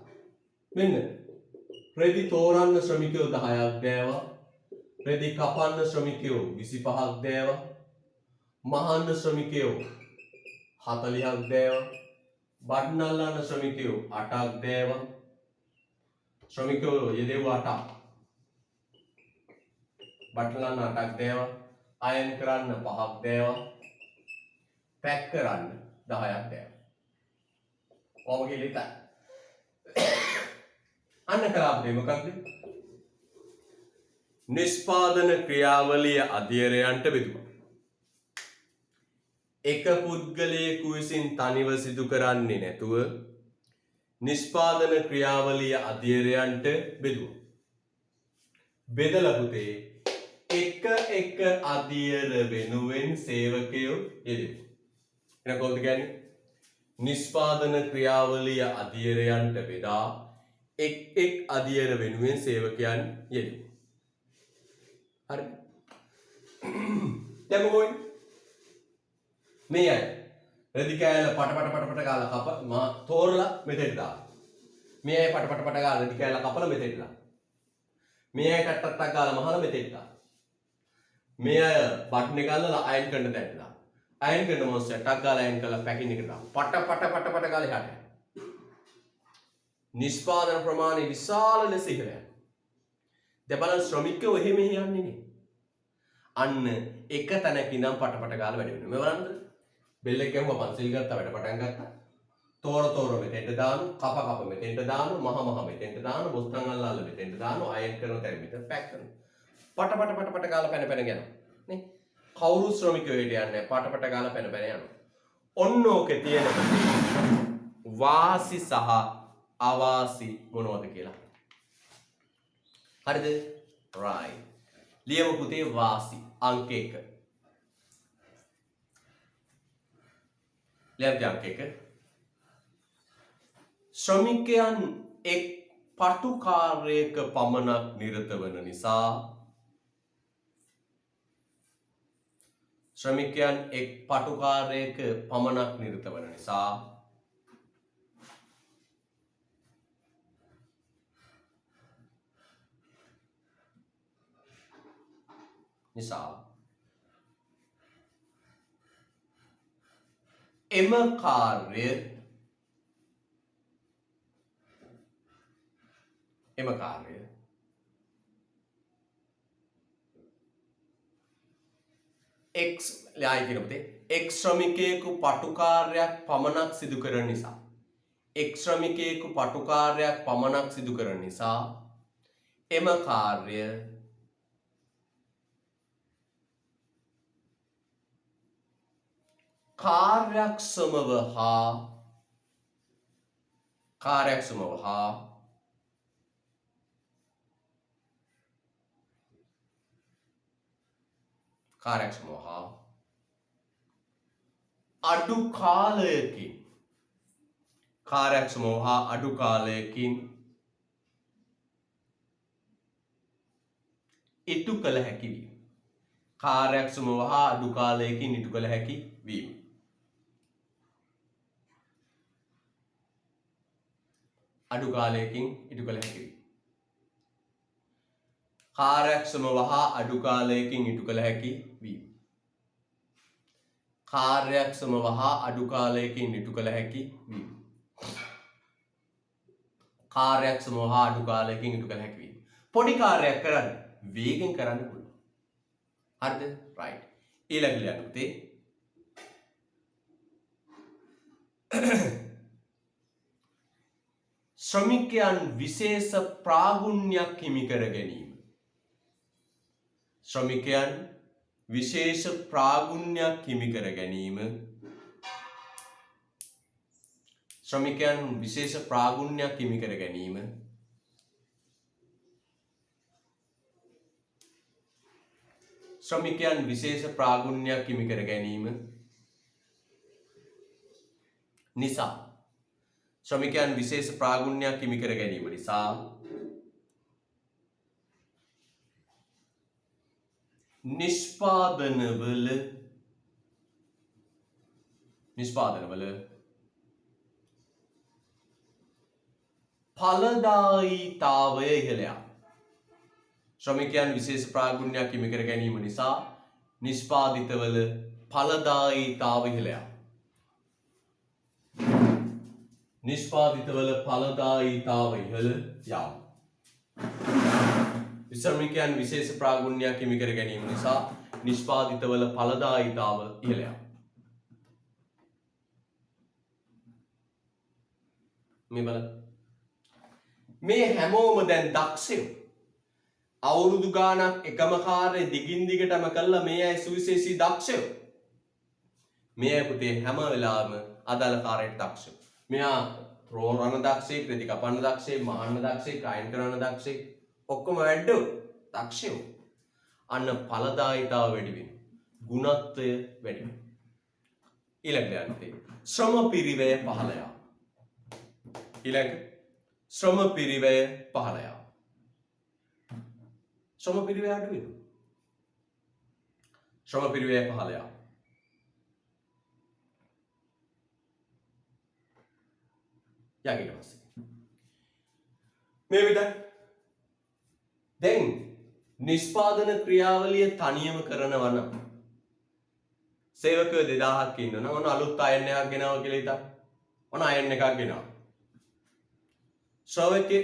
මෙන්න රෙදි තෝරන්න ශ්‍රමිකයෝ 10ක් දෑවා. රෙදි කපන්න ශ්‍රමිකයෝ 25ක් දෑවා. මහන්න ශ්‍රමිකයෝ 40ක් දෑවා. බඩන් අල්ලන්න ශ්‍රමිකයෝ 8ක් දෑවා. ශ්‍රමිකයෝ යෙදෙව්වා 8ක්. බටලන්න 8ක් දෑවා. අයන් කරන්න 5ක් දෑවා. පැක් කරන්න 10ක් දෑවා. කොහොම කියලා හිතන්න. අන්න කරාපේ මොකක්ද? නිෂ්පාදන ක්‍රියාවලිය අධීරයන්ට බෙදුවා. එක පුද්ගලයෙකු විසින් තනිව සිදු කරන්නේ නැතුව නිෂ්පාදන ක්‍රියාවලිය අධීරයන්ට බෙදුවා. බෙදලා පුතේ එක අධීර වෙනුවෙන් සේවකයෝ යෙදුවා. එන කොහොමද කියන්නේ? නිෂ්පාදන ක්‍රියාවලිය අධීරයන්ට බෙදා එක් අධීර වෙනුවෙන් සේවකයන් යෙදුවා. හරි. දැන් මොකෝයි? මේ අය රෙදි කෑල්ල පට ගාලා කප මා තෝරලා මෙතෙන්ට දානවා. මේ අය පට ගාලා රෙදි කෑල්ල කපලා මෙතෙන්ට දානවා. මේ අය ටට්ටක් ගාලා මහලා මෙතෙන්ට දානවා. මේ අය බටන් එක අල්ලලා අයන් කරන තැනට දානවා. අයන් කරන මොස්සේ ටක් ගාලා අයන් කරලා පැකින් එකට දානවා. පට ගාලා එහාට යනවා. නිෂ්පාදන ප්‍රමාණය විශාල ලෙස ඉහළ යනවා. දැන් බලන්න ශ්‍රමිකයෝ එහෙම යන්නේ නේ. අන්න එක තැනක ඉඳන් පට ගාලා වැඩ වෙනවා. මේ බලන්න. බෙල් එක ගැහුවා පන්සිල් ගත්තා වැඩ පටන් ගත්තා. තෝර මෙතෙන්ට දානවා, කප මෙතෙන්ට දානවා, මහ මෙතෙන්ට දානවා, බොස්තන් අල්ලලා මෙතෙන්ට දානවා, අයන් කරන තැන මෙතන පැක් කරනවා. පට ගාලා පැන යනවා. නේ? කවුරු ශ්‍රමිකයෝ හිටියන්නේ නැහැ. පට ගාලා පැන යනවා. ඔන්න ඕකේ තියෙන වාසි සහ අවාසි මොනවද කියලා. හරිද? right. ලියමු පුතේ වාසි අංක 1. ලියමු අංක 1. ශ්‍රමිකයන් එක් පටු කාර්යයක පමණක් නිරත වන නිසා ශ්‍රමිකයන් එක් පටු කාර්යයක පමණක් නිරත වන නිසා එම කාර්ය X ලායි කියන පුතේ X ශ්‍රමිකයෙකු පටු කාර්යයක් පමණක් සිදු කරන නිසා X ශ්‍රමිකයෙකු පටු කාර්යයක් පමණක් සිදු කරන නිසා එම කාර්ය කාර්යක්ෂමව හා අඩු කාලයකින් ඉටු කළ හැකි වීම. කාර්යක්ෂමව හා අඩු කාලයකින් ඉටු කළ හැකි වීම. අඩු කාලයකින් ඉටු කළ හැකි වීම. කාර්යක්ෂමව හා අඩු කාලයකින් ඉටු කළ හැකි වීම. කාර්යක්ෂමව හා අඩු කාලයකින් ඉටු කළ හැකි වීම. කාර්යක්ෂමව හා අඩු කාලයකින් ඉටු කළ හැකි වීම. පොඩි කාර්යයක් කරන්න වේගෙන් කරන්න පුළුවන්. හරිද? right. ඊළඟ ලියන්නේ ශ්‍රමිකයන් විශේෂ ප්‍රාගුණ්‍යයක් හිමි කර ගැනීම. ශ්‍රමිකයන් විශේෂ ප්‍රාගුණ්‍යයක් හිමි කර ගැනීම. ශ්‍රමිකයන් විශේෂ ප්‍රාගුණ්‍යයක් හිමි කර ගැනීම ශ්‍රමිකයන් විශේෂ ප්‍රාගුණ්‍යයක් හිමි කර ගැනීම නිසා ශ්‍රමිකයන් විශේෂ ප්‍රාගුණ්‍යයක් හිමි කර ගැනීම නිසා නිෂ්පාදනවල ඵලදායීතාවය ඉහළ යා. ශ්‍රමිකයන් විශේෂ ප්‍රාගුණ්‍යයක් හිමි කර ගැනීම නිසා නිෂ්පාදිතවල ඵලදායීතාවය ඉහළ යා. නිෂ්පාදිතවල ඵලදායීතාවය ඉහළ යා. ශ්‍රමිකයන් විශේෂ ප්‍රාගුණ්‍යයක් හිමි කර ගැනීම නිසා නිෂ්පාදිතවල ඵලදායීතාව ඉහළ යා. මේ බලන්න. මේ හැමෝම දැන් දක්ෂයෝ. අවුරුදු ගානක් එකම කාර්යය දිගින් දිගටම කළා මේ අය සුවිශේෂී දක්ෂයෝ. මේ අය පුතේ හැම වෙලාවෙම අදාළ කාර්යයට දක්ෂයෝ. මෙයා රෝරණ දක්ෂයෙක්, රෙදි කපන්න දක්ෂයෙක්, මහන්න දක්ෂයෙක්, අයන් කරන්න දක්ෂයෙක්, ඔක්කොම වැඩෝ දක්ෂයෝ. අන්න ඵලදායීතාව වැඩි වෙනවා. ගුණත්වය වැඩි වෙනවා. ඊළඟට යන්නේ ශ්‍රම පිරිවැය පහළ යා. ඊළඟ ශ්‍රම පිරිවැය පහළ යා. ශ්‍රම පිරිවැය අඩු වෙනවා. ශ්‍රම පිරිවැය පහළ යා. ඊට පස්සේ මේ විදිහට දැන් නිෂ්පාදන ක්‍රියාවලිය තනියම කරනවා නම් සේවකයෝ 2000ක් ඉන්නවනම් ඔන්න අලුත් අයන් එකක් ගෙනාවා කියලා හිතන්න. ඔන්න අයන් එකක් ගෙනාවා.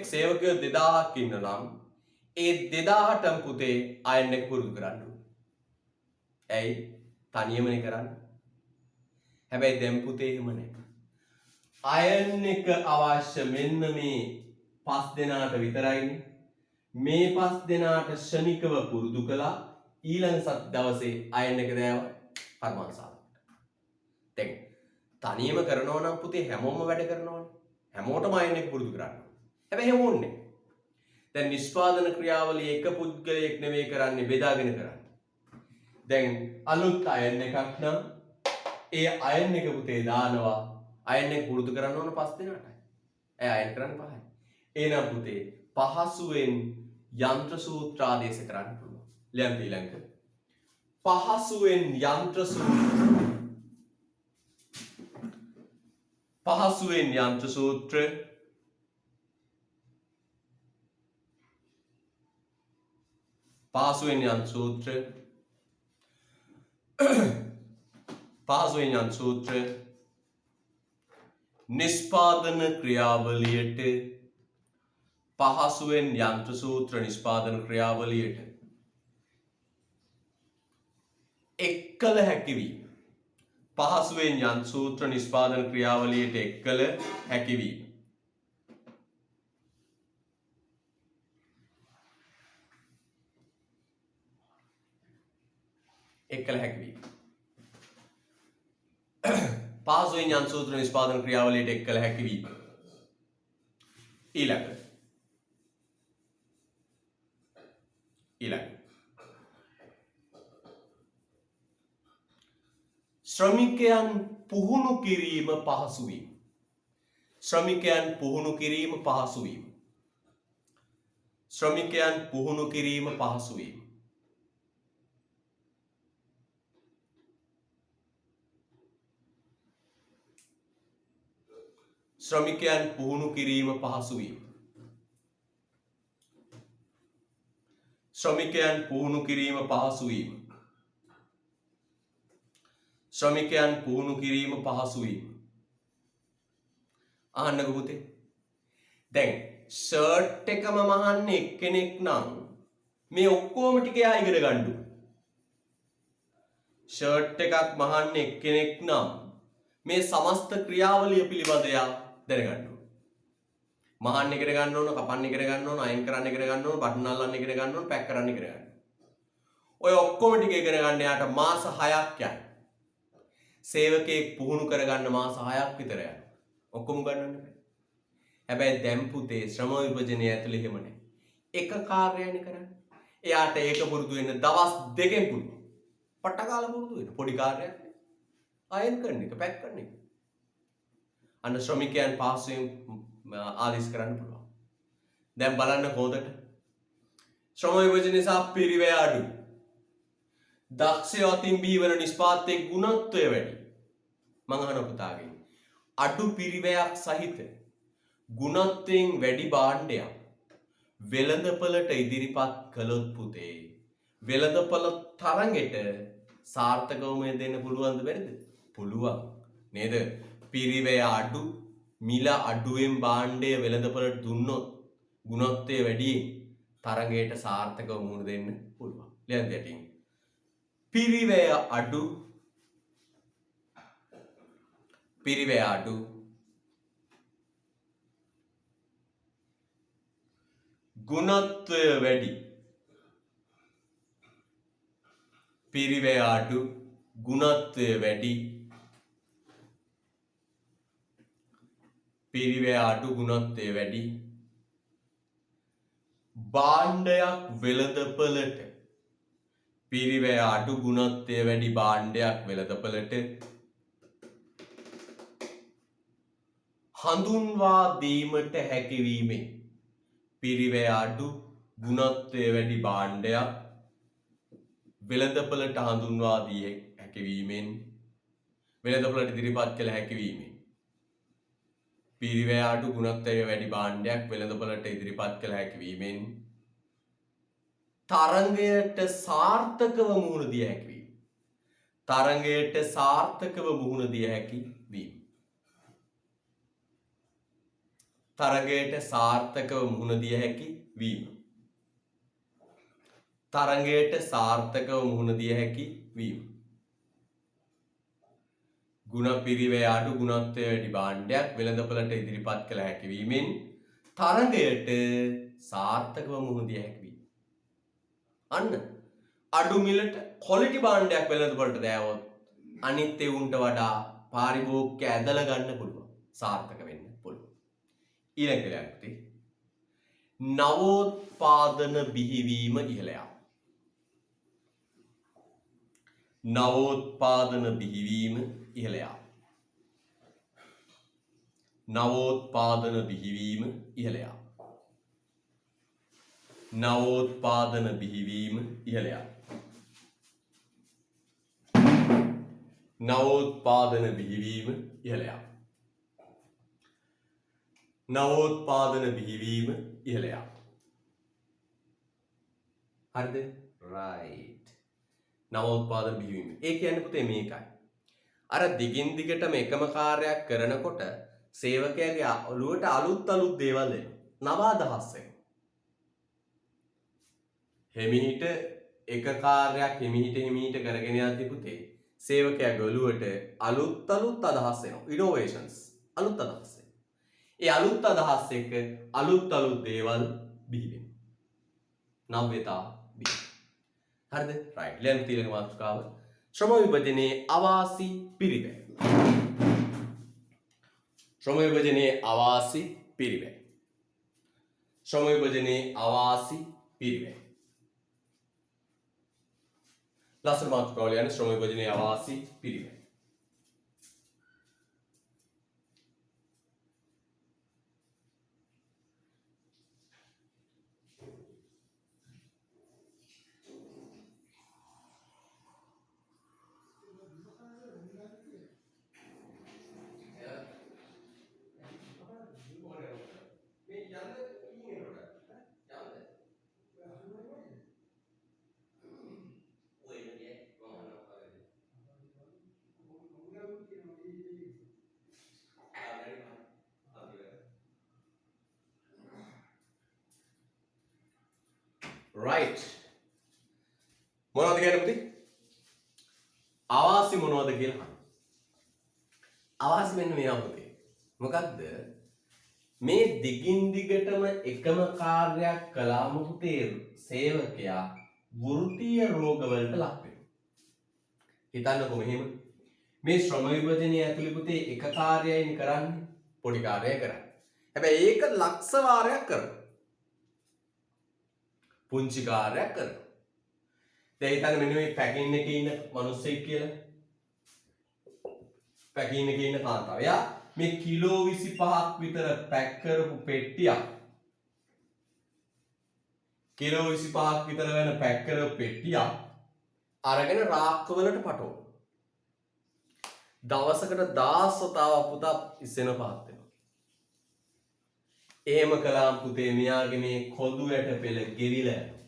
සේවකයෝ 2000ක් ඉන්නනම් ඒ 2000ටම පුතේ අයන් එක පුරුදු කරන්න ඕනේ. ඇයි? තනියමනේ කරන්නේ. හැබැයි දැන් පුතේ එහෙම නැහැ. අයන් එක අවශ්‍ය මෙන්න මේ 5 දෙනාට විතරයිනේ. මේ 5 දෙනාට ශනිකව පුරුදු කළා. ඊළඟ දවසේ අයන් එක දෑවා කර්මාන්තශාලාවට. දැන් තනියම කරනවා නම් පුතේ හැමෝම වැඩ කරනවානේ. හැමෝටම අයන් එක පුරුදු කරන්න. හැබැයි එහෙම ඕනේ. දැන් නිෂ්පාදන ක්‍රියාවලිය එක පුද්ගලයෙක් නෙවෙයි කරන්නේ බෙදාගෙන කරන්නේ. දැන් අලුත් අයන් එකක් නම් ඒ අයන් එක පුතේ දානවා අයන් එක පුරුදු කරන්න ඕන 5 දෙනාටයි. අයන් කරන්නේ 5යි. එහෙනම් පුතේ පහසුවෙන් යන්ත්‍ර සූත්‍ර ආදේශ කරන්න පුළුවන්. ලියන්න ඊළඟට. පහසුවෙන් යන්ත්‍ර සූත්‍ර පහසුවෙන් යන්ත්‍ර සූත්‍ර නිෂ්පාදන ක්‍රියාවලියට පහසුවෙන් යන්ත්‍ර සූත්‍ර නිෂ්පාදන ක්‍රියාවලියට එක්කල හැකිවීම. පහසුවෙන් යන්ත්‍ර සූත්‍ර නිෂ්පාදන ක්‍රියාවලියට එක්කල හැකිවීම. එක්කල හැකිවීම. පහසුවෙන් යන්ත්‍ර සූත්‍ර නිෂ්පාදන ක්‍රියාවලියට එක්කල හැකිවීම. ඊළඟ ශ්‍රමිකයන් පුහුණු කිරීම පහසු වීම. ශ්‍රමිකයන් පුහුණු කිරීම පහසු වීම. ශ්‍රමිකයන් පුහුණු කිරීම පහසු වීම. ශ්‍රමිකයන් පුහුණු කිරීම පහසු වීම. ශ්‍රමිකයන් පුහුණු කිරීම පහසු වීම. ශ්‍රමිකයන් පුහුණු කිරීම පහසු වීම. අහන්නකෝ පුතේ. දැන් ෂර්ට් එකම මහන්නේ එක්කෙනෙක් නම් මේ ඔක්කොම ටික එයා ඉගෙන ගන්න ඕනේ. ෂර්ට් එකක් මහන්නේ එක්කෙනෙක් නම් මේ සමස්ත ක්‍රියාවලිය පිළිබඳ එයා දැනගන්න ඕනේ. මහන්න ඉගෙන ගන්න ඕන, කපන්න ඉගෙන ගන්න ඕන, අයන් කරන්න ඉගෙන ගන්න ඕන, බටන් අල්ලන්න ඉගෙන ගන්න ඕන, පැක් කරන්න ඉගෙන ගන්න. ඔය ඔක්කොම ටික ඉගෙන ගන්න යාට මාස 6ක් යනවා. සේවකයෙක් පුහුණු කරගන්න මාස 6ක් විතර යනවා. ඔක්කොම ගන්නන්න බෑ. හැබැයි දැන් පුතේ ශ්‍රම විභජනය ඇතුළේ එහෙම නැහැ. එක කාර්යයනේ කරන්නේ. එයාට ඒක පුරුදු වෙන්න දවස් 2කින් පුළුවන්. පට්ටකාල පුරුදු වෙන්න පොඩි කාර්යයක් නේ. අයන් කරන එක, පැක් කරන එක. අන්න ශ්‍රමිකයන් පහසුවෙන් ආදේශ කරන්න පුළුවන්. දැන් බලන්න හොඳට. ශ්‍රම විභජන නිසා පිරිවැය අඩු. දක්ෂය අතින් බිහිවන නිෂ්පාදනයේ ගුණත්වය වැඩි. මං අහන පුතාගෙන් අඩු පිරිවැයක් සහිත ගුණත්වයෙන් වැඩි භාණ්ඩයක් වෙළඳපළට ඉදිරිපත් කළොත් පුතේ වෙළඳපළ තරඟෙට සාර්ථකවම දෙන්න පුළුවන්ද බැරිද? පුළුවන් නේද? පිරිවැය අඩු මිල අඩුවෙන් භාණ්ඩය වෙළඳපළට දුන්නොත් ගුණත්වය වැඩියෙන් තරඟයට සාර්ථකව මුහුණ දෙන්න පුළුවන්. ලියන්න යටින් පිරිවැය අඩු ගුණත්වය වැඩි. පිරිවැය අඩු ගුණත්වය වැඩි. පිරිවැය අඩු ගුණත්වය වැඩි. භාණ්ඩයක් වෙළඳපළට පිරිවැය අඩු ගුණත්වය වැඩි භාණ්ඩයක් වෙළඳපළට හඳුන්වා දීමට හැකිවීමෙන් පිරිවැය අඩු ගුණත්වය වැඩි භාණ්ඩයක් වෙළඳපළට හඳුන්වා දී හැකිවීමෙන් වෙළඳපළට ඉදිරිපත් කළ හැකිවීමෙන් පිරිවැය අඩු ගුණත්වය වැඩි භාණ්ඩයක් වෙළඳපළට ඉදිරිපත් කළ හැකිවීමෙන් තරඟයට සාර්ථකව මුහුණ දිය හැකිවීම. තරඟයට සාර්ථකව මුහුණ දිය හැකිවීම. තරඟයට සාර්ථකව මුහුණ දිය හැකිවීම. තරඟයට සාර්ථකව මුහුණ දිය හැකිවීම. ගුණ පිරිවැය අඩු ගුණත්වය වැඩි භාණ්ඩයක් වෙළඳපළට ඉදිරිපත් කළ හැකිවීමෙන් තරඟයට සාර්ථකව මුහුණ දිය හැකිවීම. අන්න අඩු මිලට ක්වොලිටි භාණ්ඩයක් වෙළඳපළට දෑවොත් අනිත් ඒවුන්ට වඩා පාරිභෝගිකය ඇදලා ගන්න පුළුවන්. සාර්ථක වෙන්න පුළුවන්. ඊළඟ ක්‍රියාවලිය නවෝත්පාදන බිහිවීම ඉහළ යාම. නවෝත්පාදන බිහිවීම ඉහළ යාම. නවෝත්පාදන බිහිවීම ඉහළ යාම. නවෝත්පාදන බිහිවීම ඉහළ යාම. නවෝත්පාදන බිහිවීම ඉහළ යාම. නවෝත්පාදන බිහිවීම ඉහළ යාම. හරිද? රයිට්. නවෝත්පාදන බිහිවීම. ඒ කියන්නේ පුතේ මේකයි. අර දිගින් දිගටම එකම කාර්යයක් කරනකොට සේවකයාගේ ඔළුවට අලුත් දේවල් එනවා. නව අදහස් එනවා. හිමිහිට එක කාර්යයක් හිමිහිට කරගෙන යද්දී පුතේ සේවකයාගේ ඔළුවට අලුත් අදහස් එනවා. ඉනෝවේෂන්ස් අලුත් අදහස්. ඒ අලුත් අදහස් එක්ක අලුත් දේවල් බිහි වෙනවා. නව්‍යතා බිහි. හරිද? රයිට්. ලියන්න තියෙන මාතෘකාව ශ්‍රම විභජනයේ අවාසි පිරිවැය. ශ්‍රම විභජනයේ අවාසි පිරිවැය. ශ්‍රම විභජනයේ අවාසි පිරිවැය. ලස්සන මාතෘකාව ලියන්න ශ්‍රම විභජනයේ අවාසි පිරිවැය. right මොනවද කියන්නේ පුතේ? අවාසි මොනවද කියලා අහන්න. අවාසි මෙන්න මෙයා පුතේ. මොකද්ද? මේ දිගින් දිගටම එකම කාර්යයක් කළාම පුතේ සේවකයා වෘත්තීය රෝගවලට ලක් වෙනවා. හිතන්නකො මෙහෙම මේ ශ්‍රම විභජනයේ ඇතුළේ පුතේ එක කාර්යයයි කරන්නේ පොඩි කාර්යයක් කරන්නේ. හැබැයි ඒක ලක්ෂ වාරයක් කරනවා. පුංචි කාර්යයක් කරනවා. දැන් හිතන්න මෙන්න මේ පැකින් එකේ ඉන්න මිනිස්සෙක් කියලා. පැකින් එකේ ඉන්න කාන්තාව. එයා මේ කිලෝ 25ක් විතර පැක් කරපු පෙට්ටියක්. කිලෝ 25ක් විතර වෙන පැක් කරපු පෙට්ටියක් අරගෙන රාක්කවලට පටවන. දවසකට 1000 වතාවක් පුතා ඉස්සෙන පහත් වෙනවා. එහෙම කළාම පුතේ මෙයාගේ මේ කොඳු වැට පෙළ ගෙවිලා යනවා.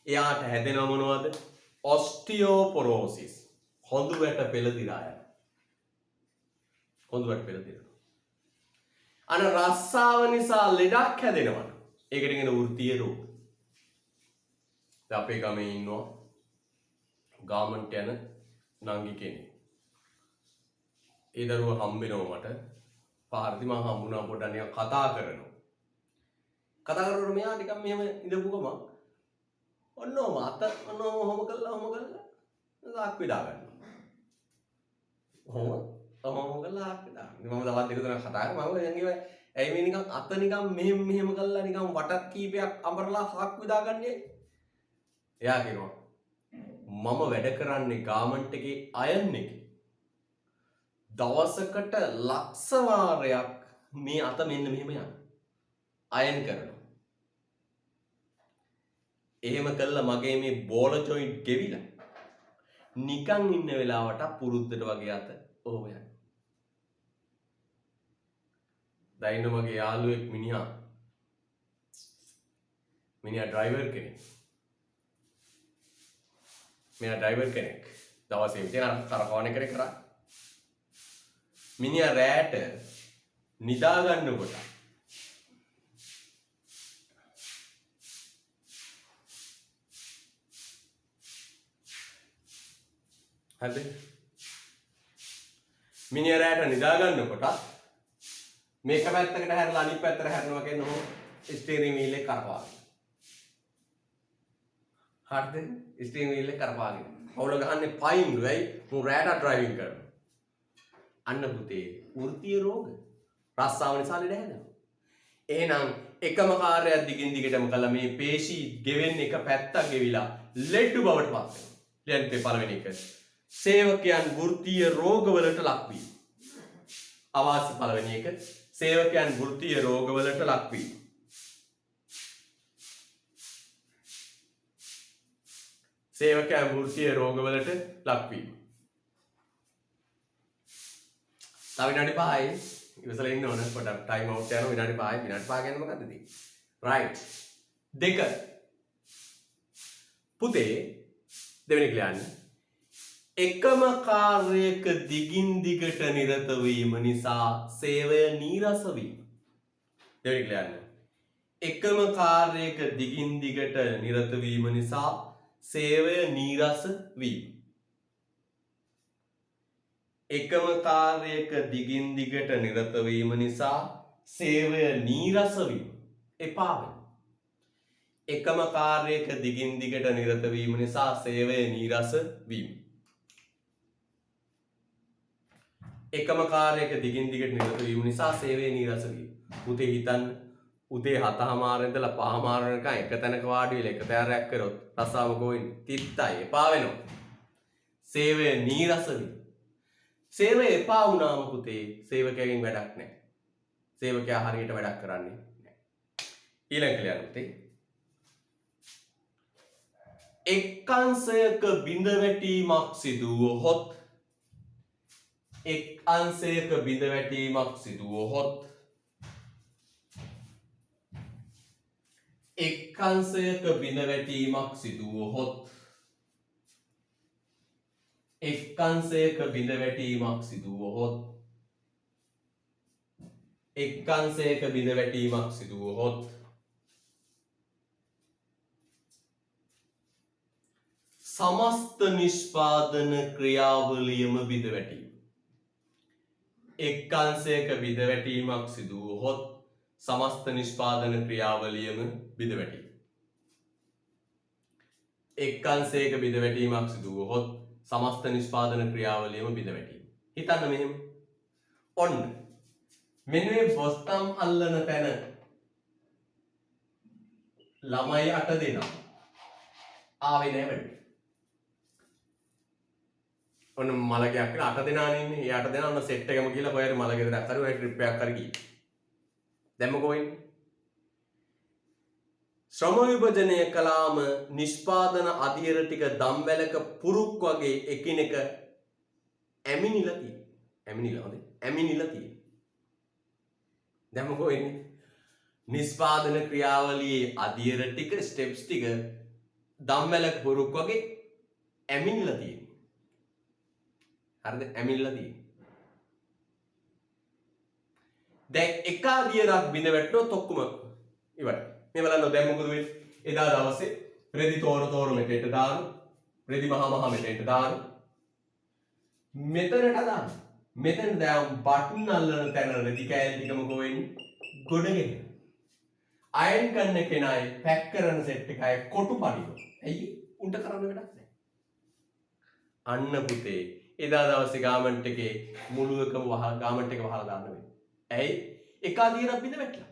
එයාට හැදෙනව මොනවද? ඔස්ටියෝපොරෝසිස්. කොඳු වැට පෙළ දිරා යනවා. කොඳු වැට පෙළ දිරනවා. අන රස්සාව නිසා ලෙඩක් හැදෙනවා. ඒකට කියන වෘත්තීය රෝග. දැන් අපේ ගමේ ඉන්නවා ගාමන්ට් යන නංගි කෙනෙක්. ඒ දරුවා හම්බෙනවා මට. පාරදී මම හම්බුණා පොඩ්ඩක් නිකන් කතා කරනවා. කතා කරනකොට මෙයා නිකන් මෙහෙම ඉඳපු ගමන් ඔන්නෝම අත ඔන්නෝම ඔහොම කළා ලාක් විදා ගන්නවා. ඔහොම කළා ලාක් විදා. මම දවස් දෙක තුනක් කතා කරා මම යන්නේ ඇයි මේ නිකන් අත නිකන් මෙහෙම කළා නිකන් වටක් කීපයක් අඹරලා හක් විදා ගන්නේ. එයා කියනවා මම වැඩ කරන්නේ ගාමන්ට් එකේ අයන් එකේ. දවසකට ලක්ෂ වාරයක් මේ අත මෙන්න මෙහෙම යන අයන් කරනවා. එහෙම කළා මගේ මේ බෝල ජොයින්ට් ගෙවිලා නිකන් ඉන්න වෙලාවට පුරුද්දට වගේ අත ඔහොම යනවා. දැන් මගේ යාළුවෙක් මිනිහා ඩ්‍රයිවර් කෙනෙක්. මෙයා ඩ්‍රයිවර් කෙනෙක්. දවසේ විතර කරකවන කරේ කරා. මිනිහා රැට නිදා ගන්නකොට හරිද? මිනිහා රැට නිදා ගන්නකොට මේක පැත්තකට හැරලා අනිත් පැත්තට හැරෙනවා කියනෝ ස්ටියරින් වීල් එක කරකවනවා. හරිද? ස්ටියරින් වීල් එක කරකවගෙන. පවුල ගහන්නේ පයින්ලු වෙයි මු රැට ඩ්‍රයිවිං කරනවා. අන්න පුතේ වෘත්තීය රෝග රස්සාව නිසා ලෙඩ හැදෙනවා. එහෙනම් එකම කාර්යයක් දිගින් දිගටම කළා මේ පේශී ගෙවෙන්න එක පැත්තක් ගෙවිලා ලෙඩ බවට පත් වෙනවා. ලියන්න පළවෙනි එක. සේවකයන් වෘත්තීය රෝගවලට ලක්වීම. අවාසි පළවෙනි එක. සේවකයන් වෘත්තීය රෝගවලට ලක්වීම. සේවකයන් වෘත්තීය රෝගවලට ලක්වීම. තව විනාඩි 5යි ඉවසලා ඉන්න ඕන පොඩක් ටයිම් අවුට් යනවා විනාඩි 5යි විනාඩි 5 ගැන මොකද්ද තියෙන්නේ රයිට් දෙක පුතේ දෙවෙනි ක්ලියර් එකම කාර්යයක දිගින් දිගට නිරත වීම නිසා සේවය නීරස වීම දෙවෙනි ක්ලියර් එකම කාර්යයක දිගින් දිගට නිරත වීම නිසා සේවය නීරස වීම එකම කාර්යයක දිගින් දිගට නිරත වීම නිසා සේවය නීරස වීම එපා වෙනවා. එකම කාර්යයක දිගින් දිගට නිරත වීම නිසා සේවය නීරස වීම. එකම කාර්යයක දිගින් දිගට නිරත වීම නිසා සේවය නීරස වීම. උදේ හිතන්න උදේ 7:00 ඉඳලා 5:00 වෙනකන් එක තැනක වාඩි වෙලා එක තෑරයක් කරොත් රස්සාව ගෝයින් තිත්තයි එපා වෙනවා. සේවය නීරස වීම. සේවය එපා වුණාම පුතේ සේවකයගෙන් වැඩක් නැහැ. සේවකයා හරියට වැඩක් කරන්නේ නැහැ. ඊළඟ ක්ලියර් පුතේ. එක් අංශයක බිඳ වැටීමක් සිදු වුවහොත් එක් අංශයක බිඳ වැටීමක් සිදු වුවහොත් එක් අංශයක බිඳ වැටීමක් සිදු වුවහොත් එක් අංශයක බිඳ වැටීමක් සිදු වුවහොත් එක් අංශයක බිඳ වැටීමක් සිදු වුවහොත් සමස්ත නිෂ්පාදන ක්‍රියාවලියම බිඳ වැටීම එක් අංශයක බිඳ වැටීමක් සිදු වුවහොත් සමස්ත නිෂ්පාදන ක්‍රියාවලියම බිඳ වැටීම එක් අංශයක බිඳ වැටීමක් සිදු වුවහොත් සමස්ත නිෂ්පාදන ක්‍රියාවලියම බිඳ වැටීම. හිතන්න මෙහෙම. ඔන්න. මෙන්න මේ බොස්තම් අල්ලන තැන ළමයි 8 දෙනා ආවේ නෑ වැඩි. ඔන්න මලගයක් කියලා 8 දෙනානේ ඉන්නේ. ඒ 8 දෙනා ඔන්න සෙට් එකම ගිහලා කොහේ හරි මලගෙදරක් හරි ඔය ට්‍රිප් එකක් හරි ගිහින්. දැන් මොකෝ වෙන්නේ? ශ්‍රම විභජනය කළාම නිෂ්පාදන අධීර ටික දම්වැලක පුරුක් වගේ එකිනෙක ඇමිනිලා තියෙනවා. ඇමිනිලා හොඳේ. ඇමිනිලා තියෙනවා. දැන් මොකෝ වෙන්නේ? නිෂ්පාදන ක්‍රියාවලියේ අධීර ටික ස්ටෙප්ස් ටික දම්වැලක පුරුක් වගේ ඇමිනිලා තියෙනවා. හරිද? ඇමිනිලා තියෙනවා. දැන් එක අධීරක් බිඳ වැටුනොත් ඔක්කොම ඉවරයි. මේ බලන්න දැන් මොකද වෙන්නේ? එදා දවසේ රෙදි තෝර මෙතෙන්ට දාන, රෙදි මහා මෙතෙන්ට දාන. මෙතනට දාන. මෙතන දැන් බටන් අල්ලන තැන රෙදි කෑලි ටික මොකෝ වෙන්නේ? ගොඩගෙන. අයන් කරන කෙනායි පැක් කරන සෙට් එකයි කොටු පඩිනවා. ඇයි? උන්ට කරන්න වැඩක් නැහැ. අන්න පුතේ එදා දවසේ ගාමන්ට් එකේ මුළු එකම ගාමන්ට් එක වහලා දාන්න වෙන්නේ. ඇයි? එක අධීරක් බිඳ වැටලා.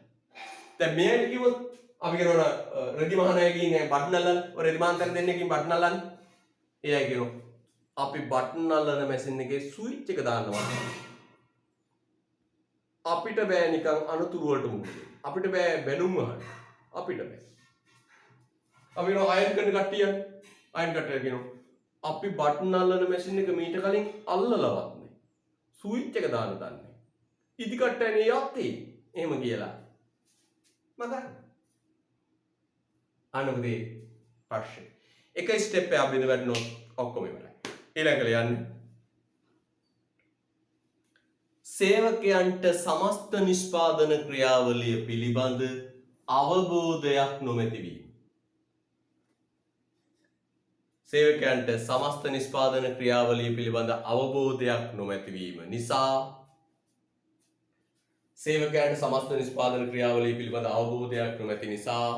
දැන් මෙහෙට කිව්වොත් අපි කරනවා රෙදි මහානායකකින් බටන් අල්ලන්න ඔය රෙදි මහන්තර දෙන්නකින් බටන් අල්ලන්න. එයයි කියනවා අපි බටන් අල්ලන මැෂින් එකේ ස්විච් එක දාන්නවා. අපිට බෑ නිකන් අනතුරු වලට මුහුණ දෙන්න. අපිට බෑ බැලුම් අහන්න. අපිට බෑ. අපි නෝ අයන් කරන කට්ටිය අයන් කට්ටිය කියනවා අපි බටන් අල්ලන මැෂින් එක මීට කලින් අල්ලලවත් නැහැ. ස්විච් එක දාන්න දන්නේ. ඉදි කට්ටයනේ යත්තේ. එහෙම කියලා. මගන්න. අනුගදී ප්‍රශ්න. එක ස්ටෙප් එක අපි දෙවන්නොත් ඔක්කොම ඉවරයි. ඊළඟට යන්නේ. සේවකයන්ට සමස්ත නිෂ්පාදන ක්‍රියාවලිය පිළිබඳ අවබෝධයක් නොමැති වීම. සේවකයන්ට සමස්ත නිෂ්පාදන ක්‍රියාවලිය පිළිබඳ අවබෝධයක් නොමැති වීම නිසා සේවකයන්ට සමස්ත නිෂ්පාදන ක්‍රියාවලිය පිළිබඳ අවබෝධයක් නොමැති නිසා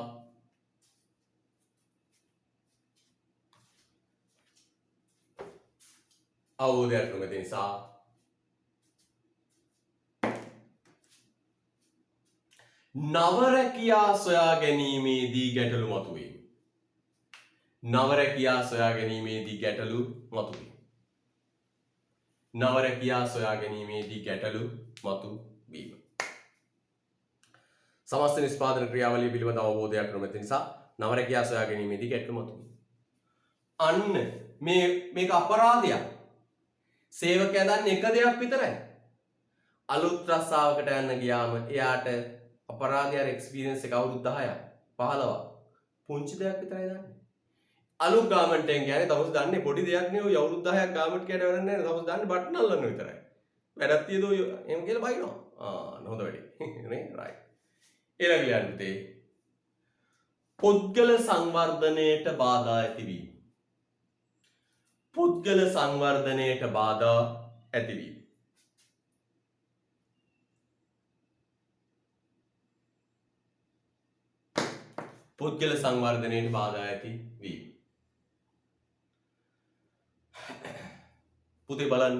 අවබෝධයක් නොමැති නිසා නවරැකියා සොයා ගැනීමේදී ගැටලු මතුවීම. නවරැකියා සොයා ගැනීමේදී ගැටලු මතුවීම. නවරැකියා සොයා ගැනීමේදී ගැටලු මතුවීම. සමස්ත නිෂ්පාදන ක්‍රියාවලිය පිළිබඳ අවබෝධයක් නොමැති නිසා නවරැකියා සොයා ගැනීමේදී ගැටලු මතුවීම. අන්න මේක අපරාධයක්. සේවකයා දන්නේ එක දෙයක් විතරයි. අලුත් රස්සාවකට යන්න ගියාම එයාට අපරාධයක් එක්ස්පීරියන්ස් එක අවුරුදු 10ක් 15ක් පුංචි දෙයක් විතරයි දන්නේ. අලුත් ගාමන්ට් එකෙන් කියන්නේ තවස් දන්නේ පොඩි දෙයක් නේ. ඔය අවුරුදු 10ක් ගාමන්ට් කයට වැඩක් නැහැ. තවස් දන්නේ බටන් අල්ලන්න විතරයි. වැඩක් තියදෝ එහෙම කියලා බයිනවා. හොඳ වැඩේ. නේ රයිට්. ඊළඟ යන්නේ පුද්ගල සංවර්ධනයට බාධා ඇතිවීම. පුද්ගල සංවර්ධනයට බාධා ඇතිවීම. පුද්ගල සංවර්ධනයට බාධා ඇතිවීම. පුතේ බලන්න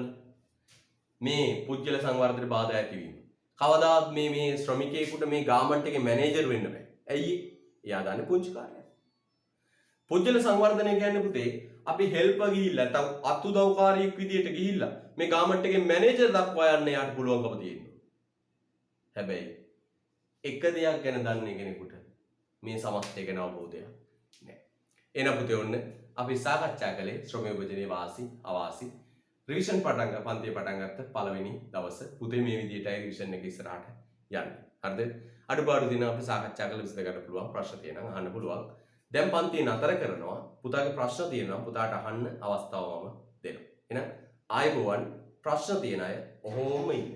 මේ පුද්ගල සංවර්ධනයට බාධා ඇතිවීම. කවදාත් මේ ශ්‍රමිකයෙකුට මේ ගාමන්ට් එකේ මැනේජර් වෙන්න බෑ. ඇයි? එයා දන්නේ පුංචි කාර්යයක්. පුද්ගල සංවර්ධනය කියන්නේ පුතේ අපි හෙල්පර් ගිහිල්ලා නැත්නම් අත්උදව්කාරියෙක් විදියට ගිහිල්ලා මේ ගාමන්ට් එකේ මැනේජර් දක්වා යන්න යාට පුළුවන්කම තියෙනවා. හැබැයි එක දෙයක් ගැන දන්නේ කෙනෙකුට මේ සමස්තය ගැන අවබෝධයක් නැහැ. එන පුතේ ඔන්න අපි සාකච්ඡා කළේ ශ්‍රම විභජනයේ වාසි අවාසි රිවිෂන් පන්තිය පටන් ගත්ත පළවෙනි දවස. පුතේ මේ විදියටයි රිවිෂන් එක ඉස්සරහට යන්නේ. හරිද? අඩුපාඩු දින අපි සාකච්ඡා කරලා විසඳ ගන්න පුළුවන්. ප්‍රශ්න තියෙනවා අහන්න පුළුවන්. දැන් පන්තිය නතර කරනවා. පුතාගේ ප්‍රශ්න තියෙනවා. පුතාට අහන්න අවස්ථාව මම දෙනවා. එහෙනම් ආයුබෝවන් ප්‍රශ්න තියෙන අය ඔහොම ඉන්න.